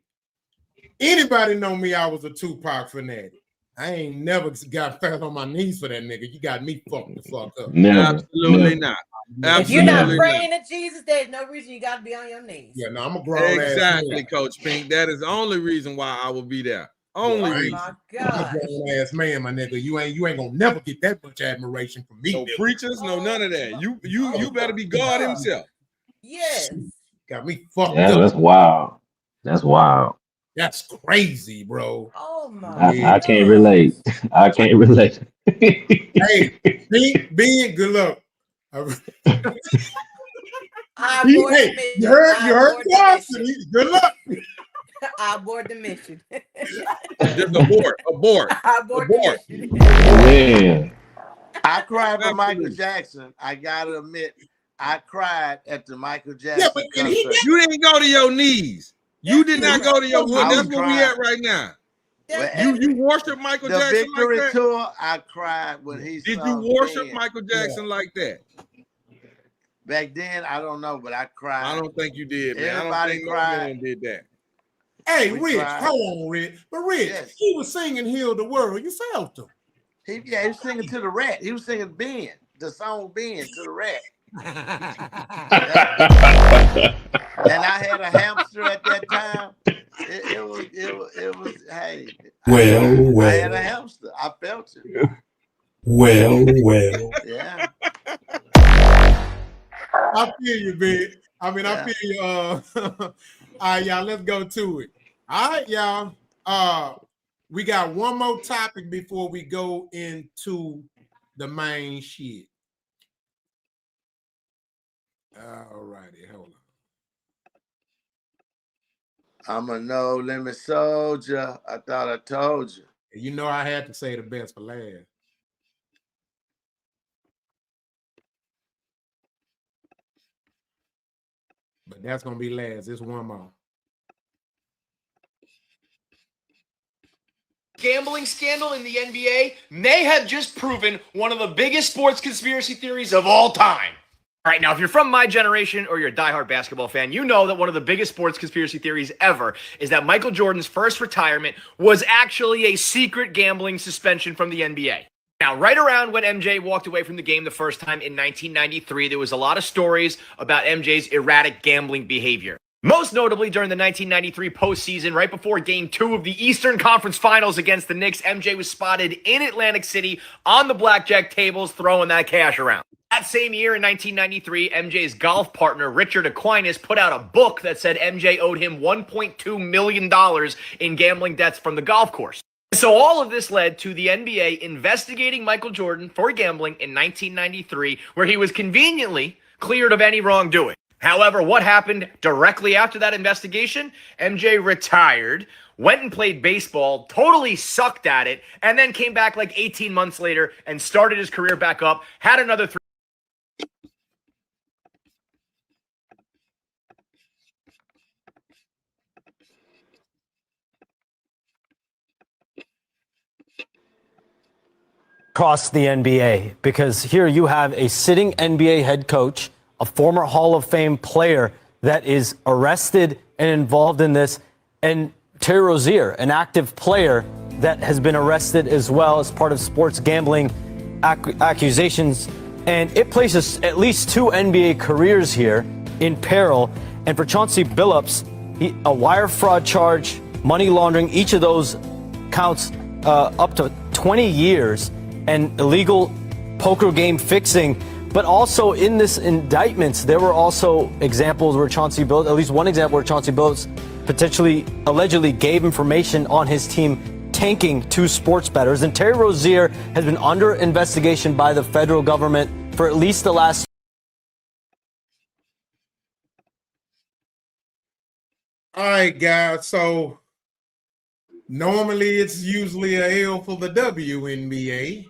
anybody know me? I was a Tupac fanatic. I ain't never got fell on my knees for that nigga. You got me fucked the fuck up. Absolutely not. If you're not praying to Jesus, there's no reason you got to be on your knees. Yeah, no, I'm a grown exactly, Coach Pink. That is the only reason why I will be there. Only reason. Oh my God. I'm a grown ass man, my nigga. You ain't gonna never get that much admiration from me. No preachers, no none of that. You better be God himself. Yes. Got me fucked Yeah, up. that's wild. That's wild. That's crazy, bro. Oh my. I can't relate. I can't relate. Hey, being good luck. Hey, you heard Boston. Good luck. I abort the mission. Just abort. Man. I cried for Michael Jackson. I gotta admit, I cried at the Michael Jackson concert. You didn't go to your knees. You did not go to your knees. That's where we at right now. You worship Michael Jackson Victory like that? Tour, I cried when he Did you sung worship Ben. Michael Jackson like that? Back then, I don't know, but I cried. I don't think you did, man. Everybody I don't think cried. no man did that. Hey, We Rich, tried. hold on, Rich. But Rich, Yes. he was singing "Heal the World." You felt him. He was singing to the rat. He was singing Ben, the song Ben to the rat. And I had a hamster at that time. It was. Hey, I had a hamster. I felt it. Well. Yeah. I feel you, man. I mean, I feel you. All right, y'all, let's go to it. All right, y'all. We got one more topic before we go into the main shit. All righty, hold on. I'm a no limit soldier. I thought I told you. You know I had to say the best for last. But that's gonna be last. It's one more. Gambling scandal in the NBA may have just proven one of the biggest sports conspiracy theories of all time. All right, now, if you're from my generation or you're a diehard basketball fan, you know that one of the biggest sports conspiracy theories ever is that Michael Jordan's first retirement was actually a secret gambling suspension from the NBA. Now, right around when MJ walked away from the game the first time in 1993, there was a lot of stories about MJ's erratic gambling behavior. Most notably during the 1993 postseason, right before Game 2 of the Eastern Conference Finals against the Knicks, MJ was spotted in Atlantic City on the blackjack tables throwing that cash around. That same year in 1993, MJ's golf partner, Richard Aquinas, put out a book that said MJ owed him $1.2 million in gambling debts from the golf course. So all of this led to the NBA investigating Michael Jordan for gambling in 1993, where he was conveniently cleared of any wrongdoing. However, what happened directly after that investigation? MJ retired, went and played baseball, totally sucked at it, and then came back like 18 months later and started his career back up, had another 3. Across the NBA, because here you have a sitting NBA head coach, a former Hall of Fame player that is arrested and involved in this, and Terry Rozier, an active player that has been arrested as well as part of sports gambling accusations. And it places at least 2 NBA careers here in peril. And for Chauncey Billups, a wire fraud charge, money laundering, each of those counts up to 20 years, and illegal poker game fixing. But also in this indictments, there were also examples where Chauncey Billups, at least one example where Chauncey Billups allegedly gave information on his team tanking 2 sports bettors. And Terry Rozier has been under investigation by the federal government for at least the last. All right, guys. So normally it's usually a L for the WNBA.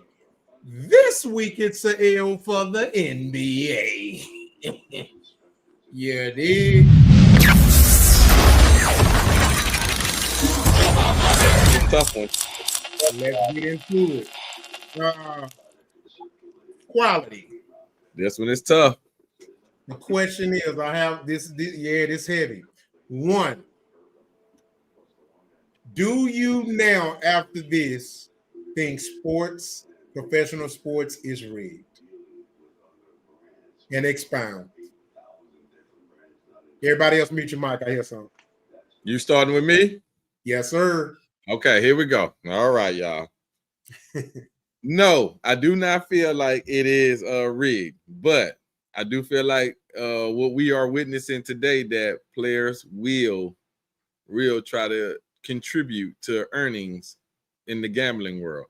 This week it's a L for the NBA. Yeah, dude. Tough one. Let's get into it. Quality. This one is tough. The question is, I have this heavy. 1, do you now, after this, think professional sports is rigged? And expound. Everybody else mute your mic. I hear something. You starting with me? Yes, sir. Okay, here we go. All right, y'all. No, I do not feel like it is rigged, but I do feel like what we are witnessing today, that players will try to contribute to earnings in the gambling world.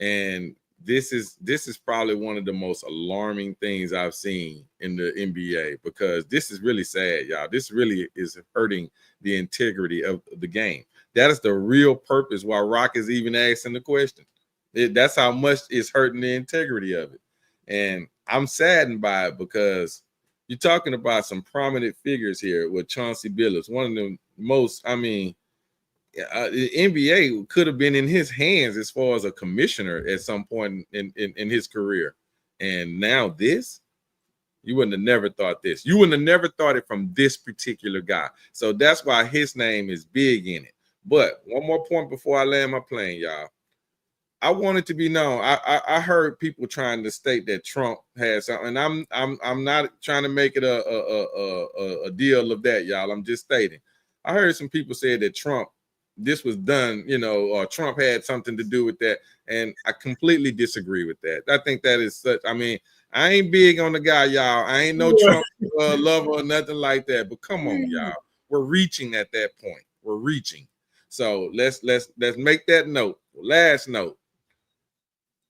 And this is probably one of the most alarming things I've seen in the NBA, because this is really sad, y'all. This really is hurting the integrity of the game. That is the real purpose why Roc is even asking the question. That's how much it's hurting the integrity of it. And I'm saddened by it, because you're talking about some prominent figures here with Chauncey Billups, one of the most, the NBA could have been in his hands as far as a commissioner at some point in his career. And now this, You wouldn't have never thought this. You wouldn't have never thought it from this particular guy. So that's why his name is big in it. But one more point before I land my plane, y'all. I want it to be known. I heard people trying to state that Trump had something. And I'm not trying to make it a deal of that, y'all. I'm just stating. I heard some people say that this was done, or Trump had something to do with that. And I completely disagree with that. I think that is such, I ain't big on the guy, y'all. I ain't no Trump lover or nothing like that. But come on, y'all. We're reaching at that point. We're reaching. So let's make that note. Last note.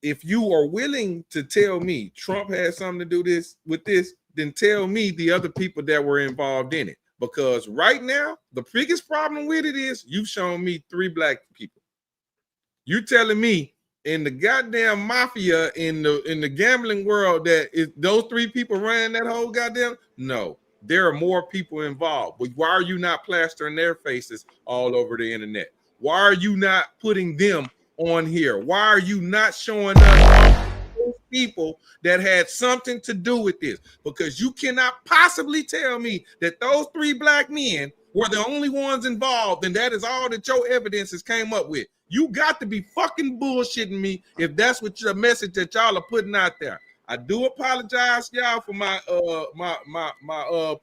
If you are willing to tell me Trump had something to do with this, then tell me the other people that were involved in it. Because right now, the biggest problem with it is you've shown me 3 black people. You're telling me in the goddamn mafia in the gambling world that those 3 people running that whole goddamn? No, there are more people involved. But why are you not plastering their faces all over the internet? Why are you not putting them on here? Why are you not showing us those people that had something to do with this? Because you cannot possibly tell me that those 3 black men were the only ones involved, and that is all that your evidence has came up with. You got to be fucking bullshitting me if that's what your message that y'all are putting out there. I do apologize, y'all, for my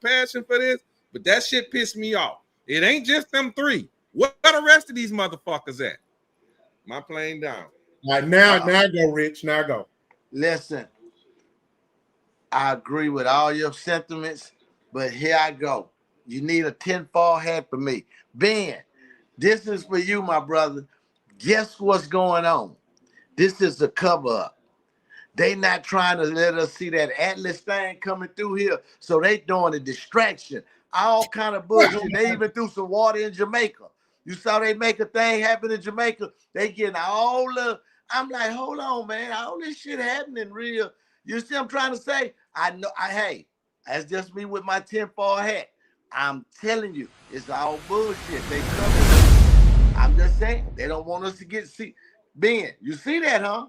passion for this, but that shit pissed me off. It ain't just them 3. What the rest of these motherfuckers at? My plane down. All right, now go, Rich. Now go. Listen, I agree with all your sentiments, but here I go. You need a tinfoil hat for me. Ben, this is for you, my brother. Guess what's going on? This is a cover-up. They not trying to let us see that Atlas thing coming through here, so they doing a distraction. All kind of bullshit. They even threw some water in Jamaica. You saw they make a thing happen in Jamaica. They getting all the. I'm like, hold on, man. All this shit happening real. You see, I'm trying to say. I know. Hey, that's just me with my tinfoil hat. I'm telling you, it's all bullshit. They cover. I'm just saying they don't want us to see. Ben, you see that, huh?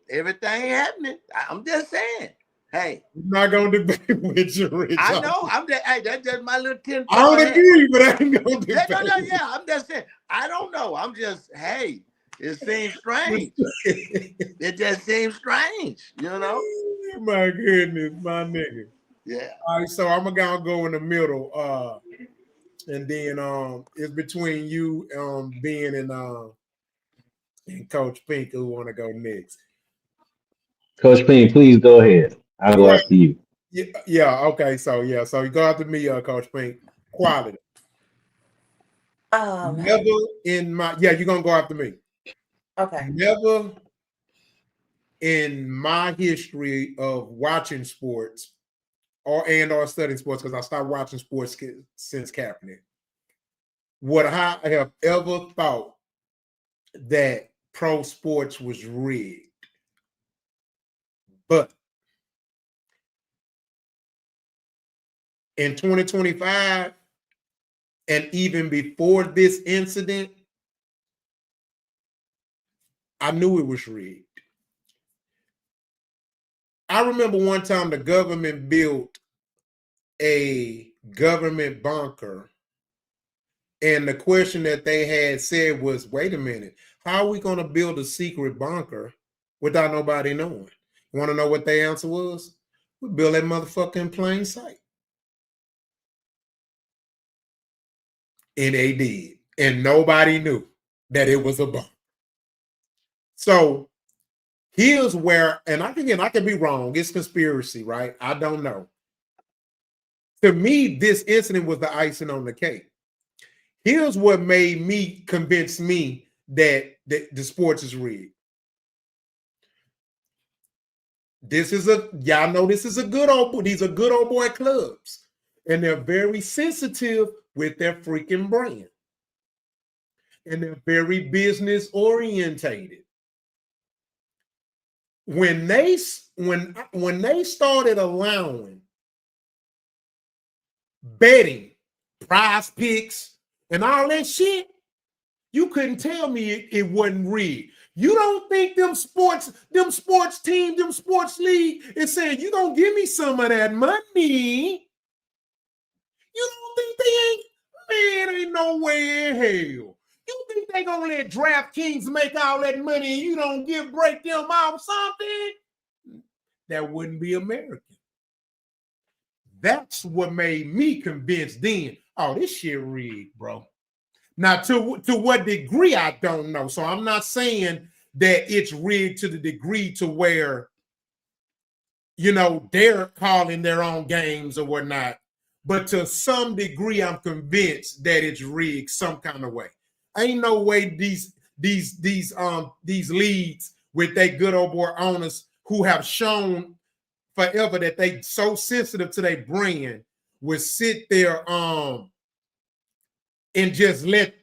Everything happening. I'm just saying. Hey, I'm not gonna debate with you, Rich. I know. Hey, that's just my little tinfoil. I don't agree, but I ain't gonna debate. Yeah. I'm just saying. I don't know. I'm just. Hey, it seems strange. It just seems strange. My goodness, my nigga. Yeah. All right, so I'm gonna go in the middle. And then it's between you, Ben, and Coach Pink who want to go next. Coach Payne, please go ahead. I'll go after you. Yeah. Okay. So you go after me, Coach Pink. Quality. Never in my you're gonna go after me. Okay. Never in my history of watching sports or studying sports, because I started watching sports since Kaepernick, would I have ever thought that pro sports was rigged? But in 2025, and even before this incident, I knew it was rigged. I remember one time the government built a government bunker, and the question that they had said was, wait a minute, how are we going to build a secret bunker without nobody knowing? You want to know what the answer was? We built that motherfucker in plain sight. And they did. And nobody knew that it was a bunker. So here's where, and I can be wrong. It's conspiracy, right? I don't know. To me, this incident was the icing on the cake. Here's what made me convince me that the sports is rigged. Y'all know this is a good old, these are good old boy clubs. And they're very sensitive with their freaking brand. And they're very business orientated. When they started allowing betting, prize picks, and all that shit, you couldn't tell me it wasn't rigged. You don't think them sports team, them sports league is saying, you gonna give me some of that money? You don't think they ain't no way in hell. You think they gonna let DraftKings make all that money and you don't break them off something? That wouldn't be American. That's what made me convinced then, oh, this shit rigged, bro. Now, to what degree, I don't know. So I'm not saying that it's rigged to the degree to where, they're calling their own games or whatnot. But to some degree, I'm convinced that it's rigged some kind of way. Ain't no way these leagues with their good old boy owners who have shown forever that they so sensitive to their brand would sit there and just let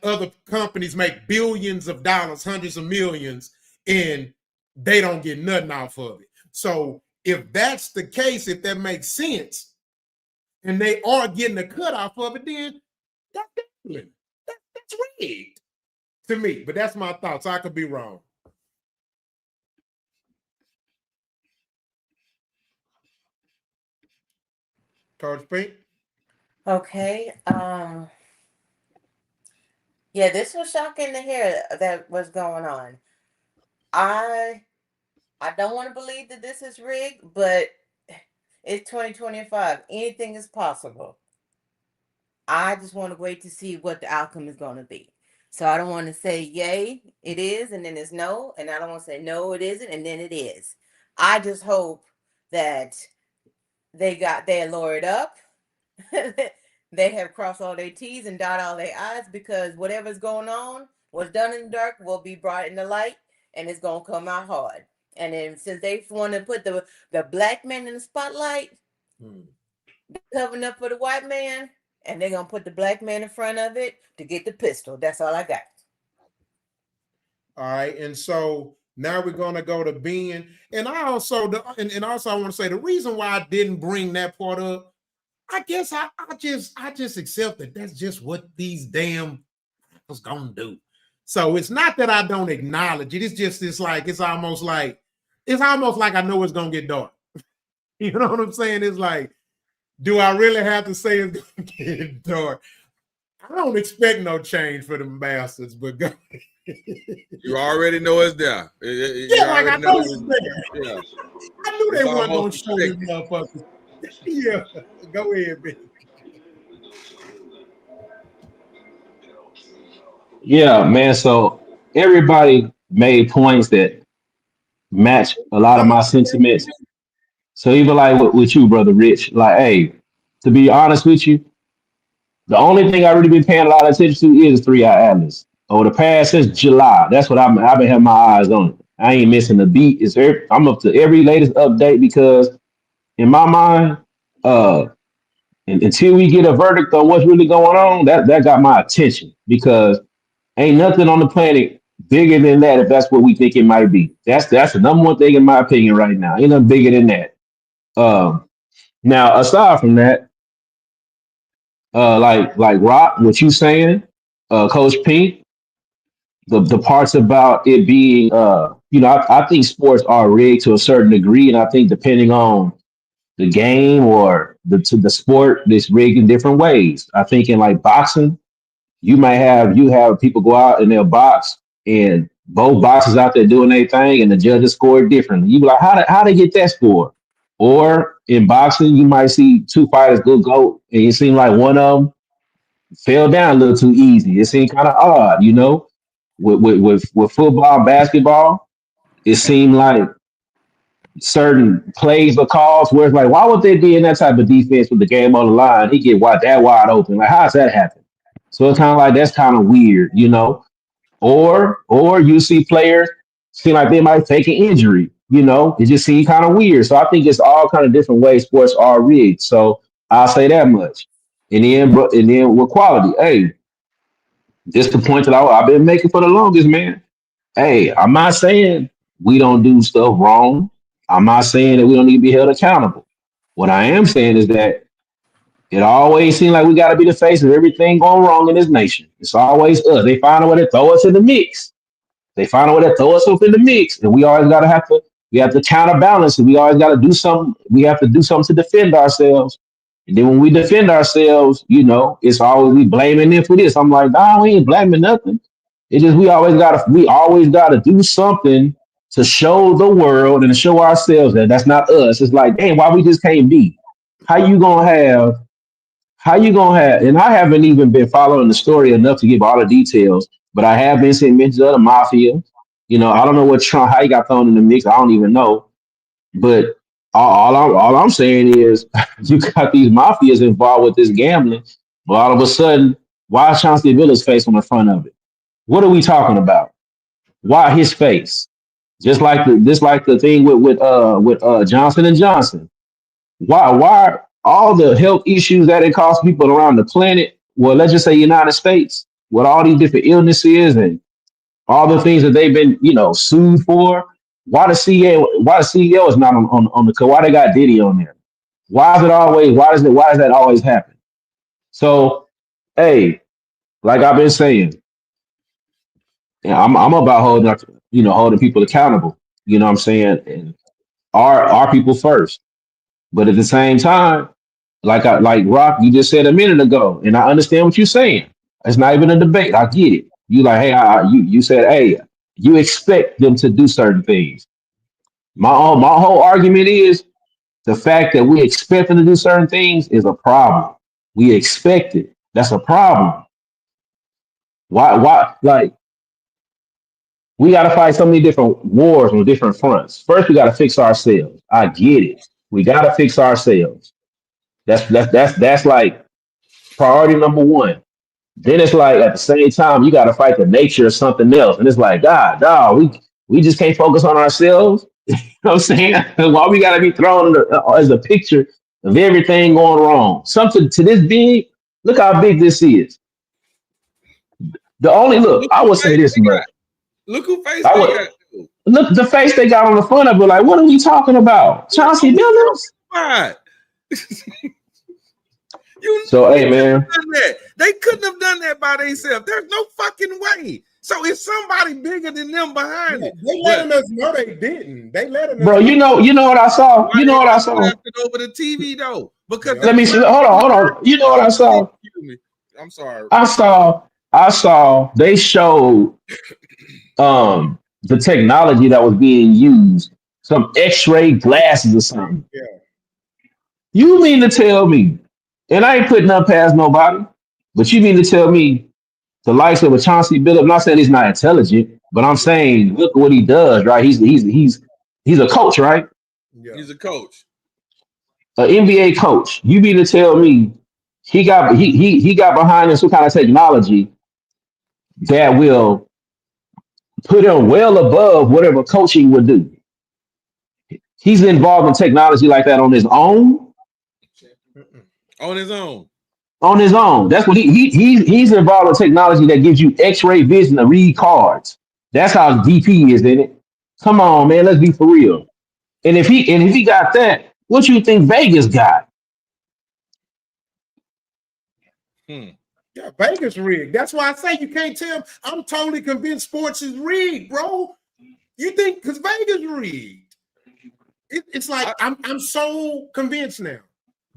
other companies make billions of dollars, hundreds of millions, and they don't get nothing off of it. So if that's the case, if that makes sense, and they are getting a cut off of it, then that's rigged to me. But that's my thoughts. I could be wrong. Coach Pink? Okay. Yeah, this was shocking to hear that was going on. I don't want to believe that this is rigged, but it's 2025. Anything is possible. I just want to wait to see what the outcome is going to be. So I don't want to say, yay, it is, and then it's no. And I don't want to say, no, it isn't, and then it is. I just hope that they lawyered up. They have crossed all their T's and dot all their I's, because whatever's going on, what's done in the dark will be brought in the light, and it's going to come out hard. And then since they want to put the black man in the spotlight, they're covering up for the white man, and they're going to put the black man in front of it to get the pistol. That's all I got. All right. And so now we're going to go to Ben. And I also want to say the reason why I didn't bring that part up, I guess I just accept that that's just what these damn was gonna do. So it's not that I don't acknowledge it. It's almost like I know it's gonna get dark. You know what I'm saying? It's like, do I really have to say it's gonna get dark? I don't expect no change for them bastards, but go. You already know it's there. I know it's there. Yeah. I knew they weren't gonna show them motherfuckers. Yeah, go ahead, man. Yeah, man. So everybody made points that match a lot of my sentiments. So even like with you, brother Rich, like, hey, to be honest with you, the only thing I really been paying a lot of attention to is 3-Eye Atlas. Over the past since July, that's what I've been having my eyes on. I ain't missing a beat. I'm up to every latest update, because in my mind, and until we get a verdict on what's really going on, that got my attention, because ain't nothing on the planet bigger than that, if that's what we think it might be. That's the number one thing in my opinion right now. Ain't nothing bigger than that. Now, aside from that, like Rock, what you saying, Coach Pink, the parts about it being, I think sports are rigged to a certain degree, and I think depending on the game or the sport, it's rigged in different ways. I think in like boxing, you have people go out and they'll box, and both boxers out there doing their thing, and the judges score differently. You be like, how they get that score? Or in boxing, you might see two fighters go, and it seems like one of them fell down a little too easy. It seemed kind of odd, With football, basketball, it seemed like certain plays or calls where it's like, why would they be in that type of defense with the game on the line? He get that wide open. Like, how does that happen? So it's kind of like, that's kind of weird, Or you see players seem like they might fake an injury, It just seems kind of weird. So I think it's all kind of different ways sports are rigged. So I'll say that much. And then with quality, hey, this the point that I've been making for the longest, man. Hey, I'm not saying we don't do stuff wrong. I'm not saying that we don't need to be held accountable. What I am saying is that it always seems like we got to be the face of everything going wrong in this nation. It's always us. They find a way to throw us in the mix. They find a way to throw us up in the mix, and we have to counterbalance, and we always got to do something. We have to do something to defend ourselves. And then when we defend ourselves, it's always we blaming them for this. I'm like, nah, we ain't blaming nothing. It's just we always gotta do something to show the world and to show ourselves that that's not us. It's like, dang, why we just can't be? How you gonna have? How you gonna have? And I haven't even been following the story enough to give all the details, but I have been seeing mentions of the mafia. I don't know what Trump how he got thrown in the mix. I don't even know. But all I'm saying is you got these mafias involved with this gambling, but all of a sudden, why is Chauncey Billups' face on the front of it? What are we talking about? Why his face? Just like the thing with Johnson and Johnson. Why all the health issues that it costs people around the planet? Well, let's just say United States, with all these different illnesses and all the things that they've been, sued for. Why the CEO is not on the code? Why they got Diddy on there? Why does that always happen? So, hey, like I've been saying, I'm about holding people accountable. You know what I'm saying? And our people first. But at the same time, like Rock, you just said a minute ago, and I understand what you're saying. It's not even a debate. I get it. You like, hey, you said, hey, you expect them to do certain things. My whole argument is the fact that we expect them to do certain things is a problem. We expect it. That's a problem. Why like we got to fight so many different wars on different fronts. First, we got to fix ourselves. I get it. We got to fix ourselves. That's like priority number one. Then it's like at the same time you got to fight the nature of something else, and it's like God, dog, we just can't focus on ourselves. You know what I'm saying? Why we got to be thrown as a picture of everything going wrong? Something to this big. Look how big this is. The only look, I would say this much. Look who face they got. Look the face they got on the front of it. Like, what are we talking about? Chauncey Billups. So hey man, they couldn't have done that by themselves. There's no fucking way. So it's somebody bigger than them behind it. They letting us know they didn't. They letting us bro, you know what I saw. You know what I saw. Left it over the TV though, because let me see. Hold on. You know what I saw? I'm sorry. I saw. They showed the technology that was being used, some X-ray glasses or something. Yeah. You mean to tell me? And I ain't putting up past nobody, but you mean to tell me the likes of a Chauncey Billups? I'm not saying he's not intelligent, but I'm saying look at what he does, right? He's a coach, right? Yeah. He's a coach, an NBA coach. You mean to tell me he got behind in some kind of technology that will put him well above whatever coaching would do? He's involved in technology like that on his own. On his own. On his own. That's what he's involved in technology that gives you X-ray vision to read cards. That's how deep he is in it. Come on, man, let's be for real. And if he got that, what you think Vegas got? Yeah, Vegas rigged. That's why I say you can't tell. I'm totally convinced sports is rigged, bro. You think because Vegas rigged? It's like I'm so convinced now.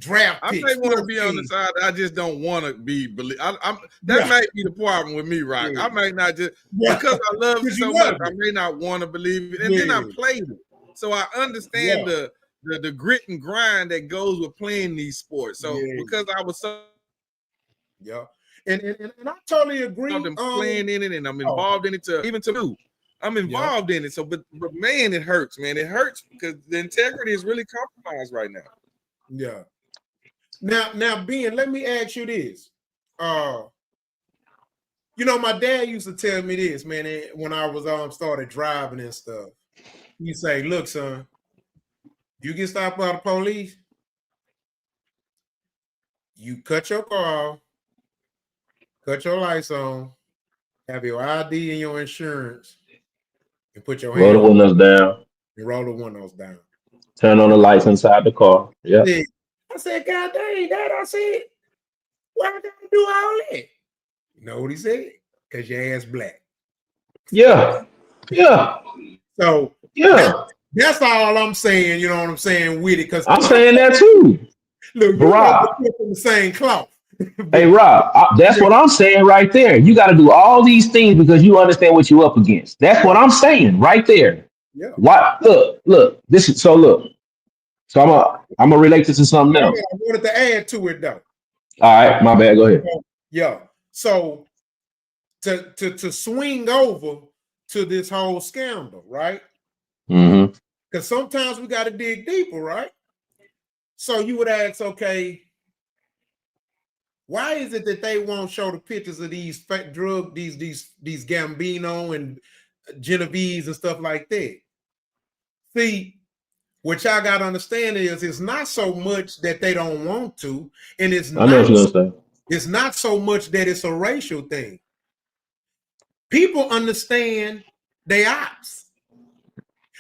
Draft I picks. may want to be on the side. I just don't want to be believe. That might be the problem with me, Rock. I might not just because I love it so much. I may not want to believe it, and then I played it, so I understand the grit and grind that goes with playing these sports. So because I was so and I totally agree. I'm playing in it, and I'm involved in it even to do. I'm involved in it. So, but man, it hurts, man. It hurts because the integrity is really compromised right now. Yeah. Now, Ben, let me ask you this. My dad used to tell me this, man, when I was started driving and stuff. He say, "Look, son, you get stopped by the police, you cut your car off, cut your lights on, have your ID and your insurance, and put your roll the windows down. And roll the windows down. Turn on the lights inside the car. Yeah. I said, God dang, Dad, I said, why I gotta do all that? You know what he said? Because your ass black. Yeah. Yeah. So Yeah. that's all I'm saying. You know what I'm saying with it? Because I'm saying that too. Look, you know we're from the same cloth. Hey, Rob, that's what I'm saying right there. You got to do all these things because you understand what you're up against. That's what I'm saying right there. Yeah. Why? Look. This is so. Look. So I'm gonna relate this to something else. I wanted to add to it though. All right, my bad. Go ahead. Yeah. So to swing over to this whole scandal, right? Mm-hmm. Because sometimes we got to dig deeper, right? So you would ask, okay, why is it that they won't show the pictures of these fat drug, these Gambino and Genovese and stuff like that? See, what y'all got to understand is it's not so much that they don't want to, and it's I know what you're gonna say. It's not so much that it's a racial thing. People understand they ops.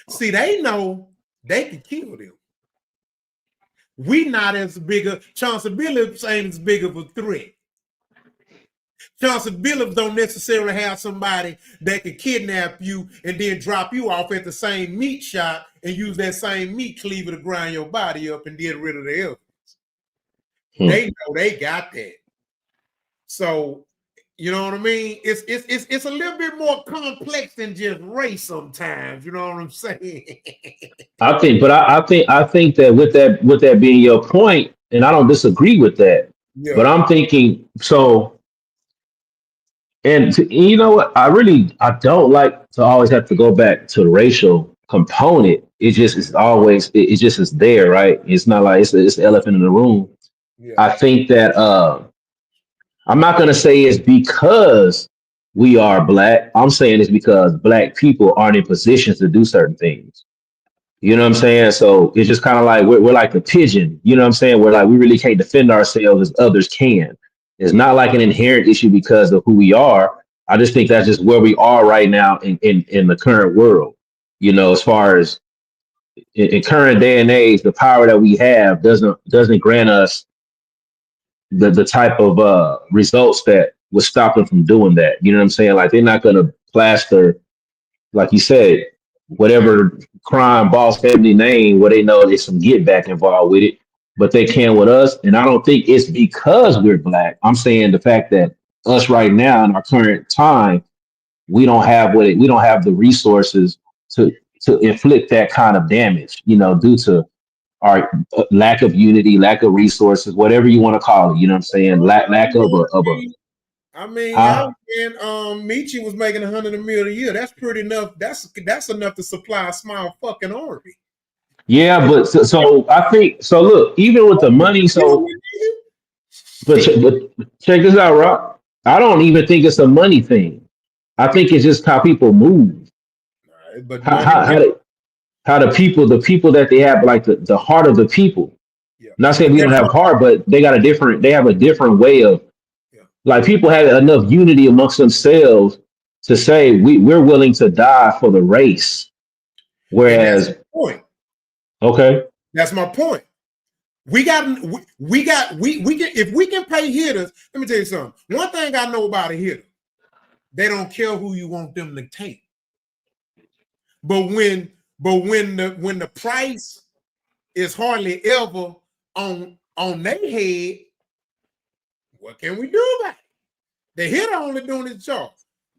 See, they know they can kill them. We not as big a Chauncey Billups ain't as big of a threat. Chauncey Billups don't necessarily have somebody that can kidnap you and then drop you off at the same meat shop and use that same meat cleaver to grind your body up and get rid of the evidence. They know they got that. So, you know what I mean? It's a little bit more complex than just race sometimes. You know what I'm saying? I think that with that being your point, and I don't disagree with that. Yeah. But I'm thinking so. And you know what? I don't like to always have to go back to the racial component. It just is always it just is there, right? It's not like it's the elephant in the room. Yeah. I think that I'm not gonna say it's because we are black. I'm saying it's because black people aren't in positions to do certain things. You know what I'm saying? So it's just kind of like we're like the pigeon. You know what I'm saying? We're like we really can't defend ourselves as others can. It's not like an inherent issue because of who we are. I just think that's just where we are right now in the current world. You know, as far as in current day and age, the power that we have doesn't grant us the type of results that would stop them from doing that. You know what I'm saying? Like they're not gonna plaster, like you said, whatever crime boss family name where they know there's some get back involved with it, but they can with us. And I don't think it's because we're black. I'm saying the fact that us right now in our current time, we don't have we don't have the resources to inflict that kind of damage, you know, due to our lack of unity, lack of resources, whatever you want to call it. You know what I'm saying? Lack of a. I mean, yeah, man, Michi was making $100 million a year. That's pretty enough. That's enough to supply a small fucking army. Yeah, but so I think so. Look, even with the money, but check this out, Rock. I don't even think it's a money thing. I think it's just how people move. But how the people that they have, like the heart of the people. Yeah. Not saying we don't have heart, but they have a different way of, like people have enough unity amongst themselves to say we're willing to die for the race. Whereas, okay, that's my point. We can if we can pay hitters. Let me tell you something. One thing I know about a hitter, they don't care who you want them to take. But when the price is hardly ever on their head, what can we do about it? The hitter only doing his job.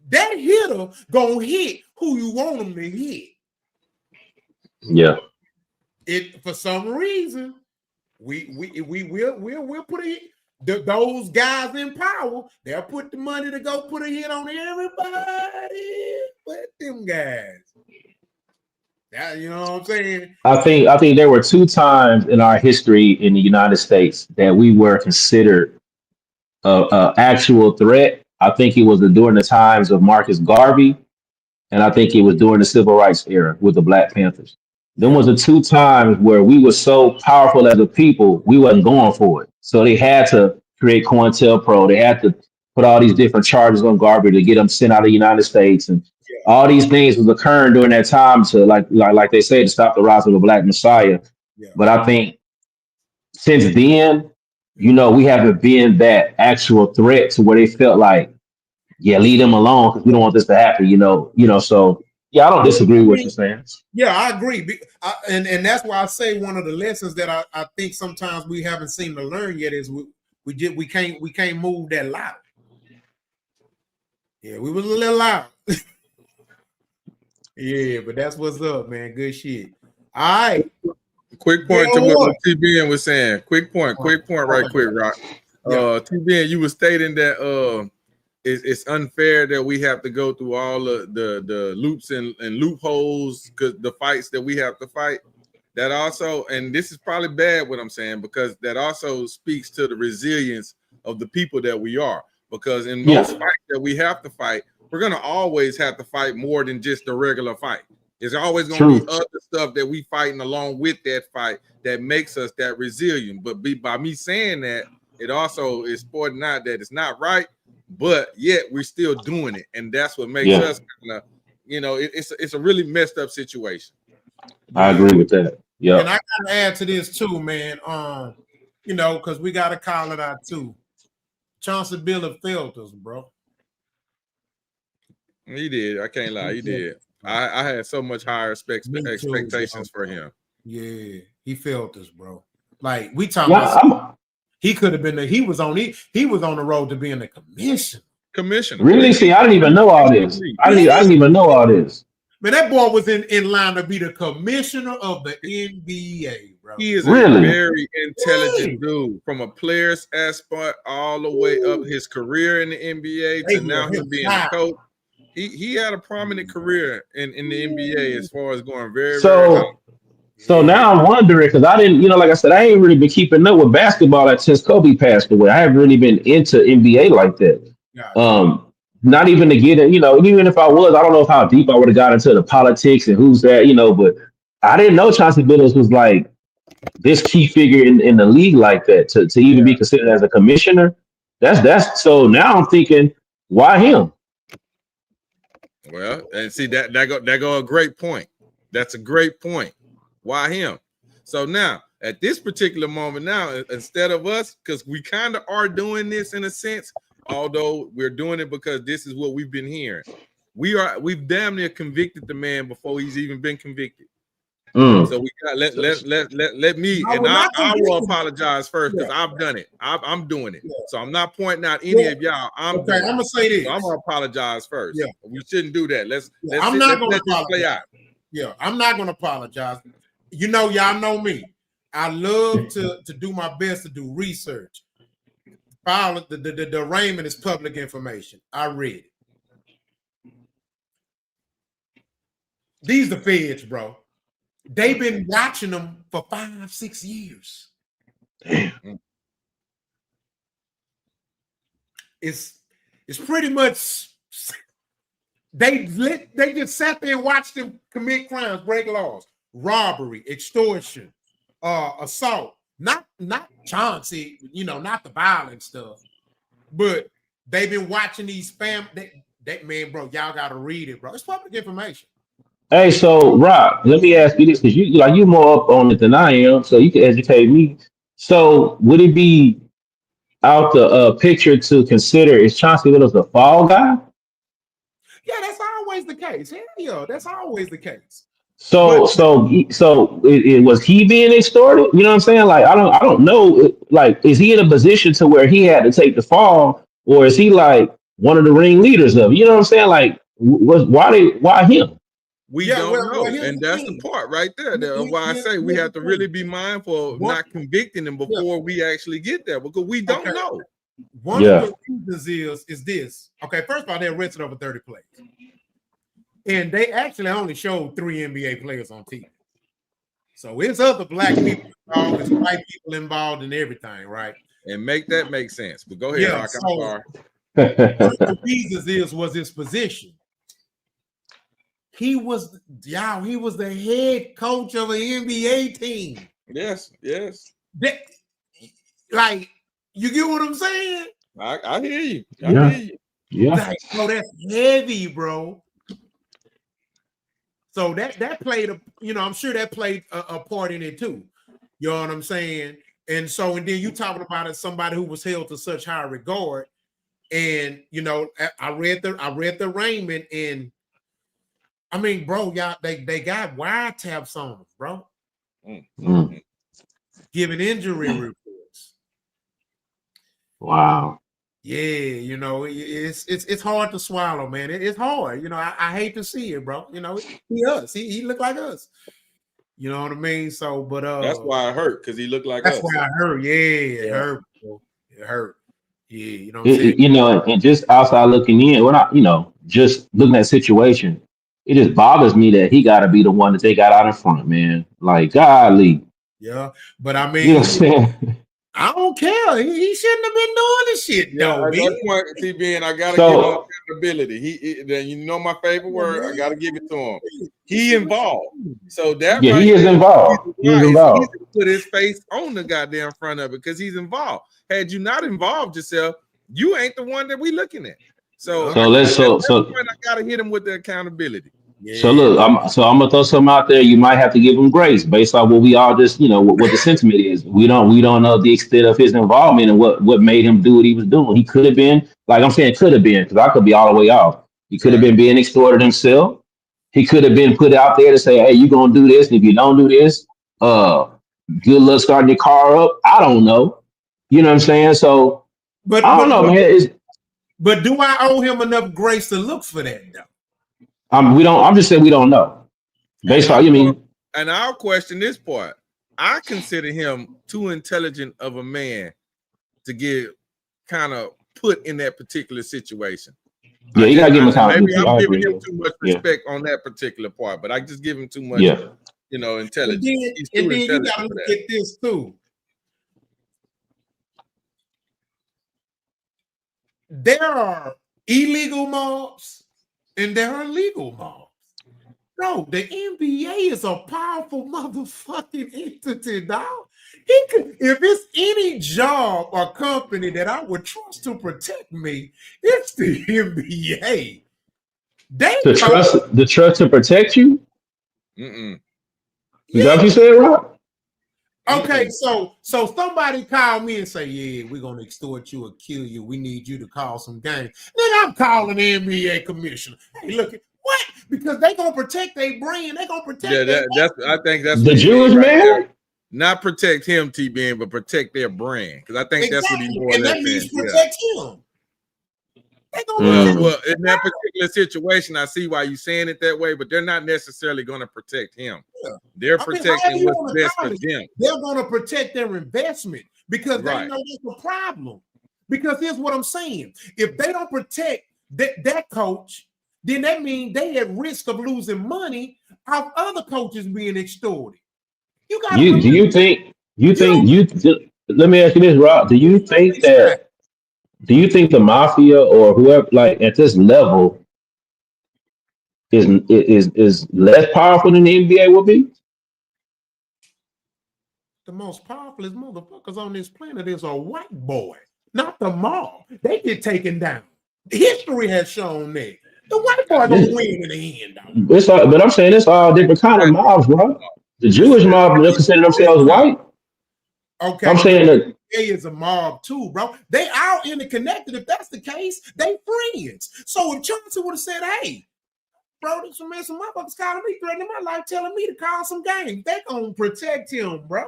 That hitter gonna hit who you want him to hit. Yeah. It for some reason we'll put those guys in power. They'll put the money to go put a hit on everybody but them guys. That, you know what I'm saying? I think there were 2 times in our history in the United States that we were considered a actual threat. I think it was during the times of Marcus Garvey, and I think it was during the Civil Rights era with the Black Panthers. There was the 2 times where we were so powerful as a people, we wasn't going for it. So they had to create COINTELPRO. They had to put all these different charges on Garvey to get them sent out of the United States, and all these things was occurring during that time to like they say to stop the rise of the Black Messiah. Yeah. But I think since then, you know, we haven't been that actual threat to where they felt like, yeah, leave them alone because we don't want this to happen. You know. So Yeah, I don't disagree with what you're saying. Yeah, I agree. And that's why I say one of the lessons that I think sometimes we haven't seemed to learn yet is we can't move that loud. Yeah, we was a little loud. Yeah, but that's what's up, man. Good shit. All right. Quick point to what TBN was saying. Quick point, right quick, Roc. TBN, you were stating that it's unfair that we have to go through all the loops and loopholes because the fights that we have to fight. That also, and this is probably bad what I'm saying, because that also speaks to the resilience of the people that we are. Because in most fights that we have to fight, we're gonna always have to fight more than just the regular fight. There's always gonna be other stuff that we fighting along with that fight that makes us that resilient. But by me saying that, it also is pointing out that it's not right, but yet we're still doing it, and that's what makes us kind of, it's a really messed up situation. I agree with that. Yeah. And I gotta add to this too, man. Because we gotta call it out too. Chauncey Billups failed us, bro. He did. I can't lie. He did. I had so much higher expectations for him. Yeah, he failed us, bro. Like we talking about, he could have been he was on the road to being a commissioner. Really? See, I didn't even know all this. I didn't even know all this. Man, that boy was in line to be the commissioner of the NBA, bro. He is a very intelligent dude, from a player's aspect all the way up his career in the NBA to now him being a coach. He had a prominent career in the NBA as far as going very high. So now I'm wondering, because I didn't, like I said, I ain't really been keeping up with basketball since Kobe passed away. I haven't really been into NBA like that. Not even to get it, even if I was, I don't know how deep I would have got into the politics and who's that, but I didn't know Chauncey Billups was like this key figure in the league like that to even be considered as a commissioner. That's so now I'm thinking, why him? Well, and see that go a great point. That's a great point. Why him? So now at this particular moment now, instead of us, because we kind of are doing this in a sense, although we're doing it because this is what we've been hearing. We've damn near convicted the man before he's even been convicted. So we got let me, and I will apologize first because I've done it. I'm doing it. So I'm not pointing out any of y'all. I'm gonna say this. So I'm gonna apologize first. Yeah, we shouldn't do that. Let's I'm not gonna let play out. Yeah, I'm not gonna apologize. Y'all know me. I love to do my best to do research. File the arraignment is public information. I read it. These the feds, bro. They've been watching them for 5-6 years. Damn. It's pretty much they just sat there and watched them commit crimes, break laws, robbery, extortion, assault. Not Chauncey, not the violent stuff, but they've been watching these that man, bro. Y'all gotta read it, bro. It's public information. Hey, so Roc, let me ask you this, because you more up on it than I am, so you can educate me. So would it be out the picture to consider, is Chauncey Billups a fall guy? Yeah, that's always the case. Yeah, that's always the case. So it was he being extorted? You know what I'm saying? Like I don't know. Like, is he in a position to where he had to take the fall, or is he like one of the ringleaders of it? You know what I'm saying? Like, why him? We don't know, and that's the part right there. Why I say we have to really be mindful of not convicting him before we actually get there, because we don't know. One of the reasons is this. Okay, first of all, they arrested over 30 players, and they actually only showed 3 NBA players on TV. So it's other black people involved, it's white people involved, and everything, right? And make that make sense. But go ahead, Roc. I'm sorry. One of the reasons was his position. He was the head coach of an NBA team. Yes. Like, you get what I'm saying? I hear you. I hear you. Yeah. Like, so that's heavy, bro. So that played I'm sure that played a part in it too. You know what I'm saying? And then you talking about it, somebody who was held to such high regard. And I read the arraignment, and I mean, bro, y'all, they got wiretaps on them, bro. Giving injury reports. Wow. Yeah, you know, it's hard to swallow, man. It's hard. You know, I hate to see it, bro. You know, he look like us. You know what I mean? So, but that's why it hurt, because he looked like that's us. why it hurt. Yeah, it hurt. Bro. It hurt. Yeah, you know what I'm saying? You know, and just outside looking in, when just looking at the situation, it just bothers me that he got to be the one that they got out in front, man. Like, golly. Yeah, but I You know mean, what I'm saying? I don't care. He shouldn't have been doing this shit, though. At that point, TBN, I gotta So- give him accountability. You know my favorite word. I gotta give it to him. He involved. So that Yeah, right he is there, involved. He is involved. He put his face on the goddamn front of it because he's involved. Had you not involved yourself, you ain't the one that we looking at. So, So let's- at that so- point, I gotta hit him with the accountability. So look, I'm gonna throw something out there. You might have to give him grace based on what we all just, what the sentiment is. We don't know the extent of his involvement and what made him do what he was doing. He could have been, like I'm saying, could have been, because I could be all the way off. He could have been being extorted himself. He could have been put out there to say, "Hey, you gonna do this? And if you don't do this, good luck starting your car up." I don't know. You know what I'm saying? So, I don't know, man. But do I owe him enough grace to look for that, though? I'm just saying we don't know. Based on, And I'll question this part. I consider him too intelligent of a man to get kind of put in that particular situation. Yeah, you gotta give him Maybe accountability. I'm I giving agree. him too much Yeah. respect on that particular part, but I just give him too much, intelligence. He's too And then you intelligent gotta for look that. at this too. There are illegal mobs and there are legal mobs. Bro, the NBA is a powerful motherfucking entity, dog. If it's any job or company that I would trust to protect me, it's the NBA. The trust to protect you. Mm-mm. Is that what you said, Rob? Okay, so somebody call me and say, "Yeah, we're gonna extort you or kill you. We need you to call some games." Then I'm calling the NBA commissioner. Hey, look, what? Because they gonna protect their brand. They gonna protect. I think that's the what he Jewish mean right man. there. Not protect him, TBN, but protect their brand. Because I think that's what he's more or and less that means saying. protect him. They gonna Well, in that particular situation, I see why you're saying it that way, but they're not necessarily going to protect him. Yeah. They're protecting what's best for them. them. They're going to protect their investment because they Right. know that's a problem. Because here's what I'm saying: if they don't protect that coach, then that means they at risk of losing money off other coaches being extorted. You got to. Do you think? Let me ask you this, Rob. Do you think the mafia or whoever, like at this level, is less powerful than the NBA will be? The most powerful motherfuckers on this planet is a white boy, not the mob. They get taken down. History has shown that. The white boy gonna win in the end, though. But I'm saying it's all different kind of mobs, bro. The Jewish mob, they consider themselves white. Okay, I'm saying that NBA is a mob too, bro. They all interconnected. If that's the case, they friends. So if Chauncey would have said, "Hey, bro, there's some motherfuckers calling me, threatening my life, telling me to call some game," they gonna protect him, bro.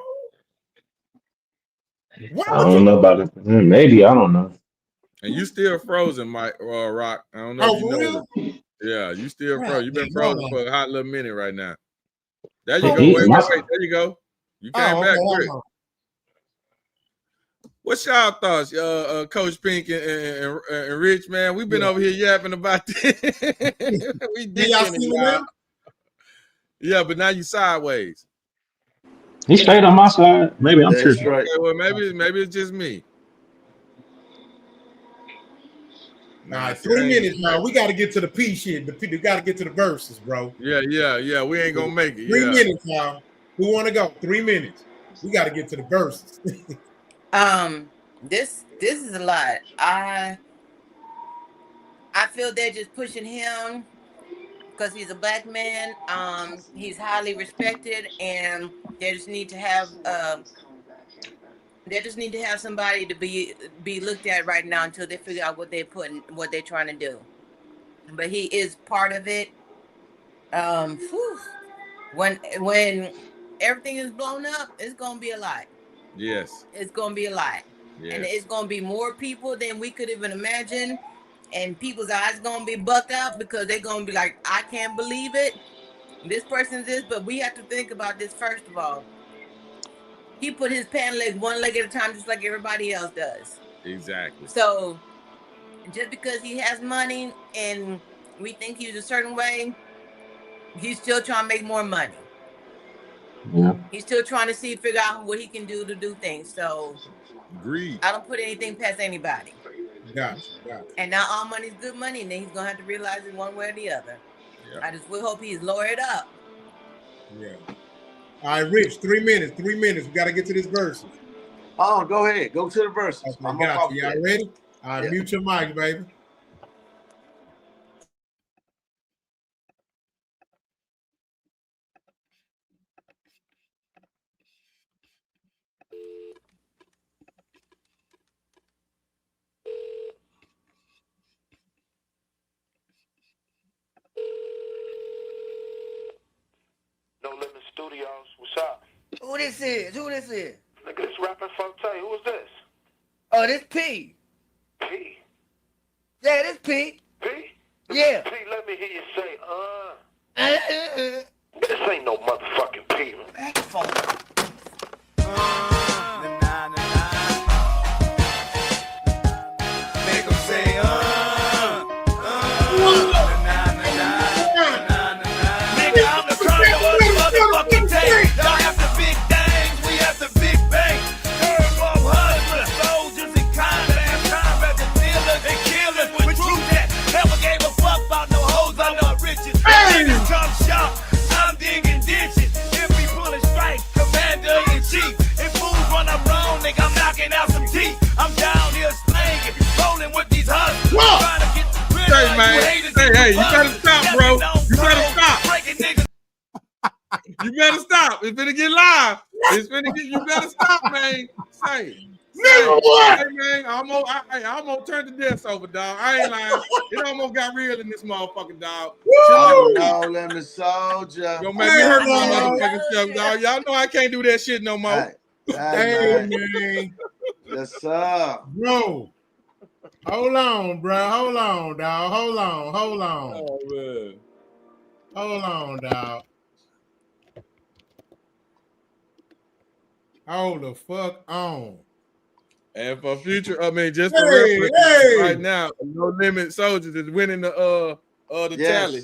I don't know about it. Maybe, I don't know. And you still frozen, Mike Rock. I don't know if you know this. Yeah, you still frozen. You've been frozen for a hot little minute right now. There you go. Wait. There you go. You came back quick. What's y'all thoughts, Coach Pink and Rich, man? We've been over here yapping about this. We did y'all. Yeah, but now you sideways. He's straight on my side. Maybe I'm tripping. Okay, well, maybe it's just me. All right, 3 minutes now. We got to get to the P shit. We got to get to the verses, bro. Yeah. We ain't gonna make it. 3 minutes now. Who want to go? 3 minutes. We got to get to the verses. This is a lot. I feel they're just pushing him because he's a black man. He's highly respected, and they just need to have somebody to be looked at right now until they figure out what they're trying to do. But he is part of it. When everything is blown up, it's gonna be a lot. Yes. It's gonna be a lot. Yes. And it's gonna be more people than we could even imagine. And people's eyes gonna be bucked out because they're gonna be like, I can't believe it. This person's this, but we have to think about this first of all. He put his pant leg one leg at a time, just like everybody else does. Exactly. So just because he has money and we think he's a certain way, he's still trying to make more money. Yeah. He's still trying to figure out what he can do to do things. So agreed. I don't put anything past anybody. Gotcha. And now all money's good money, and then he's gonna have to realize it one way or the other. Yeah. I just will hope he's lawyered up. Yeah. All right, Rich, 3 minutes. 3 minutes. We got to get to this verse. Oh, go ahead. Go to the verses. Okay, got you. Y'all ready? All right, mute your mic, baby. No Limit Studios. What's up? Who this is? Nigga, this rapping Forte. Who is this? Oh, this P. P. Yeah, this P. P? Yeah. P, let me hear you say, This ain't no motherfucking P. Back phone. Make them say, Nigga, I'm the turn of the motherfucking day. Y'all have the big things, we have the big bank. Turbo husbands, soldiers in combat the dealers and killers with truth that never gave a fuck about no hoes, I know riches. Niggas come shop, I'm digging ditches. If we pulling strike, commander in chief. If fools run up wrong, nigga, I'm knocking out some teeth. I'm down here slanging, rolling with these hustlers. Trying to get Hey, man. Hey, you better stop, bro. You better stop. You better stop. It's finna get live. You better stop, man. Say what? Hey, man, I almost turned the desk over, dog. I ain't lying. It almost got real in this motherfucking dog. No Limit Soldier. Gonna make me hurt my motherfucking self, dog. Y'all know I can't do that shit no more. Hey, man. Yes, sir. Bro. Hold on, bro. Hold on, dog. Hold on. Oh, man. Hold on, dog. Hold the fuck on. And for future, just for reference, right now, No Limit Soldiers is winning the tally.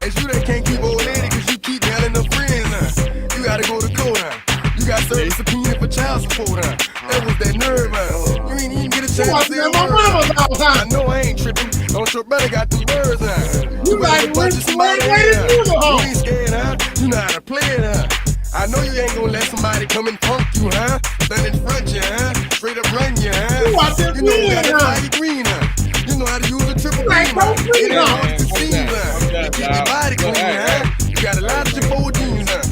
It's you that can't keep old lady because you keep yelling her friends now. You gotta go to court now. You got service subpoena for child support now. That was that nerve now. You ain't even get a chance to say a word. I know I ain't tripping. Don't your brother got them words now. You better punch somebody now. You ain't scared, huh? You know how to play it, huh? I know you ain't gonna let somebody come and punk you, huh? Stand in front you, huh? Straight up run you, huh? You know you got that body green, huh? You know how to use a triple beam, huh? It ain't hard to see, huh? You keep your body clean, huh? You got a lot of your old jeans, huh?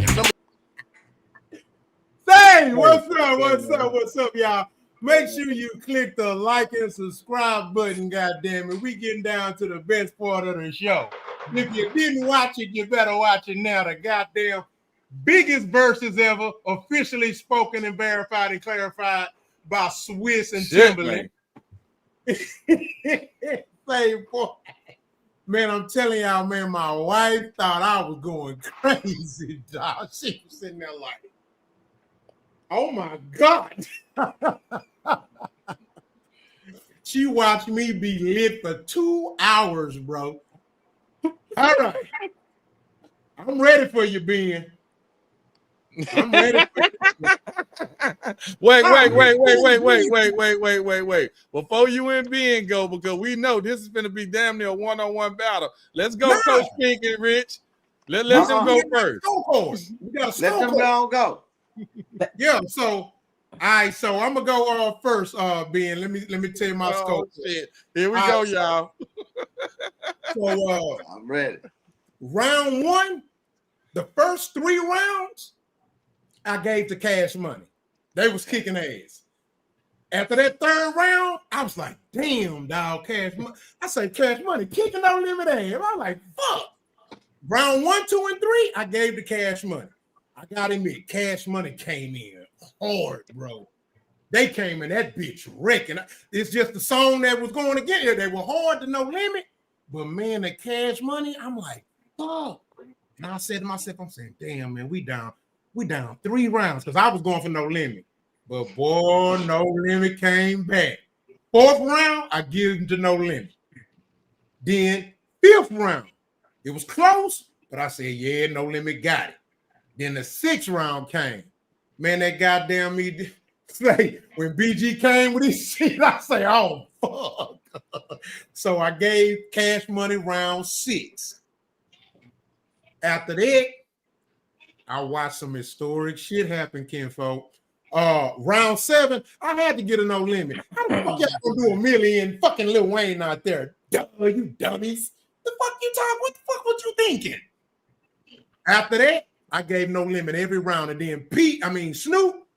Hey, what's up, y'all? Make sure you click the like and subscribe button, goddammit. We getting down to the best part of the show. If you didn't watch it, you better watch it now. The goddamn biggest verses ever, officially spoken and verified and clarified by Swiss and Timberland. Say, boy. Man, I'm telling y'all, man, my wife thought I was going crazy, dog. She was sitting there like, oh my God. She watched me be lit for 2 hours, bro. All right. I'm ready for you, Ben. I'm ready for you. Wait. Before you and Ben go, because we know this is going to be damn near a one-on-one battle. Let's go, Coach Pink and Rich. Let them go first. Let them go. Yeah, so all right, so I'm gonna go first, Ben. Let me tell you my scope. Shit. Here we go, y'all. So I'm ready. Round one, the first 3 rounds, I gave to Cash Money. They was kicking ass. After that 3rd round, I was like, damn, dog, Cash Money. I said, Cash Money kicking No Limit ass. I was like, fuck. round 1, 2, and 3, I gave the Cash Money. I got him in. Cash Money came in hard, bro. They came in that bitch wrecking. It's just the song that was going to get here. They were hard to No Limit. But man, the Cash Money, I'm like, fuck. And I said to myself, I'm saying, damn, man, we down 3 rounds because I was going for No Limit. But boy, No Limit came back. 4th round, I give him to No Limit. Then 5th round, it was close, but I said, yeah, No Limit got it. Then the 6th round came. Man, that goddamn me say when BG came with his shit, I say, oh fuck. So I gave Cash Money round 6. After that, I watched some historic shit happen, kinfolk. Round 7, I had to get a No Limit. How the fuck y'all gonna do a million fucking Lil Wayne out there? Duh, you dummies. The fuck you talking? What the fuck was you thinking? After that, I gave No Limit every round, and then Snoop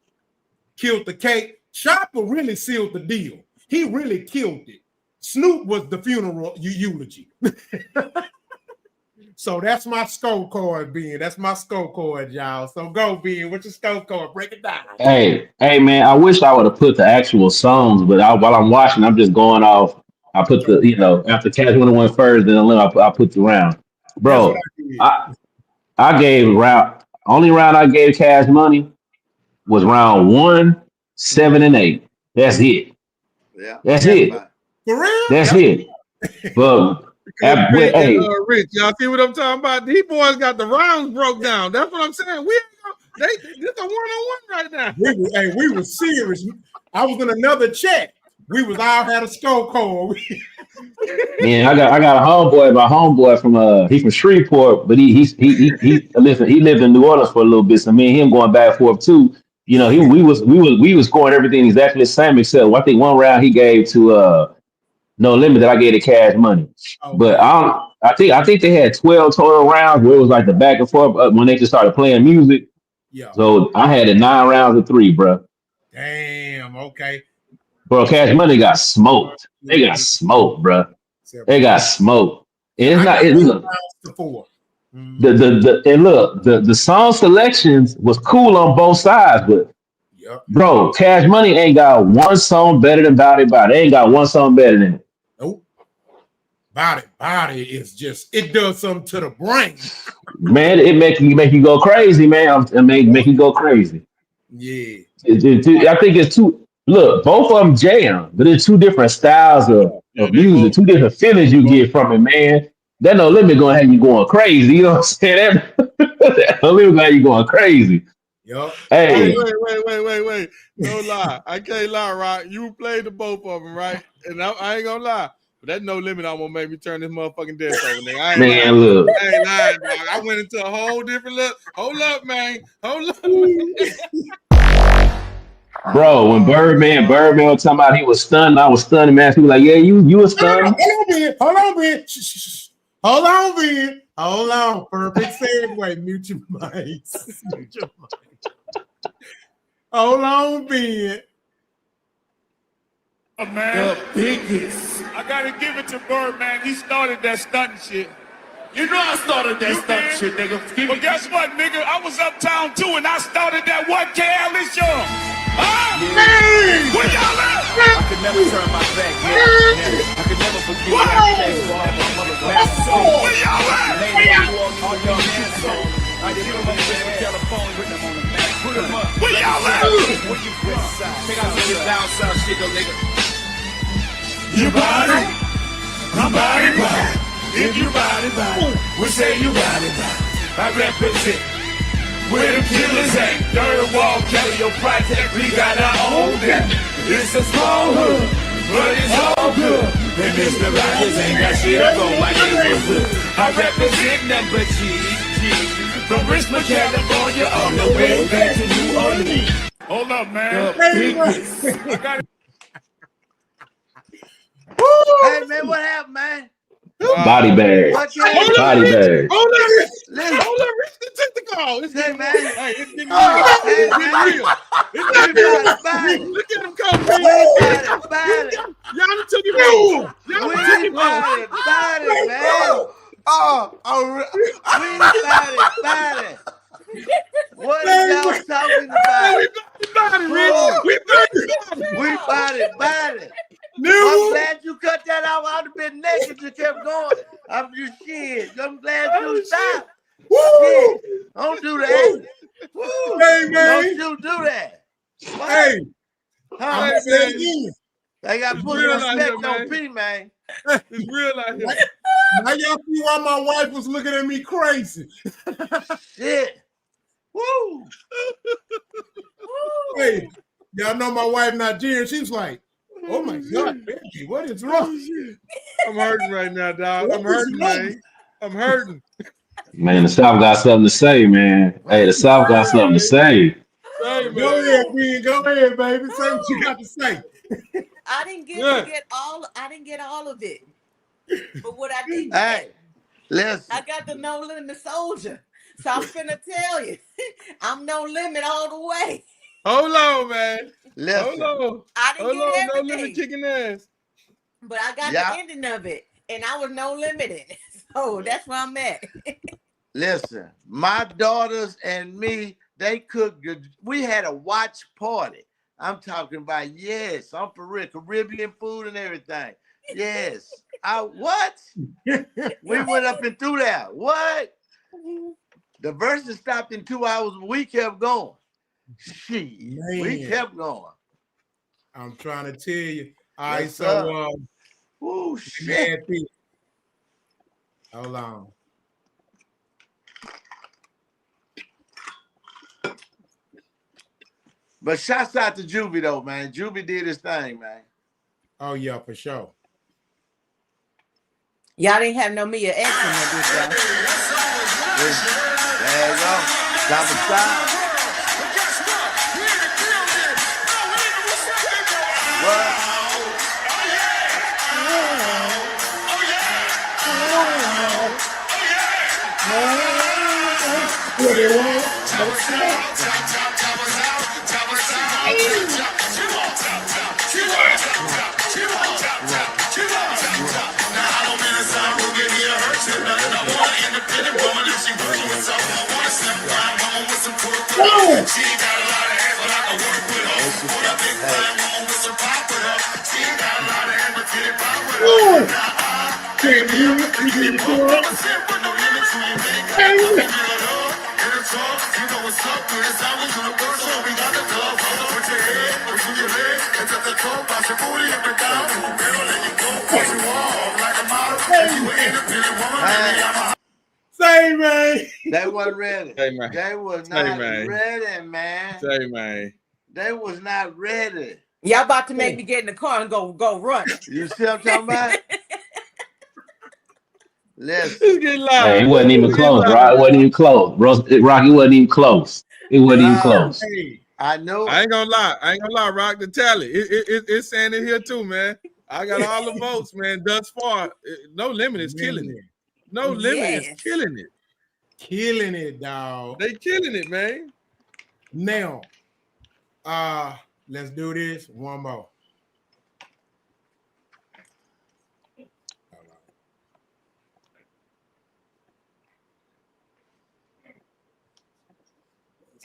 killed the cake. Chopper really sealed the deal. He really killed it. Snoop was the funeral eulogy. So that's my scorecard, Ben. That's my scorecard, y'all. So go, Ben. What's your scorecard? Break it down. Hey, man, I wish I would have put the actual songs, but while I'm watching, I'm just going off. I put the, after Cash Money went first, then I put the round. Bro, I gave only round I gave Cash Money was round 1, 7, and 8. That's it. Yeah. That's it. For real? That's it. But Rich, y'all see what I'm talking about? These boys got the rounds broke down. That's what I'm saying. This a one-on-one right now. We were serious. I was in another chat. We was all had a scorecard. Yeah, I got a homeboy. My homeboy from he's from Shreveport, but he lived in New Orleans for a little bit. So me and him going back and forth too. We was scoring everything exactly the same, except I think one round he gave to No Limit that I gave to Cash Money. Okay. But I think they had 12 total rounds where it was like the back and forth when they just started playing music. Yeah. So I had it 9 rounds of 3, bro. Damn. Okay. Bro, Cash Money got smoked. They got smoked, bro. They got smoked. And it's not. To 4. The song selections was cool on both sides, but bro, Cash Money ain't got one song better than Body Body. They ain't got one song better than it. Nope. Body is just, it does something to the brain. Man, it make you go crazy, man. It make you go crazy. Yeah. I think it's two. Look, both of them jam, but it's 2 different styles of music, 2 different feelings you get from it, man. That No Limit gonna have you going crazy. You know what I'm saying? That No Limit gonna have you going crazy. Yup. Hey. Wait. No lie. I can't lie, Roc. You played the both of them, right? And I ain't gonna lie. But that No Limit almost made me turn this motherfucking desk over, nigga. I ain't lying, dog. I went into a whole different look. Hold up, man. Bro, when Birdman was talking about he was stunned, I was stunned, man. He was like, yeah, you were stunned. Hold on, Ben. Hold on, Ben. Hold on. Perfect segue. Mute your mics. Hold on, Ben. Man, the biggest. I gotta give it to Birdman. He started that stunting shit. You know I started that stunting shit, nigga. But guess what, nigga? I was uptown too, and I started that what, Cal? It's yours. Where y'all at? I could never turn my back. I could never forget Where y'all at? all your hands on. I did come up with a telephone with them on the back. Put them up. Where y'all at? Where you from? Check out some down south shit, though, nigga. You body, I'm body. If you body, we say you body. I represent where the killers ain't. Third wall, Kelly, your project, we got our own them. It's a small hood, but it's all good. And Mr. Rogers ain't got shit up on my neighborhood. I represent number G. From Richmond, California, on the way back to New Orleans. Hold up, man. I got it. Hey, man, what happened, man? Body bag. Body bag. Hold on, Rich. Take the call. It's getting man. Hey, it's getting real. It's getting real. It's getting real. Look at him come, man. Y'all took him on. Body, man. We about it. What are y'all talking about? We about it, Rich. We about it. I'm glad you cut that out. I'd have been naked. You kept going. I'm just shit. I'm glad you stopped. Shit. Don't do that. Woo. Hey, man. Don't you do that. What? Hey, Huh? I'm saying you. They got to put some respect on P, man. It's real out here. Now y'all see why my wife was looking at me crazy. Shit. Woo. Hey, y'all know my wife Nigerian. She was like, oh my God, baby, what is wrong? I'm hurting right now, dog. I'm hurting, man. I'm hurting. Man, the South got something to say, man. Hey, the South got something to say. Go ahead, Queen. Go ahead, baby. Say what you got to say. I didn't get all of it. But what I did get, listen. I got the no limit soldier. So I'm finna tell you, I'm no limit all the way. Hold on, man. Listen. Hold on. I didn't get everything. No limit kicking ass. But I got the ending of it, and I was no limited. So that's where I'm at. Listen, my daughters and me, they cooked. We had a watch party. I'm talking about, I'm for real, Caribbean food and everything. Yes. What? We went up and through that. What? The verses stopped in 2 hours, but we kept going. We kept going. I'm trying to tell you. All right, Yes, so shit. Hold on. But shouts out to Juvie though, man. Juvie did his thing, man. Oh yeah, for sure. Y'all didn't have no Mia X in there, did y'all? There you go. Top of style. What? Say, man. They wasn't ready. Say, man. They was Say, not man. ready, man. Say, man. They was not ready. Y'all about to make me get in the car and go run. You see what I'm talking about? Listen. Hey, it wasn't even close, Rock. It wasn't even close. Rocky wasn't even close. It wasn't even close. I know. I ain't gonna lie, Rock, the tally. It's saying it here too, man. I got all the votes, man. Thus far, No Limit is killing it. No Limit is killing it. Killing it, dog. They killing it, man. Now, let's do this one more.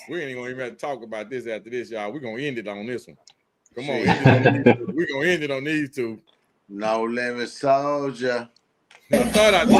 We ain't gonna even have to talk about this after this, y'all. We're gonna end it on this one. Come on, we're gonna end it on these two. No Limit Soldier. I thought I told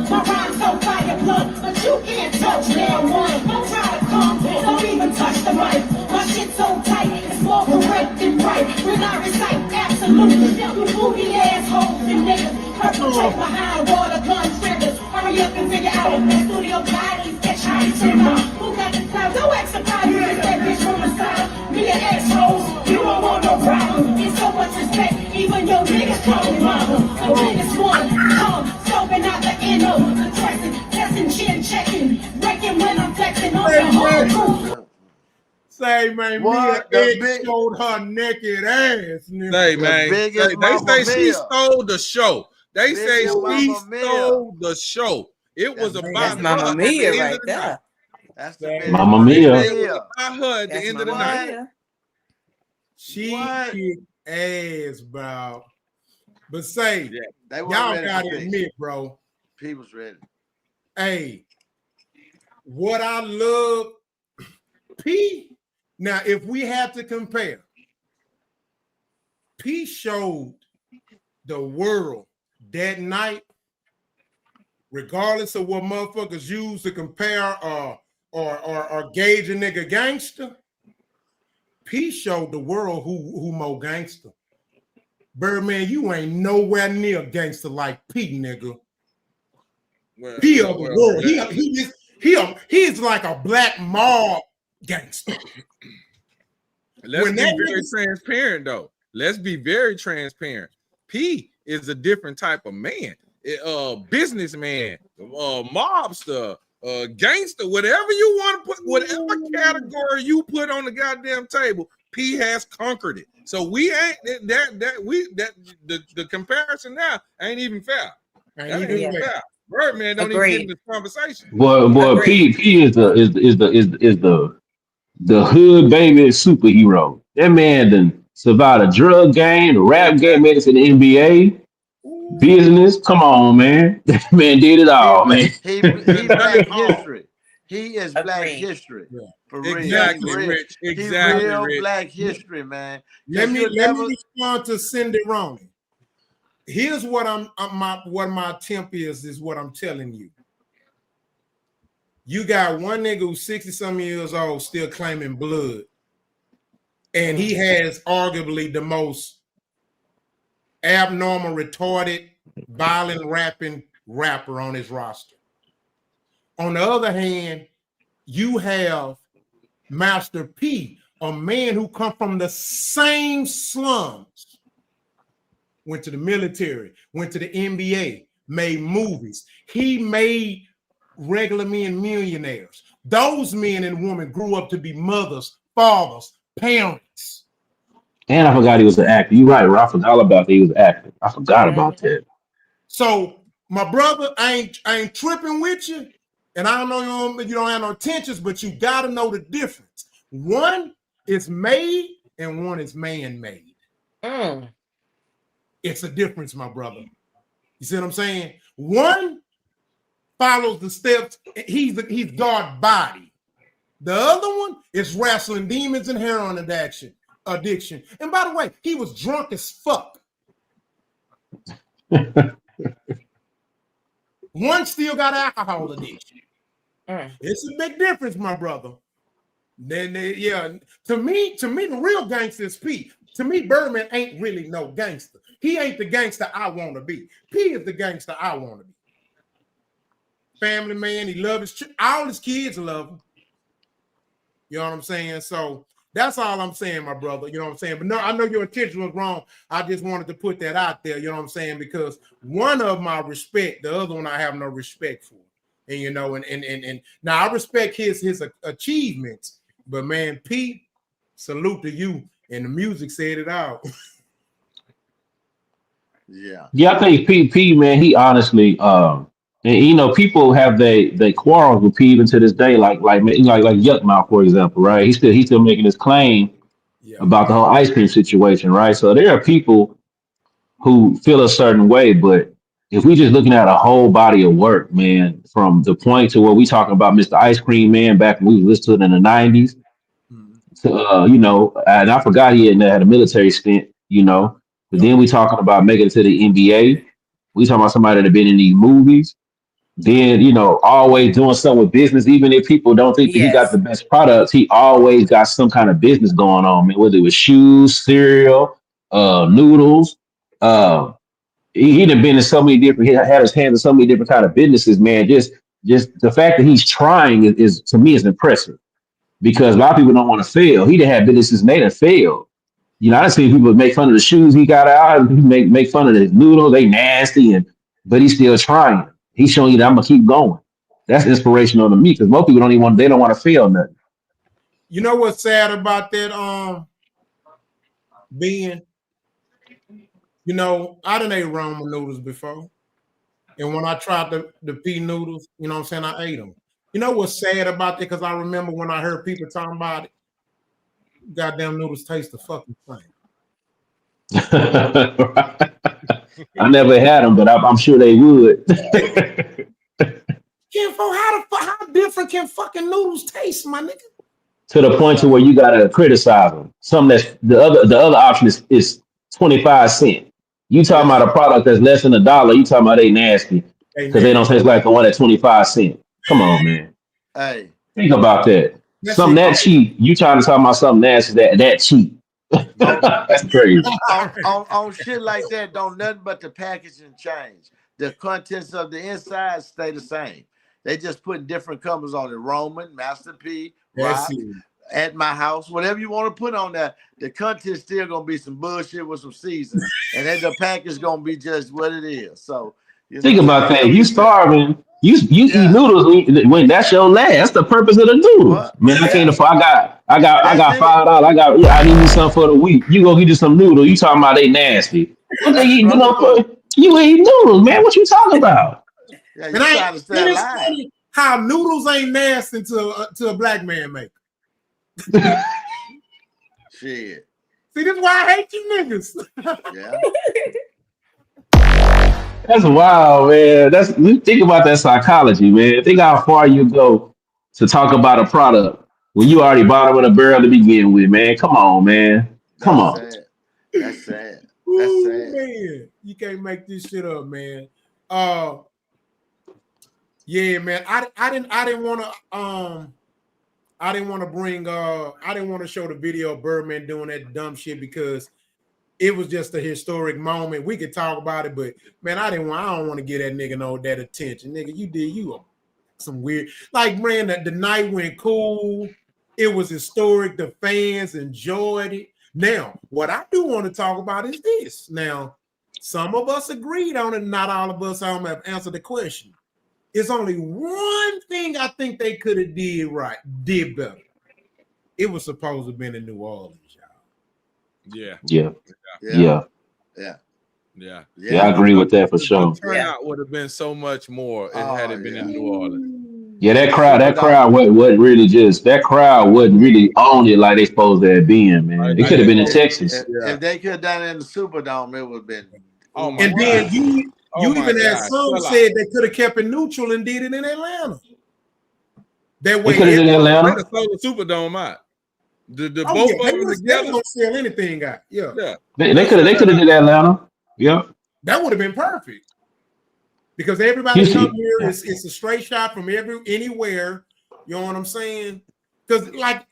My rhyme's so fire blood, but you can't touch now one. Don't try to come, don't even touch the mic. My shit's so tight, it's more correct than right. When I recite, absolutely, you booty assholes and niggas perpetrate behind water gun triggers. Hurry up and figure out the studio bodies that shine trigger. Who got the clout? Don't act surprised, you get that bitch from the side. Me an assholes, you don't want no problem. It's so much respect, even your niggas call me mama. The biggest one. Scoping out the inno, addressing, testing, chin checking, breaking when I'm flexing on the whole crew. Say, man, Mia X showed her naked ass. Say, man. They say she stole the show. They say she stole the show. It was about Mamma Mia right there. That's the Mamma Mia. It was about her at the end of the night. She kicked ass, bro. But say, y'all gotta admit, bro, P was ready. Hey, what I love, P. Now, if we have to compare, P showed the world that night, regardless of what motherfuckers use to compare or gauge a nigga gangster. P showed the world who more gangster. Birdman, you ain't nowhere near gangster like P, nigga. P of the world. He's like a black mob gangster. Let's be very transparent, though. Let's be very transparent. P is a different type of man. Businessman, mobster, gangster, whatever you want to put, whatever category you put on the goddamn table, P has conquered it. So we ain't the comparison now ain't even fair. That ain't even fair. Birdman don't even get in this conversation. Boy, P is the hood baby superhero. That man done survived a drug game, a rap game, made it to the NBA. Business, come on, man. That man did it all, man. He black history. He is black history. For real. Exactly, Rich. Exactly, he real Rich. black history, man. Let me respond to Cindy Roney. Here's what what my attempt is what I'm telling you. You got one nigga who's 60-some years old still claiming blood. And he has arguably the most abnormal, retarded, violent rapping rapper on his roster. On the other hand, you have Master P, a man who come from the same slums, went to the military, went to the NBA, made movies. He made regular men millionaires. Those men and women grew up to be mothers, fathers, parents. And I forgot he was an actor. You're right, I forgot about that he was an actor. I forgot about that. So, my brother, I ain't tripping with you, and I don't know you don't have no intentions, but you got to know the difference. One is made, and one is man-made. It's a difference, my brother. You see what I'm saying? One follows the steps. He's God body. The other one is wrestling demons and heroin addiction. And by the way, he was drunk as fuck. One still got alcohol addiction. It's a big difference, my brother. Then to me, the real gangster is P. To me, Birdman ain't really no gangster. He ain't the gangster I want to be. P is the gangster I want to be. Family man, he loves all his kids love him. You know what I'm saying? So that's all I'm saying, my brother. You know what I'm saying? But no, I know your intention was wrong. I just wanted to put that out there. You know what I'm saying? Because one of them I respect, the other one I have no respect for. And you know, and now I respect his achievements, but man, P, salute to you. And the music said it all. Yeah, I think P man, he honestly and you know, people have they quarrels with P even to this day, like Yuck Mouth, for example, right? He's still making his claim about the whole ice cream situation, right? So there are people who feel a certain way, but if we just looking at a whole body of work, man, from the point to where we talking about Mr. Ice Cream Man back when we listened to it in the 90s, to you know, and I forgot he had a military stint, you know, but then we talking about making it to the NBA. We talking about somebody that had been in these movies. Then, you know, always doing something with business, even if people don't think that he got the best products, he always got some kind of business going on, man, whether it was shoes, cereal, noodles. He done been in so many different, he had his hands in so many different kind of businesses, man. Just the fact that he's trying is to me is impressive, because a lot of people don't want to fail. He done had businesses made and failed. You know, I seen people make fun of the shoes he got out, make fun of his noodles, they nasty, but he's still trying. He's showing you that I'm gonna keep going. That's inspirational to me, because most people don't want to fail nothing. You know what's sad about that, being, you know, I done ate ramen noodles before. And when I tried the pea noodles, you know what I'm saying, I ate them. You know what's sad about that? Because I remember when I heard people talking about it, goddamn noodles taste the fucking same. I never had them, but I'm sure they would. How different can fucking noodles taste, my nigga? To the point to where you gotta criticize them. Something that's the other option is 25 cents. You talking about a product that's less than $1, you talking about they nasty because they don't taste like the one at 25 cents. Come on, man. Hey, Think about that. Something that cheap, you trying to talk about something nasty that cheap. That's crazy. on shit like that, don't nothing but the packaging change. The contents of the inside stay the same. They just put different colors on it. Roman, Master P, Roc, At My House, whatever you want to put on there. The content's still gonna be some bullshit with some seasoning, and then the package gonna be just what it is. So think about that. You starving. You eat noodles when that's your last. That's the purpose of the noodles. Man, I can't afford. I got $5. I need me something for the week. You go get you some noodles. You talking about they nasty? What they eat? You eat noodles, man. What you talking about? Yeah, And it's funny how noodles ain't nasty to a black man make. Shit. See, this is why I hate you niggas. Yeah. That's wild, man. Think about that psychology, man. Think how far you go to talk about a product when you already bottom of the barrel to begin with, man. Come on, man. Come on. That's sad. Ooh, man. You can't make this shit up, man. Yeah, man. I didn't want to show the video of Birdman doing that dumb shit because it was just a historic moment. We could talk about it, but man, I don't want to give that nigga that attention. Nigga, you some weird, like, man, the night went cool. It was historic. The fans enjoyed it. Now, what I do want to talk about is this. Now, some of us agreed on it. Not all of us have answered the question. It's only one thing I think they could have did better. It was supposed to have been in New Orleans, y'all. Yeah. Yeah, I agree with that for sure. The turnout would have been so much more had it been in New Orleans. Yeah, that crowd wasn't really that crowd wasn't really on it like they supposed to have been, man. It could have been in Texas. If they could have done it in the Superdome, it would have been. And then you even had some said they could have kept it neutral and did it in Atlanta. That way, they in Atlanta. They sold the Superdome out. The both of them together don't sell anything out. Yeah. They could have did Atlanta. Yeah. That would have been perfect. Because everybody come here, it's a straight shot from anywhere. You know what I'm saying? Because I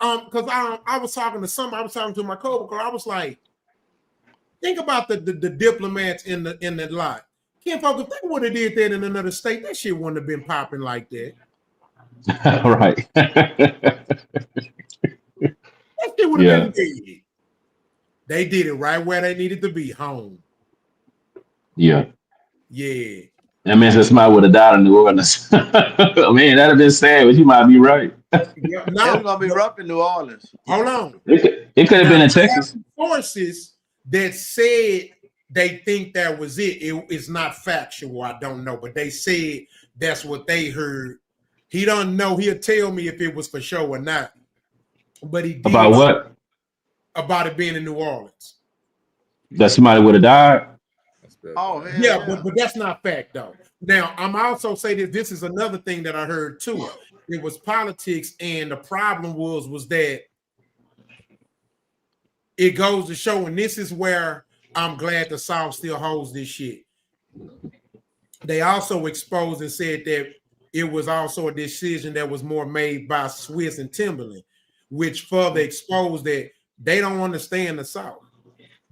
was talking to my coworker. I was like, think about the diplomats in the lot. Can't folks, if they would have did that in another state, that shit wouldn't have been popping like that. Right. That shit would have been dead. They did it right where they needed to be, home. Yeah. Yeah. That means that somebody would have died in New Orleans. Man, that'd have been sad, but you might be right. Yeah, no, it's gonna be rough in New Orleans. Hold on. It could have been in Texas. Forces that said they think that was it. It's not factual. I don't know, but they said that's what they heard. He don't know. He'll tell me if it was for sure or not. But he did about what? About it being in New Orleans. That somebody would have died. Oh, yeah, but that's not fact though. Now, I'm also saying that this is another thing that I heard too. It was politics, and the problem was that it goes to show, and this is where I'm glad the South still holds this shit. They also exposed and said that it was also a decision that was more made by Swiss and Timberland, which further exposed that they don't understand the South.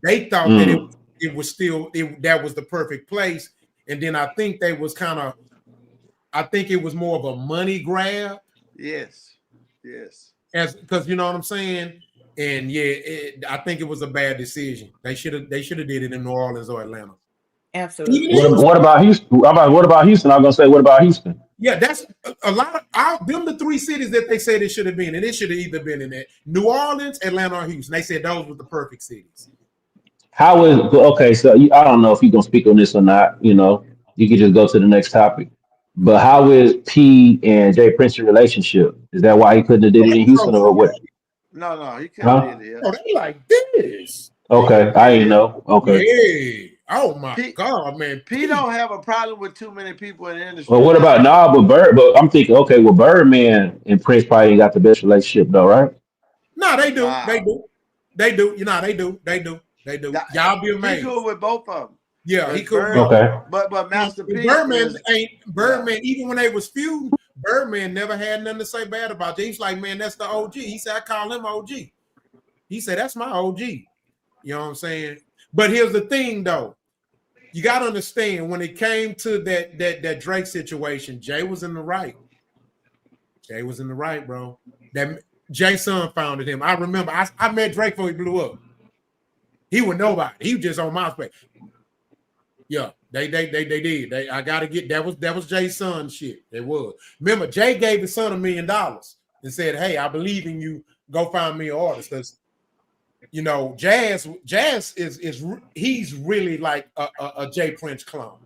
They thought that it was still that was the perfect place, and then I think they was I think it was more of a money grab. Yes, because you know what I'm saying. And I think it was a bad decision. They should have did it in New Orleans or Atlanta. Absolutely. What about Houston? What about Houston? I'm gonna say, what about Houston? Yeah, that's a lot of them. The three cities that they said it should have been, and it should have either been in it: New Orleans, Atlanta, or Houston. They said those were the perfect cities. How is okay? So I don't know if you're gonna speak on this or not. You know, you could just go to the next topic. But how is P and Jay Prince's relationship? Is that why he couldn't have did it in Houston or what? No, he couldn't did it. Oh, they like this. Okay, I didn't know. Okay. Oh my God, man. P don't have a problem with too many people in the industry. Well, what about but I'm thinking, okay, well, Birdman and Prince probably ain't got the best relationship though, right? No, they do. They do. They do. You know, they do. They do. They do. Y'all be amazed. He cool with both of them. Yeah, he cool. Okay. But Master P Birdman is, ain't Birdman. Even when they was feuding, Birdman never had nothing to say bad about Jay. He's like, man, that's the OG. He said, I call him OG. He said, that's my OG. You know what I'm saying? But here's the thing, though. You got to understand, when it came to that Drake situation, Jay was in the right. Jay was in the right, bro. That Jay's son founded him. I remember I met Drake before he blew up. He was nobody. He was just on MySpace. Yeah, they did. I gotta get that was Jay's son shit. It was. Remember, Jay gave his son $1 million and said, "Hey, I believe in you. Go find me an artist." Because you know, Jazz is he's really like a Jay Prince clone,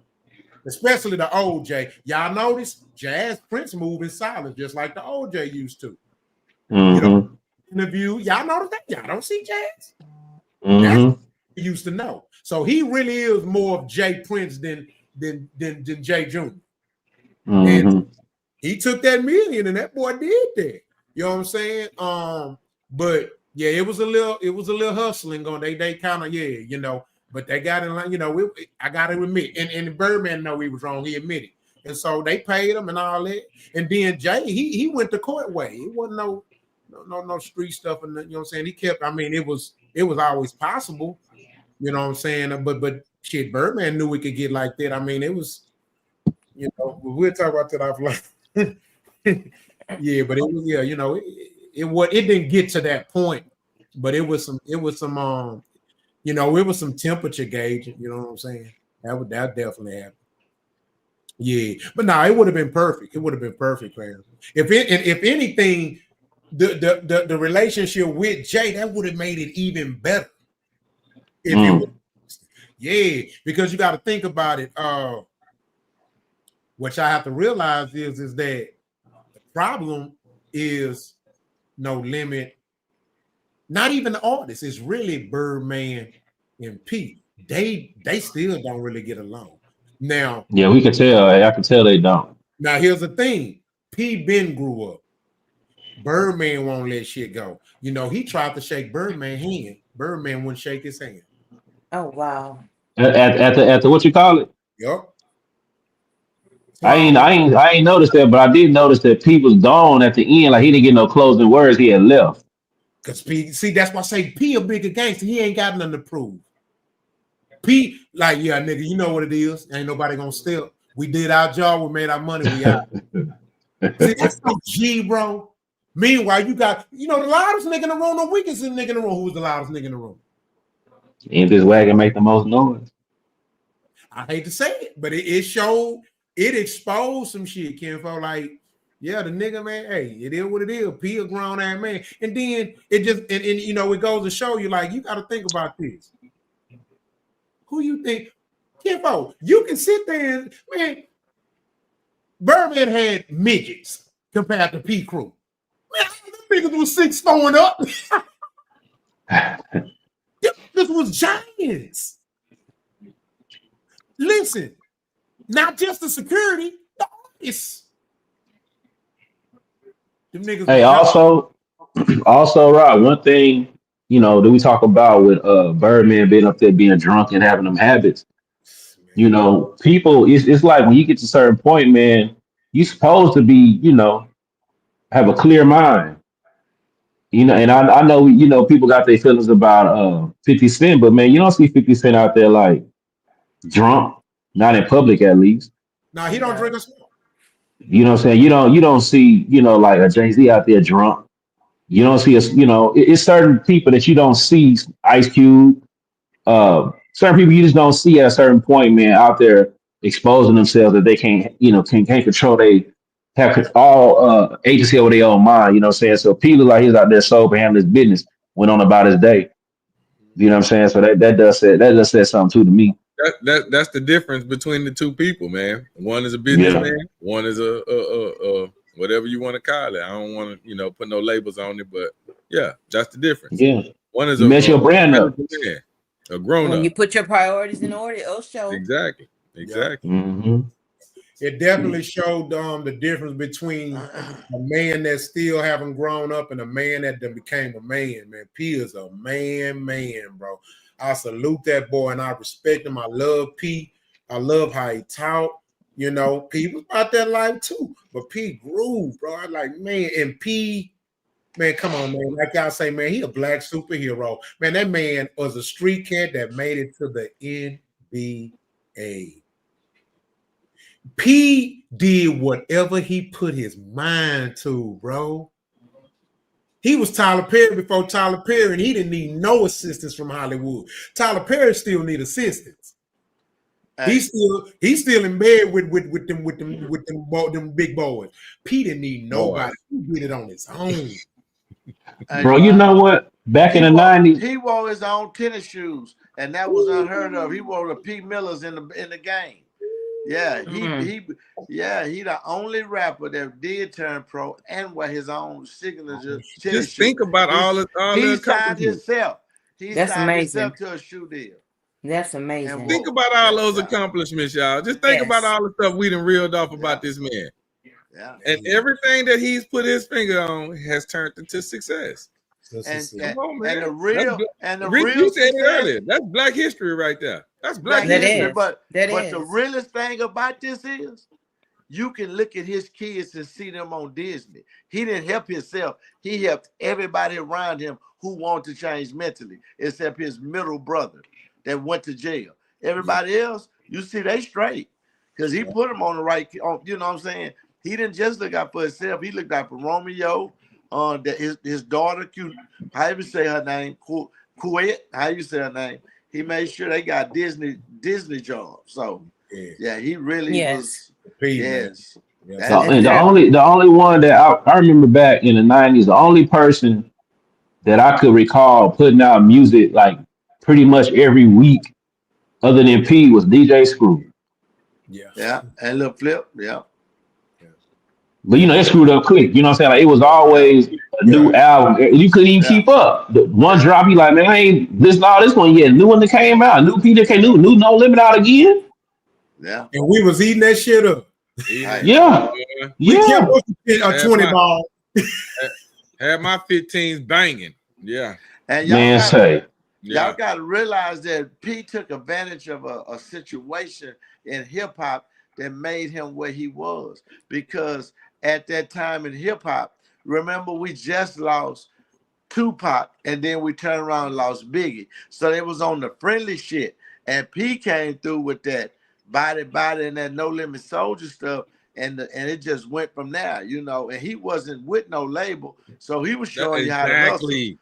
especially the old Jay. Y'all notice Jazz Prince move in silence just like the old Jay used to. Mm-hmm. You know, interview. Y'all notice that? Y'all don't see Jazz. Mm-hmm. That's used to know. So he really is more of Jay Prince than Jay Jr. Mm-hmm. And he took that $1 million and that boy did that. You know what I'm saying? But yeah, it was a little hustling going. They kind of, you know, but they got in line, you know, I gotta admit, and Birdman know he was wrong, he admitted. And so they paid him and all that. And then Jay, he went the court way. It wasn't no street stuff, and you know what I'm saying? He kept, I mean, it was always possible. You know what I'm saying? But shit, Birdman knew we could get like that. I mean, it was, you know, we'll talk about that offline. Yeah, but it was, you know, it didn't get to that point, but it was some, you know, it was some temperature gauging. You know what I'm saying? That definitely happened. Yeah, but no, it would have been perfect. It would have been perfect, man. If anything, the relationship with Jay, that would have made it even better. If it was, because you got to think about it. What I have to realize is that the problem is No Limit, not even the artist. It's really Birdman and Pete. They still don't really get along. Now, yeah, we can tell. I can tell they don't. Now, here's the thing. P Ben grew up. Birdman won't let shit go. You know, he tried to shake Birdman's hand. Birdman wouldn't shake his hand. Oh wow. At the what you call it? Yep. I ain't noticed that, but I did notice that P was gone at the end. Like he didn't get no closing words. He had left. Cause P, see, that's why I say P a bigger gangster. He ain't got nothing to prove. P, like, yeah, nigga, you know what it is. Ain't nobody gonna steal. We did our job. We made our money. We out. See, that's so G, bro. Meanwhile, you got, you know, the loudest nigga in the room, the weakest nigga in the room. Who was the loudest nigga in the room? Ain't this wagon make the most noise? I hate to say it, but it showed, it exposed some shit, Kenfo. Like, yeah, the nigga, man, hey, it is what it is. P a grown ass man. And then it just, and you know, it goes to show you, like, you got to think about this. Who you think, Kenfo, you can sit there and, man, Birdman had midgets compared to P Crew. Man, them niggas was 6 throwing up. This was giants. Listen, not just the security, the artists. Them niggas. Hey, also, Rob, one thing, you know, that we talk about with Birdman being up there being drunk and having them habits. You know, people, it's like when you get to a certain point, man, you're supposed to be, you know, have a clear mind. You know, and I know, you know, people got their feelings about 50 Cent, but man, you don't see 50 Cent out there like drunk, not in public at least. Nah, he don't drink a smoke. You know what I'm saying? You don't see, you know, like a Jay-Z out there drunk. You don't see us, you know, it's certain people that you don't see, Ice Cube, certain people you just don't see at a certain point, man, out there exposing themselves that they can't, you know, can't control. They have all agency over their own mind, you know what I'm saying? So people like he's out there sober, handling his business, went on about his day. You know what I'm saying? So that does say something too to me. That's the difference between the two people, man. One is a businessman, one is a whatever you want to call it. I don't want to, you know, put no labels on it, but yeah, that's the difference. Yeah. One is you mess your brand up. Man. A grown When up. you put your priorities in order, it'll show. Exactly. It definitely showed the difference between a man that still haven't grown up and a man that done became a man. Man, P is a man, bro. I salute that boy and I respect him. I love P. I love how he talk. You know, P was about that life too, but P grew, bro. I like, man, and P, man, come on, man. Like y'all say, man, he a black superhero. Man, that man was a street cat that made it to the NBA. P did whatever he put his mind to, bro. He was Tyler Perry before Tyler Perry, and he didn't need no assistance from Hollywood. Tyler Perry still need assistance. He's still in bed with them big boys. P didn't need nobody. He did it on his own. Bro, you know what? Back in the 90s, he wore his own tennis shoes, and that was unheard of. He wore the P. Millers in the game. Yeah, he the only rapper that did turn pro and wear his own signature tennis Just think about all the he signed accomplishments. himself. He That's signed amazing. himself to a shoe deal. That's amazing. Think about all those accomplishments, y'all. Just think about all the stuff we done reeled off about this man. Yeah. And everything that he's put his finger on has turned into success. And, Come on, man. and the real Rick, you said it success- earlier. That's black history right there. That's black That history. is. But the realest thing about this is you can look at his kids and see them on Disney. He didn't help himself. He helped everybody around him who wanted to change mentally, except his middle brother that went to jail. Everybody else, you see, they straight because he put them on the right. You know what I'm saying? He didn't just look out for himself. He looked out for Romeo, his daughter, how you say her name? Kuwait, how you say her name? He made sure they got Disney jobs. So yeah, he really was. Yes. the only one that I remember back in the 90s, the only person that I could recall putting out music like pretty much every week, other than P, was DJ Screw. Yeah, and Lil Flip, yeah. But you know, it screwed up quick. You know what I'm saying? Like it was always a new album. You couldn't even keep up. The one drop, you like, man, I ain't listening to all this one yet. New one that came out, new P that came, new No Limit out again. Yeah. And we was eating that shit up. Yeah. We kept a 20 ball. Had my 15s banging. Yeah. And y'all got to realize that P took advantage of a situation in hip hop that made him where he was. Because at that time in hip hop, remember we just lost Tupac and then we turned around and lost Biggie. So it was on the friendly shit. And P came through with that body and that No Limit Soldier stuff. And it just went from there, you know. And he wasn't with no label. So he was showing you how to hustle. He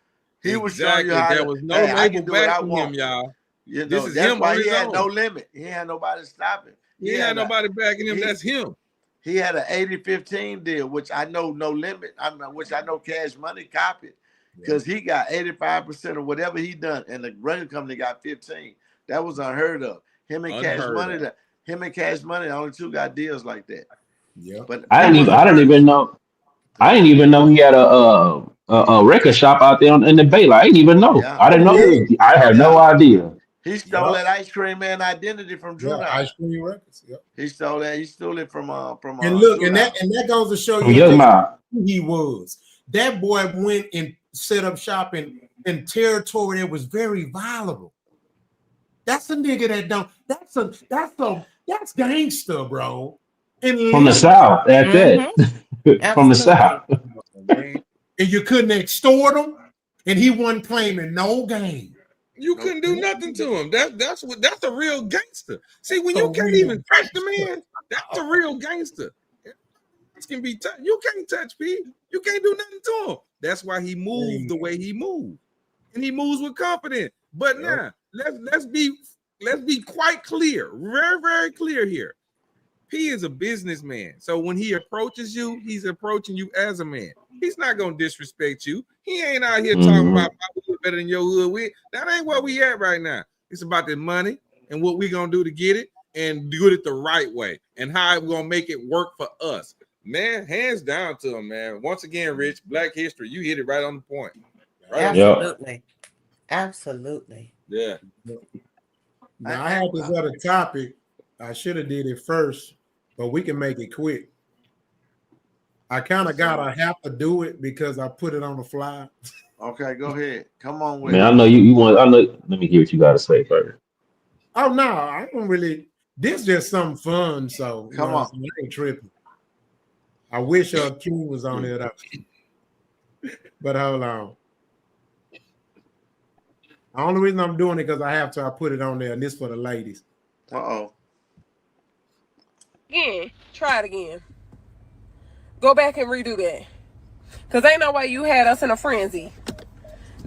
was showing you how there to, was no hey, I label can do what I backing him, want. y'all. You know, This is that's him why on he his had own. no limit. He had nobody stopping. He had nobody backing him. That's him. He had an 80-15 deal, which I know No Limit, which I know Cash Money copied, because he got 85% of whatever he done, and the record company got 15. That was unheard of. Him and Cash Money, the only two got deals like that. Yeah, but I didn't even know he had a record shop out there in the Bay. Like, I didn't even know. Yeah. I didn't know. I had no idea. He stole that Ice Cream Man identity from Drew. Ice Cream Records. Yeah. He stole that. He stole it from and look, and that goes to show you who he was. That boy went and set up shop in territory that was very viable. That's a nigga that don't. That's gangster, bro. From the South, at that. From the South. And you couldn't extort him, and he wasn't claiming no game. You couldn't do nothing to him. That's a real gangster. See, when you can't even touch the man, that's a real gangster. This can be touched. You can't touch P. You can't do nothing to him. That's why he moved the way he moved, and he moves with confidence. But now let's be quite clear, very very clear here. P is a businessman, so when he approaches you, he's approaching you as a man. He's not gonna disrespect you. He ain't out here talking about my hood better than your hood. That ain't where we at right now. It's about the money and what we gonna do to get it and do it the right way and how we're gonna make it work for us. Man, hands down to him, man. Once again, Rich, Black History, you hit it right on the point. Right Absolutely. Absolutely. Yeah. Now I had this other topic. I should have did it first, but we can make it quick. I kind of gotta have to do it because I put it on the fly. Okay, go ahead. Come on with Man, I it. know you want. I know. Let me hear what you got to say first. Oh no, I don't really. This just something fun, so Come on. I ain't tripping. I wish King was on it, but hold on. The only reason I'm doing it because I have to. I put it on there, and this for the ladies. Uh-oh. Again, try it again. Go back and redo that. Cause ain't no way you had us in a frenzy.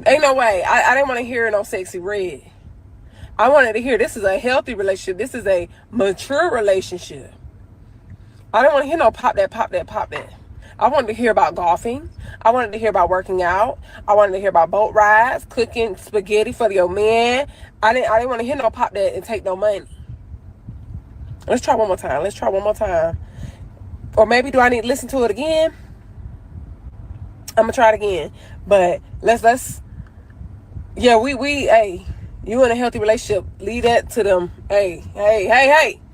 Ain't no way. I didn't want to hear no sexy red. I wanted to hear this is a healthy relationship. This is a mature relationship. I didn't want to hear no pop that, pop that, pop that. I wanted to hear about golfing. I wanted to hear about working out. I wanted to hear about boat rides, cooking spaghetti for your man. I didn't want to hear no pop that and take no money. Let's try one more time. Let's try one more time. Or maybe do I need to listen to it again? I'm gonna try it again. But let's yeah, we hey, you in a healthy relationship, leave that to them. Hey,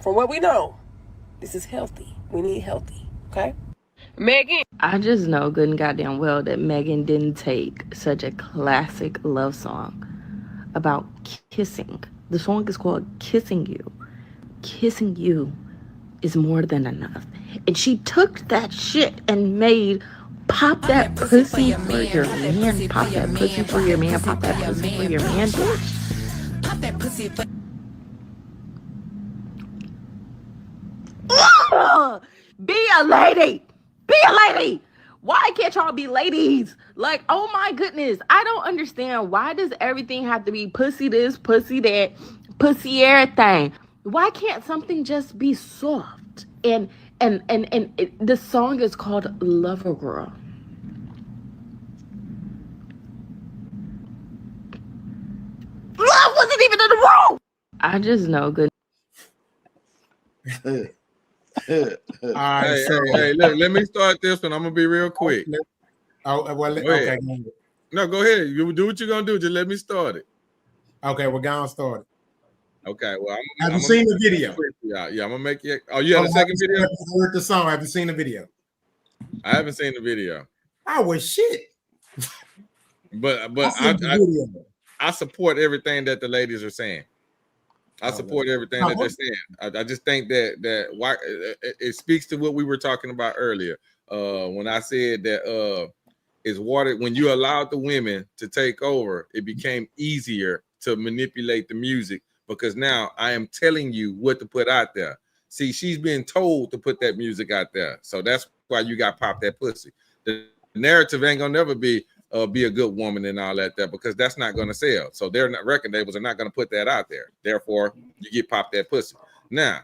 from what we know, this is healthy. We need healthy, okay? Megan. I just know good and goddamn well that Megan didn't take such a classic love song about kissing. The song is called Kissing You. Kissing you is more than enough. And she took that shit and made pop that pussy for your man, pop that pussy for your man, pop that pussy for your man, bitch. Pop that pussy for Be a lady. Be a lady. Why can't y'all be ladies? Like, oh my goodness. I don't understand. Why does everything have to be pussy this, pussy that, pussy everything? Why can't something just be soft? And the song is called Lover Girl. Love wasn't even in the room. I just know good. Hey, look, let me start this one. I'm gonna be real quick. Okay. No, go ahead. You do what you're gonna do. Just let me start it. Okay, we're gonna start it. Okay, well, have you seen the video? Yeah, I'm gonna make it. Oh, you have the second video? I heard the song. Have you seen the video? I haven't seen the video. I was shit. But I support everything that the ladies are saying. I support everything that they're saying. I just think that why it speaks to what we were talking about earlier. When I said that it's water, when you allowed the women to take over, it became easier to manipulate the music because now I am telling you what to put out there. See, she's been told to put that music out there. So that's why you got pop that pussy. The narrative ain't gonna never be a good woman and all that there because that's not gonna sell. So they're not, record labels are not gonna put that out there. Therefore, you get pop that pussy. Now,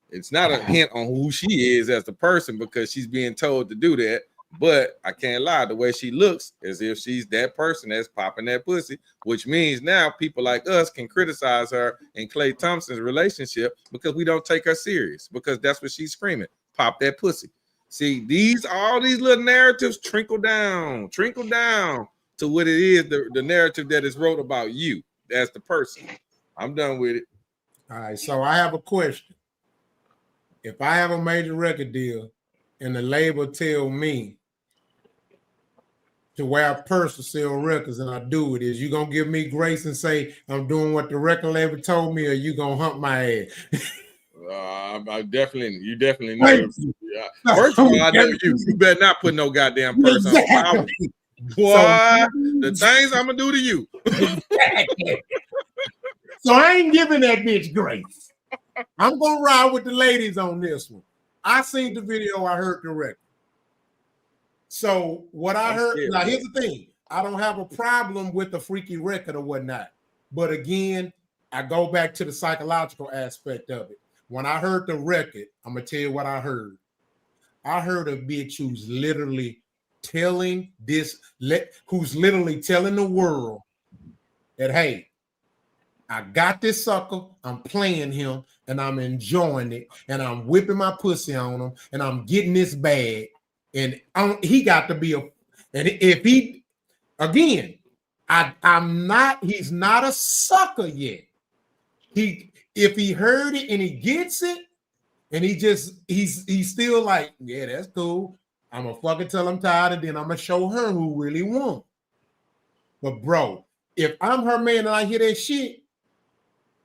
it's not a hint on who she is as a person because she's being told to do that. But I can't lie, the way she looks as if she's that person that's popping that pussy, which means now people like us can criticize her and Klay Thompson's relationship because we don't take her serious because that's what she's screaming. Pop that pussy. See, all these little narratives trickle down to what it is, the narrative that is wrote about you as the person. I'm done with it. All right, so I have a question. If I have a major record deal and the label tell me to wear a purse to sell records and I do it, is you gonna give me grace and say I'm doing what the record label told me, or you gonna hump my ass? You definitely know. Yeah. First of all, I know you better not put no goddamn purse on. Boy, the things I'm gonna do to you. So I ain't giving that bitch grace. I'm gonna ride with the ladies on this one. I seen the video, I heard the record. So what I heard, now here's the thing. I don't have a problem with the freaky record or whatnot. But again, I go back to the psychological aspect of it. When I heard the record, I'm gonna tell you what I heard. I heard a bitch who's literally telling the world that, hey, I got this sucker, I'm playing him, and I'm enjoying it, and I'm whipping my pussy on him, and I'm getting this bag, and he got to be and if he, again, He's not a sucker yet. If he heard it and he gets it, and he's still like, yeah, that's cool. I'm gonna fucking tell him tired, and then I'm gonna show her who really won. But bro, if I'm her man and I hear that shit,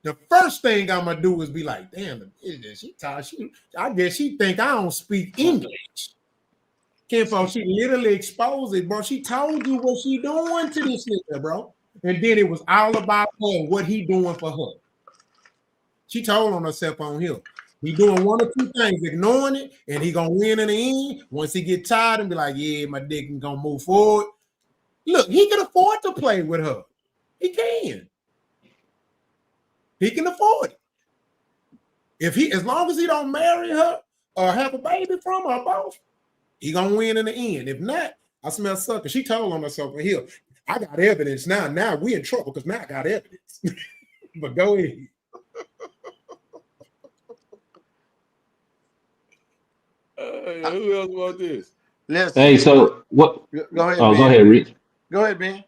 the first thing I'm gonna do is be like, damn, she tired. I guess she think I don't speak English. Kinfolk, she literally exposed it, bro. She told you what she doing to this nigga, bro. And then it was all about her and what he doing for her. She told on herself on here. He doing one or two things, ignoring it, and he gonna win in the end. Once he get tired and be like, yeah, my dick is gonna move forward. Look, he can afford to play with her. He can. He can afford it. As long as he don't marry her or have a baby from her, both, he gonna win in the end. If not, I smell sucker. She told on herself on here. I got evidence now. Now we in trouble because now I got evidence. But go ahead. Who else want this? Listen. Hey, so what? Go ahead, Oh, Ben. go ahead, Rich. Go ahead, Ben.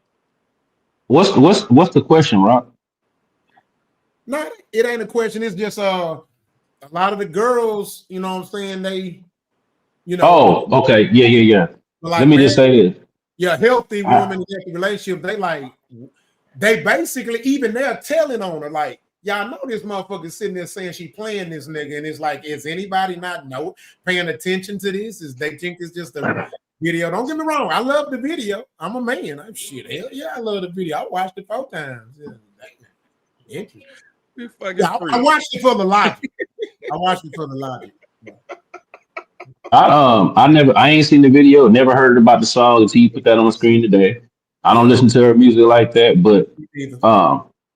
What's the question, Roc? No, it ain't a question. It's just a lot of the girls, you know what I'm saying, they, you know. Oh, okay. Yeah. Like, Let me just say this. Yeah, healthy woman in a relationship, they basically, even they're telling on her, like, y'all know this motherfucker sitting there saying she playing this nigga, and it's like, is anybody not paying attention to this? They think it's just a video. Don't get me wrong, I love the video. I'm a man. Hell yeah, I love the video. I watched it 4 times. Yeah, I watched it for the logic. I ain't seen the video, never heard about the song until you put that on the screen today. I don't listen to her music like that, but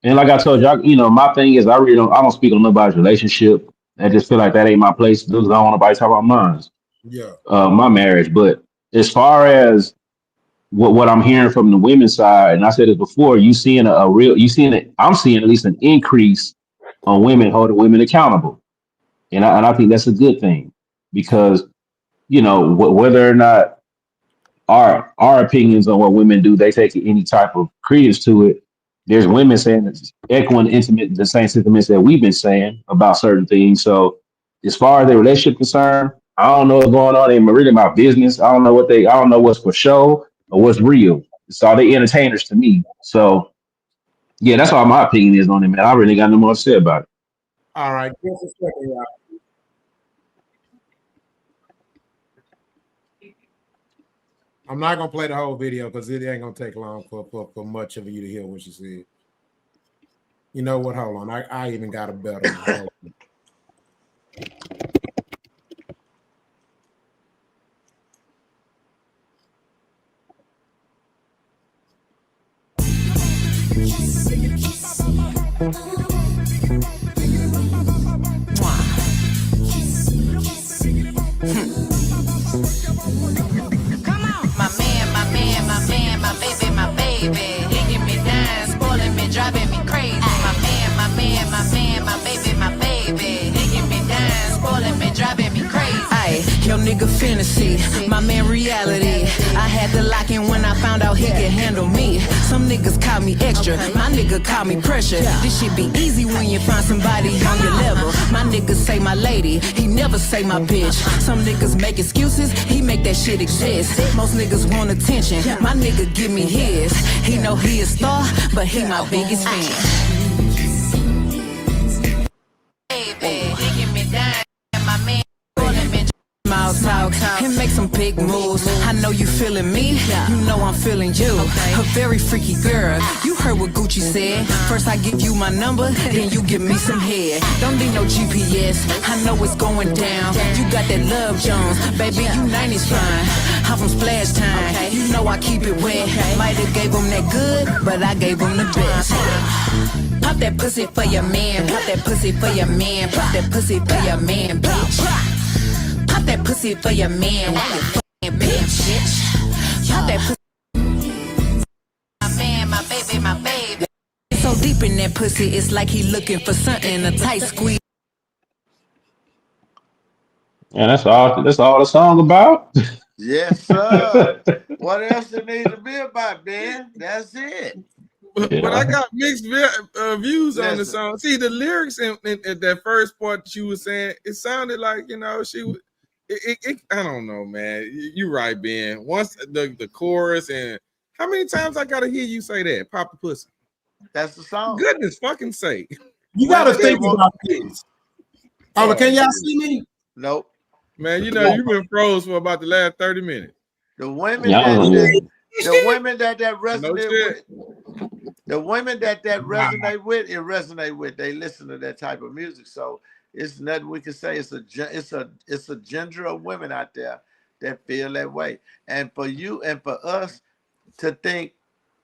and like I told you, my thing is I don't speak on nobody's relationship. I just feel like that ain't my place. Because I don't want nobody to talk about mine. Yeah. My marriage. But as far as what I'm hearing from the women's side, and I said it before, I'm seeing at least an increase on women holding women accountable. And I think that's a good thing because, whether or not our opinions on what women do, they take any type of credence to it. There's women saying echoing the same sentiments that we've been saying about certain things. So as far as the relationship concerned, I don't know what's going on. They ain't really my business. I don't know what's for show or what's real. It's all they entertainers to me. So yeah, that's all my opinion is on it, man. I really got no more to say about it. All right. Just a second, y'all. I'm not gonna play the whole video because it ain't gonna take long for much of you to hear what she said. You know what? Hold on. I even got a better one. My baby, digging me down, spoiling me, driving me crazy. My baby, digging me down, spoiling me, driving me crazy. Ay, your nigga fantasy, my man reality. I had to lock in when I found out he could handle me. Some niggas call me extra, my nigga call me pressure. This shit be easy when you find somebody on your level. My niggas say my lady, he never say my bitch. Some niggas make excuses, he make that shit exist. Most niggas want attention, my nigga give me his. He know he a star, but he my biggest fan. Baby, digging me down, my man pulling me. Mouth talk and make some big moves. I know you feeling me, you know I'm feeling you. A very freaky girl, you heard what Gucci said. First I give you my number, then you give me some head. Don't need no GPS, I know it's going down. You got that love Jones, baby you 90s fine. I'm from Splash Time, you know I keep it wet. Might have gave him that good, but I gave him the best. Pop that pussy for your man, pop that pussy for your man, pop that pussy for your man, bitch. Pop that pussy for your man, bitch. Pop that pussy. My baby. So deep in that pussy, it's like he looking for something, a tight squeeze. And that's all the song about. Yes, sir. What else it need to be about, Ben? That's it. But I got mixed views on the Listen. song. See, the lyrics in that first part that you were saying, it sounded like, you know, she was. I don't know, man. You're right, Ben. Once the chorus, and how many times I gotta hear you say that? Pop a pussy. That's the song. Goodness fucking sake. You gotta think about this. Oh, can y'all see me? Nope. Man, you know, you've been froze for about the last 30 minutes. The women Yeah, the women that resonate shit. with, the women that resonate with, it resonate with. They listen to that type of music. So it's nothing we can say. It's a gender of women out there that feel that way. And for you and for us to think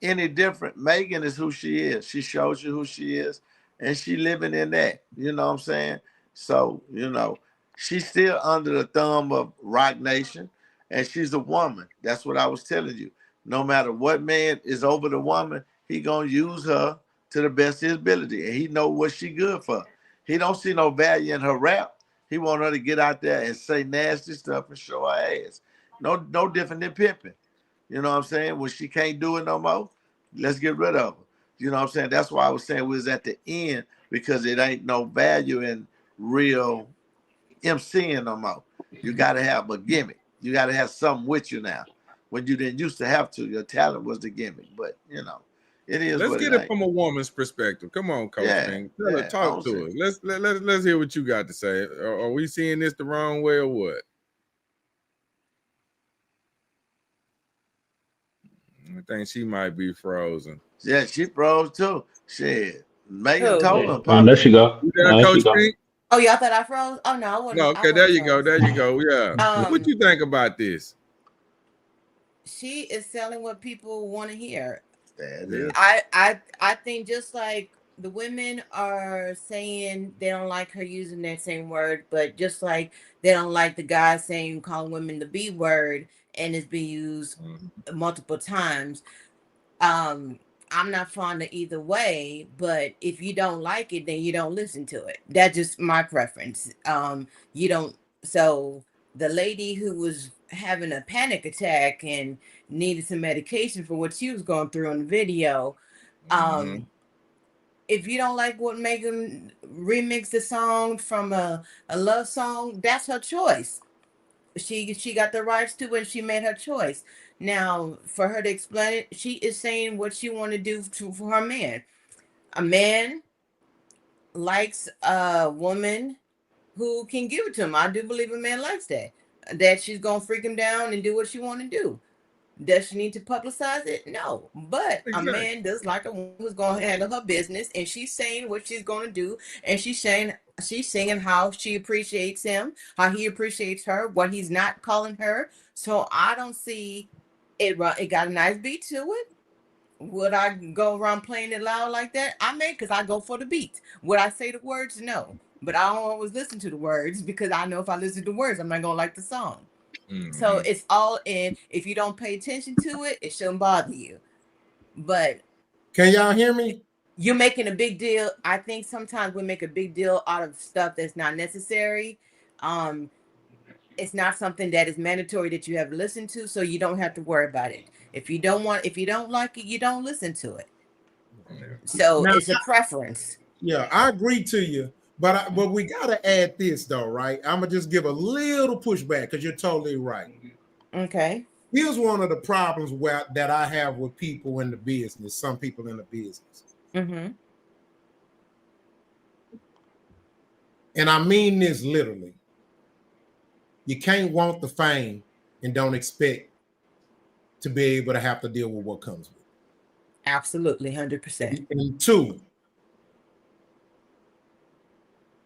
any different, Megan is who she is. She shows you who she is, and she living in that. You know what I'm saying? So, you know, she's still under the thumb of Roc Nation, and she's a woman. That's what I was telling you. No matter what man is over the woman, he gonna use her to the best of his ability, and he know what she good for. He don't see no value in her rap. He want her to get out there and say nasty stuff and show her ass. No different than pimping. You know what I'm saying? When she can't do it no more, let's get rid of her. You know what I'm saying? That's why I was saying we was at the end, because it ain't no value in real MCing no more. You got to have a gimmick. You got to have something with you now. When you didn't used to have to, your talent was the gimmick. But, you know, it is Let's what get it it ain't. from a woman's perspective. Come on, Coach King. Talk to us. Let's hear what you got to say. Are we seeing this the wrong way or what? I think she might be frozen. Yeah, she froze too. Shit. Megan Who? told her. There she go. You there, Coach King? Oh, y'all thought I froze? Oh no, I wasn't. No, okay, there you go. There you go. Yeah. What you think about this? She is selling what people want to hear. Yeah. I think just like the women are saying they don't like her using that same word, but just like they don't like the guy saying calling women the B word and it's been used multiple times. I'm not fond of either way, but if you don't like it, then you don't listen to it. That's just my preference. You don't. So the lady who was having a panic attack and needed some medication for what she was going through in the video. If you don't like what Megan remixed the song from a love song, that's her choice. She got the rights to it. She made her choice. Now, for her to explain it, she is saying what she want to do for her man. A man likes a woman who can give it to him. I do believe a man likes that. That she's gonna freak him down and do what she want to do. Does she need to publicize it? No. But a man does like a woman who's gonna handle her business, and she's saying what she's gonna do, and she's singing how she appreciates him, how he appreciates her, what he's not calling her. So I don't see it. It got a nice beat to it. Would I go around playing it loud like that? I may, because I go for the beat. Would I say the words? No. But I don't always listen to the words, because I know if I listen to the words, I'm not gonna like the song. So it's all in. If you don't pay attention to it, it shouldn't bother you. But can y'all hear me? You're making a big deal. I think sometimes we make a big deal out of stuff that's not necessary. It's not something that is mandatory that you have to listen to, so you don't have to worry about it. If you don't like it, you don't listen to it. So now, it's a preference. Yeah, I agree to you. But we got to add this, though, right? I'm going to just give a little pushback, because you're totally right. Okay. Here's one of the problems that I have with people in the business, some people in the business. Mm-hmm. And I mean this literally. You can't want the fame and don't expect to be able to have to deal with what comes with it. Absolutely, 100%. And two,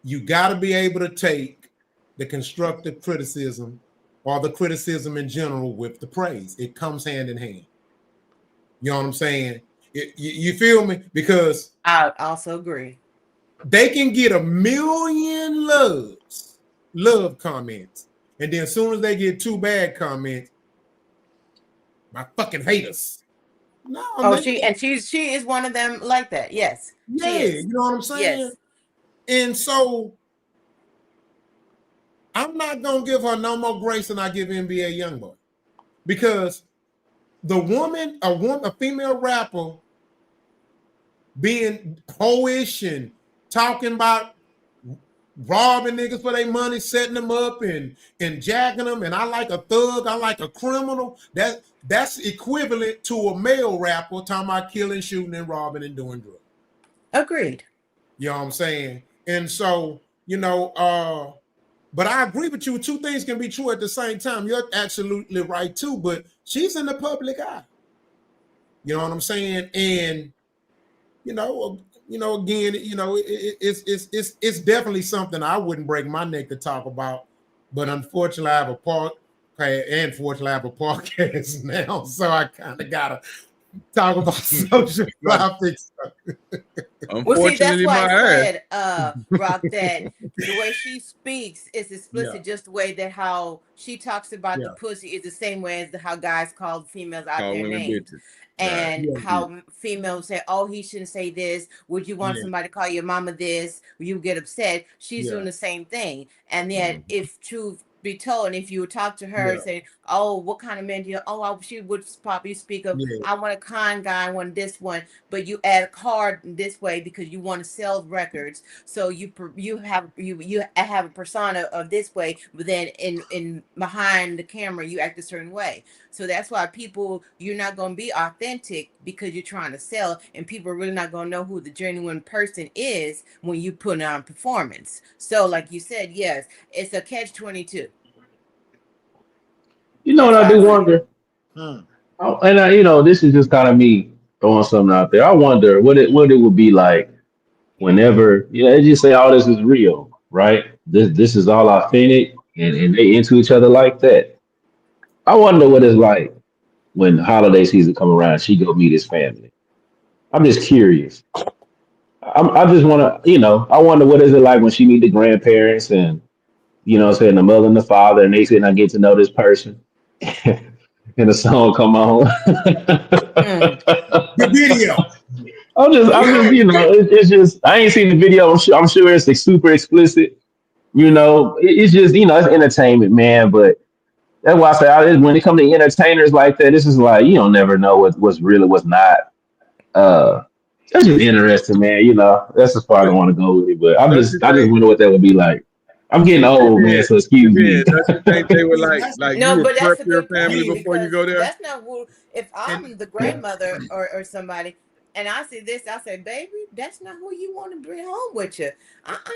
you got to be able to take the constructive criticism or the criticism in general with the praise. It comes hand in hand. You know what I'm saying? You feel me? Because I also agree. They can get 1 million love comments, and then as soon as they get 2 bad comments, my fucking haters. No, oh, she is one of them like that. Yes. Yeah, she is. You know what I'm saying? Yes. And so I'm not gonna give her no more grace than I give NBA Youngboy, because the woman, a female rapper, being hoish and talking about robbing niggas for their money, setting them up and jacking them. And I like a thug, I like a criminal. That's equivalent to a male rapper talking about killing, shooting, and robbing and doing drugs. Agreed. You know what I'm saying? And so, but I agree with you. Two things can be true at the same time. You're absolutely right too, but she's in the public eye. You know what I'm saying? And again, it's definitely something I wouldn't break my neck to talk about. But unfortunately, I have a podcast now, so I kind of gotta talk about social topics. Well, see, that's why I said, Roc, that the way she speaks is explicit, just the way that how she talks about the pussy is the same way as how guys call females out their names. Bitches. And how females say, oh, he shouldn't say this. Would you want somebody to call your mama this? Will you get upset? She's doing the same thing. And yet, if truth be told, and if you would talk to her and say, oh, what kind of man do you, she would probably speak of, I want a kind guy, I want this one, but you add a card this way because you want to sell records. So you have a persona of this way, but then in behind the camera, you act a certain way. So that's why you're not going to be authentic because you're trying to sell, and people are really not going to know who the genuine person is when you put on performance. So like you said, yes, it's a catch-22. You know what I do wonder? This is just kind of me throwing something out there. I wonder what it would be like whenever, they just say all this is real, right? This is all authentic, and they into each other like that. I wonder what it's like when holiday season come around, she go meet his family. I'm just curious. I just want to, I wonder what is it like when she meet the grandparents and, saying the mother and the father, and they say, I get to know this person. And the song come on. The video. I'm just, it's just, I ain't seen the video. I'm sure it's like super explicit. It's just, it's entertainment, man. But that's why I say when it comes to entertainers like that, this is like, you don't never know what's real and what's not. That's just interesting, man. That's as far as I want to go with it. But I just wonder what that would be like. I'm getting old, man, so excuse me. Don't you think they were like no, you but would that's prep a your good family point, before you go there? That's not who. If I'm the grandmother or somebody, and I see this, I say, baby, that's not who you want to bring home with you.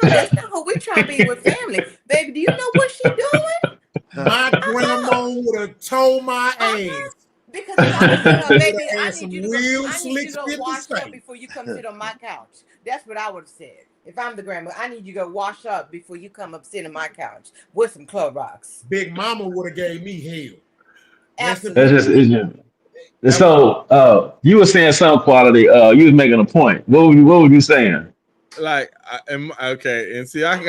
That's not who we're trying to be with family. Baby, do you know what she doing? My grandma would have told my ass. Because if I was her, baby, I Had some need you real to slick go shit to wash say. up before you come sit on my couch. That's what I would have said. If I'm the grandma, I need you to go wash up before you come up sit on my couch with some Club Rocks. Big Mama would have gave me hell. Absolutely. It's just. So you were saying some quality. You was making a point. What were you saying? Like, okay, and see, I'm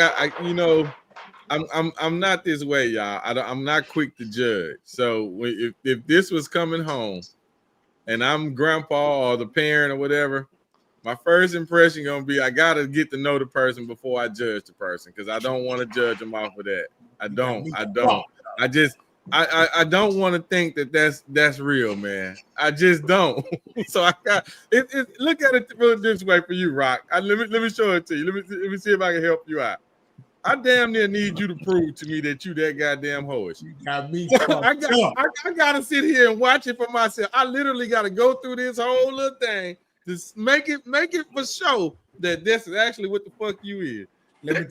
not this way, y'all. I'm not quick to judge. So if this was coming home, and I'm grandpa or the parent or whatever, my first impression gonna be I gotta get to know the person before I judge the person, because I don't want to judge them off of that. I don't want to think that that's real, man. I just don't. So I got it. Look at it this way for you, Roc. Let me show it to you. Let me see if I can help you out. I damn near need you to prove to me that you that goddamn hoish. You got me. I gotta sit here and watch it for myself. I literally gotta go through this whole little thing to make it for sure that this is actually what the fuck you is. Let me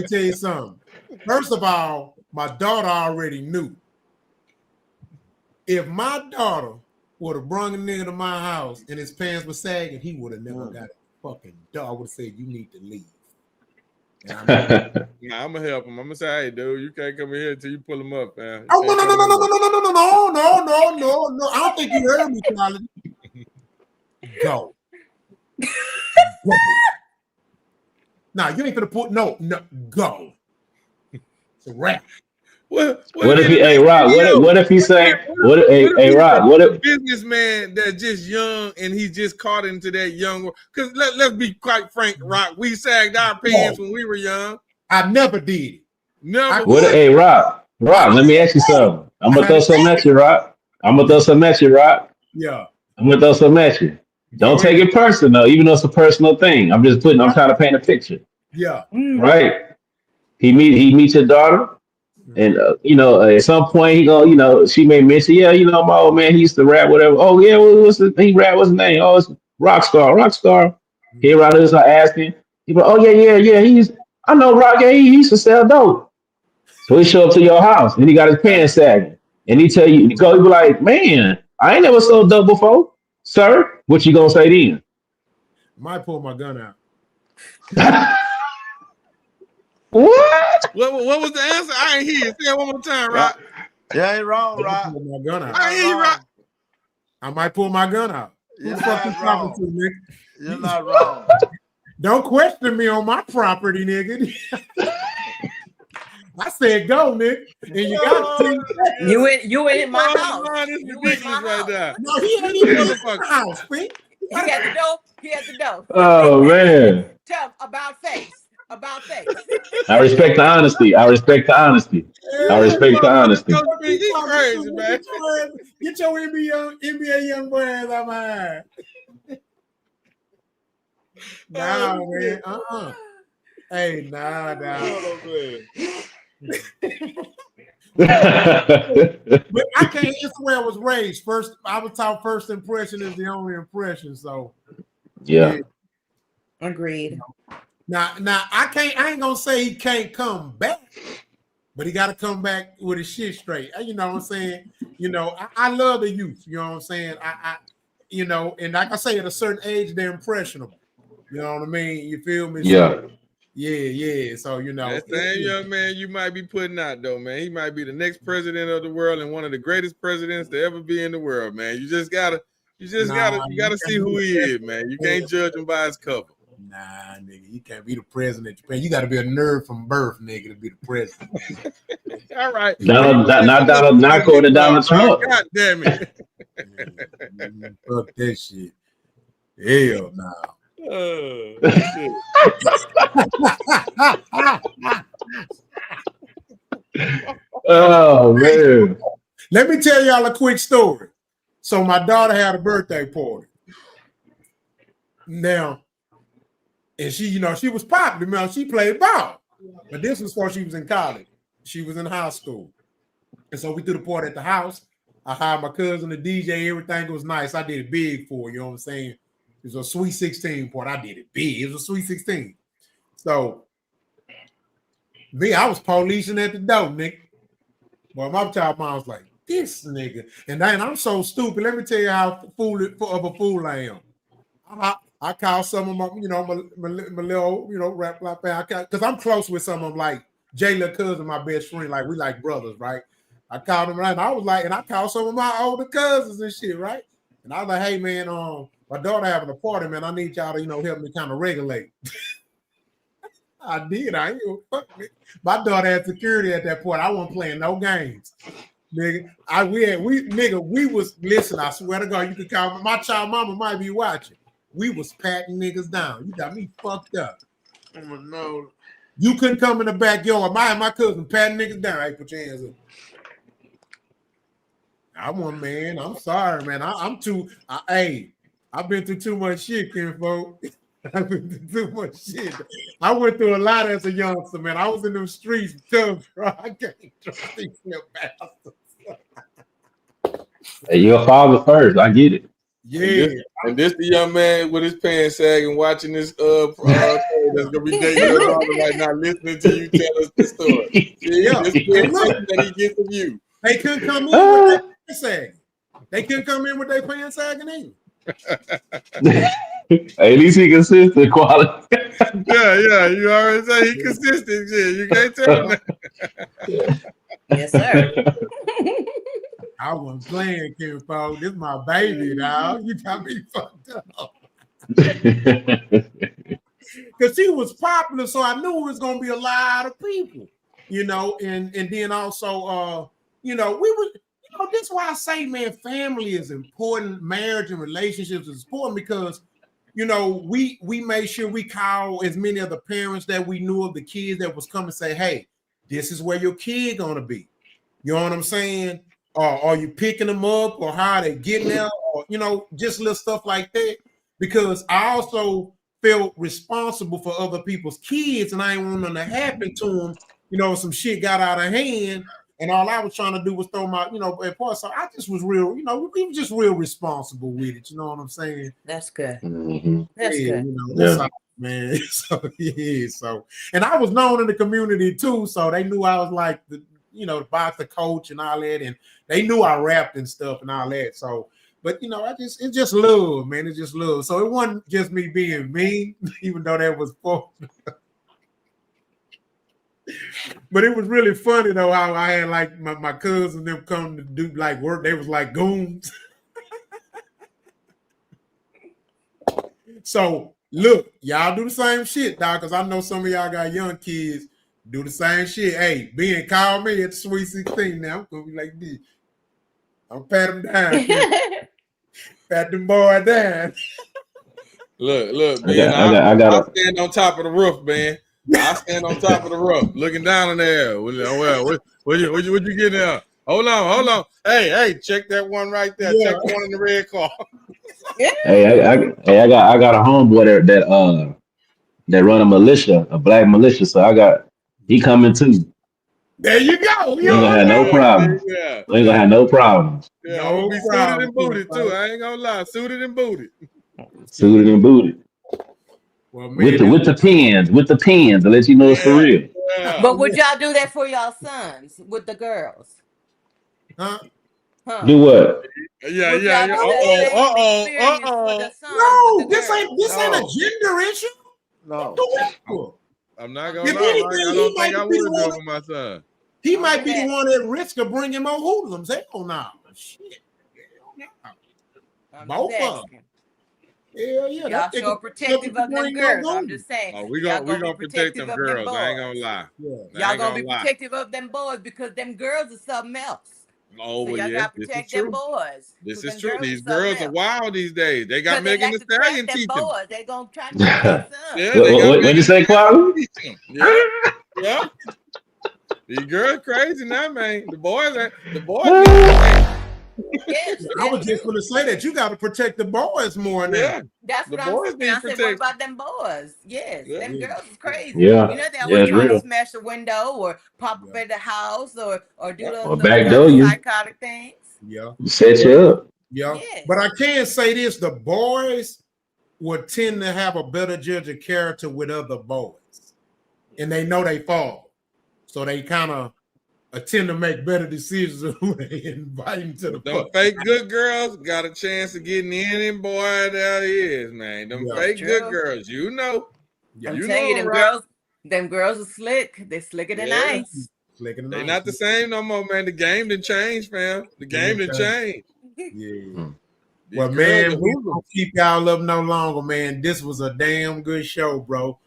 tell you something. First of all, my daughter already knew. If my daughter would have brought a nigga to my house and his pants were sagging, he would have never got a fucking dog. I would have said, you need to leave. I'm gonna help him. I'm gonna say, hey, dude, you can't come in here until you pull him up, man. Oh, no. I don't think you heard me, Charlie. Go. Nah, you ain't gonna put no, go. It's a wrap. What if he, hey Roc? What if he say, hey Roc? What if businessman that's just young and he just caught into that young? Because let's be quite frank, Roc. We sagged our pants when we were young. I never did. Never. Hey Roc, let me ask you something. I'm gonna throw something at you, Roc. Yeah. I'm gonna throw something at you. Don't take it personal, even though it's a personal thing. I'm trying to paint a picture. Yeah. Right. He meets your daughter, and at some point she may mention, yeah, my old man, he used to rap, whatever. Oh yeah, what's his name? Oh, it's Roc Star. Roc Star. Here around us, I asking. He go, oh yeah. I know Rock. Yeah, he used to sell dope. So he show up to your house, and he got his pants sagging, and he tell you, he be like, man, I ain't never sold dope before, sir. What you gonna say then? Might pull my gun out. What? What was the answer? I ain't hear you. Say it one more time, Rock. Yeah, ain't wrong, Rock. Pull my gun out. I ain't hear you, Rock. I might pull my gun out. Who the fuck you talking to, Nick? You're not wrong. Don't question me on my property, nigga. I said go, Nick. And you got you in my house. You in my right there. No, he ain't even in my house, bitch. He had the dope. He had the dope. Oh man. Tell about face. About face. I respect the honesty. I respect the honesty. He's crazy, man. Get your NBA young boy ass out my eye. Nah, man. Hey, nah. But I can't. It's where I was raised. First, I was taught first impression is the only impression. So, yeah. Agreed. Now, I ain't gonna say he can't come back, but he got to come back with his shit straight. You know what I'm saying? I love the youth. You know what I'm saying? I and like I say, at a certain age, they're impressionable. You know what I mean? You feel me? Yeah. Yeah. So that same young man you might be putting out though, man. He might be the next president of the world and one of the greatest presidents to ever be in the world, man. You gotta see who he is, man. You can't judge him by his cover. Nah, nigga, you can't be the president. You got to be a nerd from birth, nigga, to be the president. All right. Not according to Donald Trump. God damn it. Fuck that shit. Hell no. Oh man. Let me tell y'all a quick story. So my daughter had a birthday party. Now, and she was popular, man. She played ball. But this was before she was in college. She was in high school. And so we threw the party at the house. I hired my cousin, the DJ, everything was nice. I did it big for her, you know what I'm saying? It was a Sweet 16 party. I did it big. It was a Sweet 16. So, I was policing at the door, Nick. Boy, my child mom was like, this nigga. And then I'm so stupid. Let me tell you how of a fool I am. I call some of my little, rap like that. Because I'm close with some of them, like Jayla cousin, my best friend. Like, we like brothers, right? I called them, and I was like, and I called some of my older cousins and shit, right? And I was like, hey, man, my daughter having a party, man. I need y'all to, help me kind of regulate. I did. I ain't fuck me. My daughter had security at that point. I wasn't playing no games. Nigga, we was, listen, I swear to God, you could call me. My child mama might be watching. We was patting niggas down. You got me fucked up. No. You couldn't come in the backyard. My cousin patting niggas down. Hey, put your hands up. I'm sorry, man. I've been through too much shit, kinfolk. I've been through too much shit. I went through a lot as a youngster, man. I was in them streets tough, bro. I can't trust these little bastards. Hey, your father first. I get it. Yeah. And this the young man with his pants sagging watching this that's gonna be dating your daughter right now, listening to you tell us the story. Yeah. This that he gets from you. They couldn't come in with their pants sagging. They couldn't come in with their pants sagging either. Hey, at least he consistent quality. Yeah. You already say he consistent. Yeah, you can't tell him that. Yes, sir. I wasn't playing, kinfolk. This is my baby, dog. You got me fucked up. Because she was popular, so I knew it was gonna be a lot of people, and then also we would, this is why I say, man, family is important, marriage and relationships is important because we made sure we call as many of the parents that we knew of the kids that was coming say, hey, this is where your kid gonna be. You know what I'm saying? Or are you picking them up, or how are they getting there? Or just little stuff like that. because I also felt responsible for other people's kids, and I ain't want nothing to happen to them. You know, some shit got out of hand, and all I was trying to do was throw my, part. So I just was real, we were just real responsible with it. You know what I'm saying? That's good. Mm-hmm. That's good. That's all, man. So yeah, and I was known in the community too, so they knew I was like the boxer coach and all that, and they knew I rapped and stuff and all that. So, but it's just love, man. It's just love. So it wasn't just me being mean, even though that was fun. But it was really funny though how I had like my cousins them come to do like work. They was like goons. So look, y'all do the same shit, dog, because I know some of y'all got young kids. Do the same shit. Hey, being call me at the Sweet 16 now. I'm gonna be like this. I'm pat them down. Pat them boy down. Look, man. I'll stand on top of the roof, man. I stand on top of the roof, looking down in there. Well, what you getting there? Hold on. Hey, check that one right there. Yeah. Check the one in the red car. Hey, I got a homeboy that run a militia, a black militia. So he coming too. There you go. We ain't gonna have no problem. Yeah. We ain't gonna have no problems. Yeah, I'm gonna be suited and booted too. I ain't gonna lie, suited and booted. Suited and booted. Well, man, with the pins, to let you know it's for real. Yeah. But would y'all do that for y'all sons with the girls? Huh? Do what? Yeah. No, this ain't a gender issue. No. I'm not gonna lie. I don't think I would do it for my son. He might be the one at risk of bringing more hoodlums. Hell no. Shit. Both of them. Yeah. Y'all sure protective of them girls. I'm just saying. Oh, we gonna protect them girls. I ain't gonna lie. Y'all gonna be protective of them boys because them girls are something else. Oh, so y'all gotta protect them boys. This is true. These girls are wild these days. They got Meg Thee Stallion teaching. Boys. They gonna try to get their son. Yeah, what you say, Claude? Yeah. These girls crazy now, man. The boys. Yes, I was just going to say that you got to protect the boys more now. Yeah. That's what I'm saying. I said, what about them boys? Yes, them girls is crazy. Yeah. You know, they always trying to smash the window or pop up at the house or do those backdoor you psychotic things. Yeah. Set you up. Yeah. Yes. But I can say this: the boys would tend to have a better judge of character with other boys, and they know they fall, so they kind of tend to make better decisions when they invite them to the Them fake good girls got a chance of getting in, and boy, there he is, man. Them fake good girls, you know. I'm telling you, them girls are slick. They're slicker than ice. They're not the same no more, man. The game done changed, fam. The game done changed. Yeah. Well, man, we don't keep y'all up no longer, man. This was a damn good show, bro.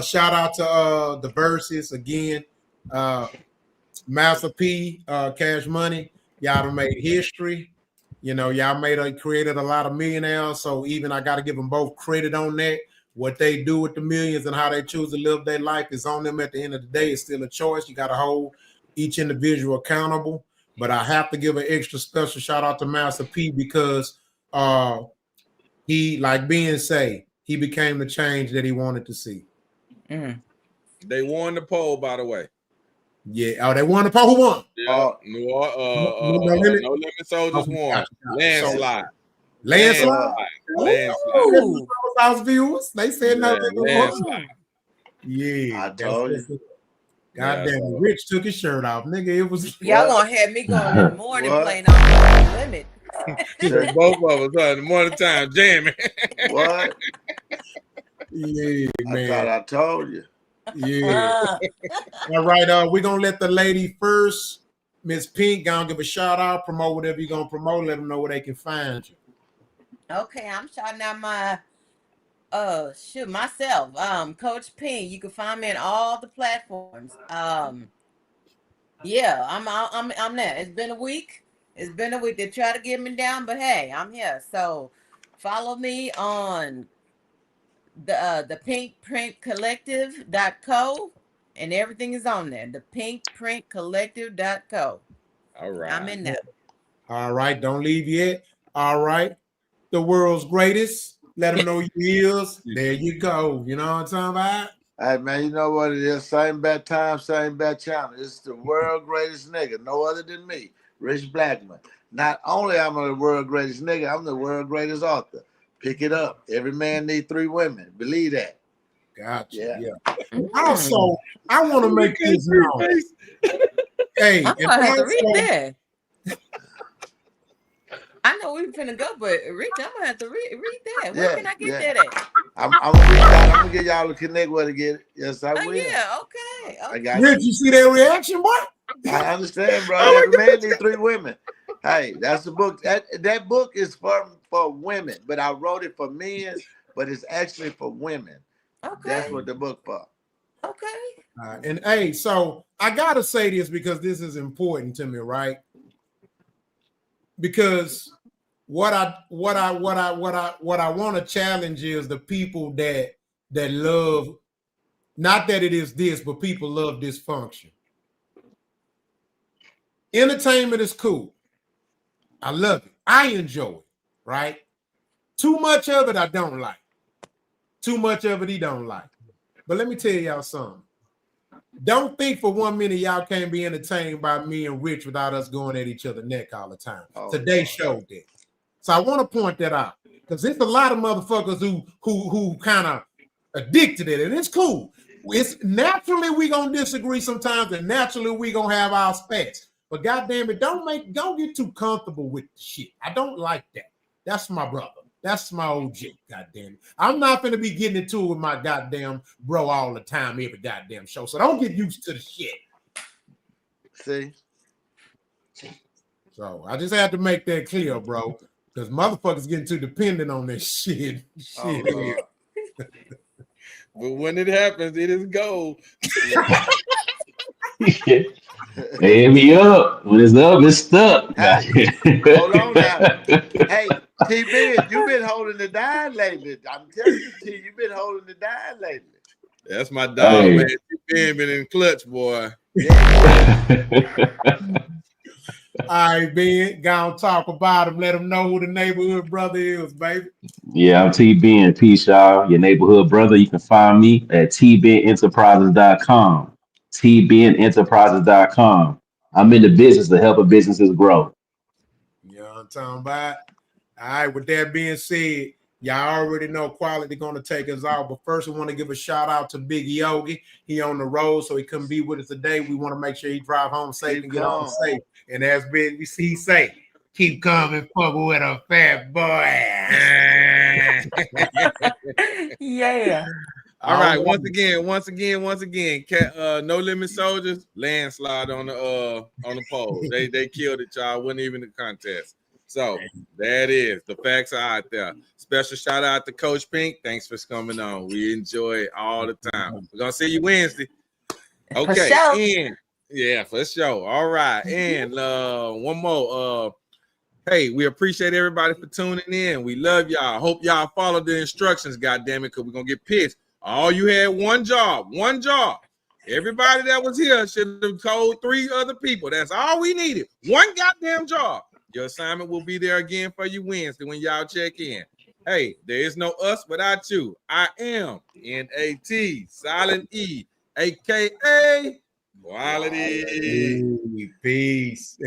Shout out to the Versus again. Master P, Cash Money, y'all done made history. You know, y'all created a lot of millionaires. So even I got to give them both credit on that. What they do with the millions and how they choose to live their life is on them at the end of the day. It's still a choice. You got to hold each individual accountable. But I have to give an extra special shout out to Master P because he, like Ben say, he became the change that he wanted to see. They won the poll, by the way. Yeah. Oh, they won the poll. Who won? Yeah. No Limit Soldiers won. Landslide. House viewers. They said no Limit landslide. Yeah. I told you. God damn it. Rich took his shirt off. Nigga, it was. Y'all gonna have me going in the morning playing on No Limit. Both of us in the morning time jamming. What? Yeah, man. I thought I told you. Yeah. All right. We're gonna let the lady first. Miss Pink, gonna give a shout out, promote whatever you're gonna promote, let them know where they can find you. Okay, I'm shouting out my myself. Coach Pink. You can find me on all the platforms. Yeah, I'm there. It's been a week. They try to get me down, but hey, I'm here. So follow me on the pinkprintcollective.co and everything is on there. The pinkprintcollective.co. All right. I'm in there. All right, don't leave yet. All right. The world's greatest, Let them know you is. There you go. You know what I'm talking about? Hey, man, you know what it is? Same bad time, same bad channel. It's the world greatest nigga, no other than me, Rich Blackman. Not only am I the world greatest nigga, I'm the world greatest author. Pick it up. Every man need 3 women. Believe that. Gotcha. Yeah. Also, I want to make this known. Hey, I'm gonna have to read that. I know we finna go, but Rich, I'm gonna have to read that. Where can I get that at? I'm gonna get y'all to connect where to get it. Yes, I will. Yeah, okay. I got Rich, you see that reaction, boy? I understand, bro. Every man need 3 women. Hey, that's the book. That book is for women, but I wrote it for men, but it's actually for women. Okay. That's what the book for. Okay. And hey, so I gotta say this because this is important to me, right? Because what I want to challenge is the people that love, not that it is this, but people love dysfunction. Entertainment is cool. I love it. I enjoy it, right? Too much of it I don't like. Too much of it he don't like. But let me tell y'all something. Don't think for 1 minute y'all can't be entertained by me and Rich without us going at each other's neck all the time. Today showed that. So I want to point that out because there's a lot of motherfuckers who kind of addicted to it, and it's cool. It's naturally we gonna disagree sometimes, and naturally we gonna have our spats. But goddamn it, don't get too comfortable with the shit. I don't like that. That's my brother. That's my OG. Goddamn it. I'm not gonna be getting into it with my goddamn bro all the time, every goddamn show. So don't get used to the shit. See? So I just had to make that clear, bro. Because motherfuckers getting too dependent on this shit. But when it happens, it is gold. Hit me up. When it's up, it's stuck. Hold on now. Hey, T-Ben, you've been holding the down lately. I'm telling you, T, you've been holding the down lately. That's my dog, Hey. man. T-Ben been in clutch, boy. All right, Ben, go talk about him. Let him know who the neighborhood brother is, baby. Yeah, I'm T-Ben. Peace, y'all. Your neighborhood brother. You can find me at tbenenterprises.com. tbenenterprises.com. I'm in the business of helping businesses grow. You know what I'm talking about? All right, with that being said, y'all already know quality going to take us out. But first, we want to give a shout out to Big Yogi. He on the road, so he couldn't be with us today. We want to make sure he drive home safe and get home safe. And as Big, we see say, keep coming, fuck with a fat boy. Yeah. All right, once again. No Limit Soldiers landslide on the polls. They killed it, y'all. Wasn't even the contest. So that is the facts are out there. Special shout out to Coach Pink. Thanks for coming on. We enjoy it all the time. We're gonna see you Wednesday. Okay, For sure. and yeah, for sure. All right, and one more. Hey, we appreciate everybody for tuning in. We love y'all. Hope y'all follow the instructions, goddammit, because we're gonna get pissed. All you had one job. Everybody that was here should have told 3 other people. That's all we needed. One goddamn job. Your assignment will be there again for you Wednesday when y'all check in. Hey, there is no us without you. I am N-A-T, silent E, a.k.a. Quality. Peace.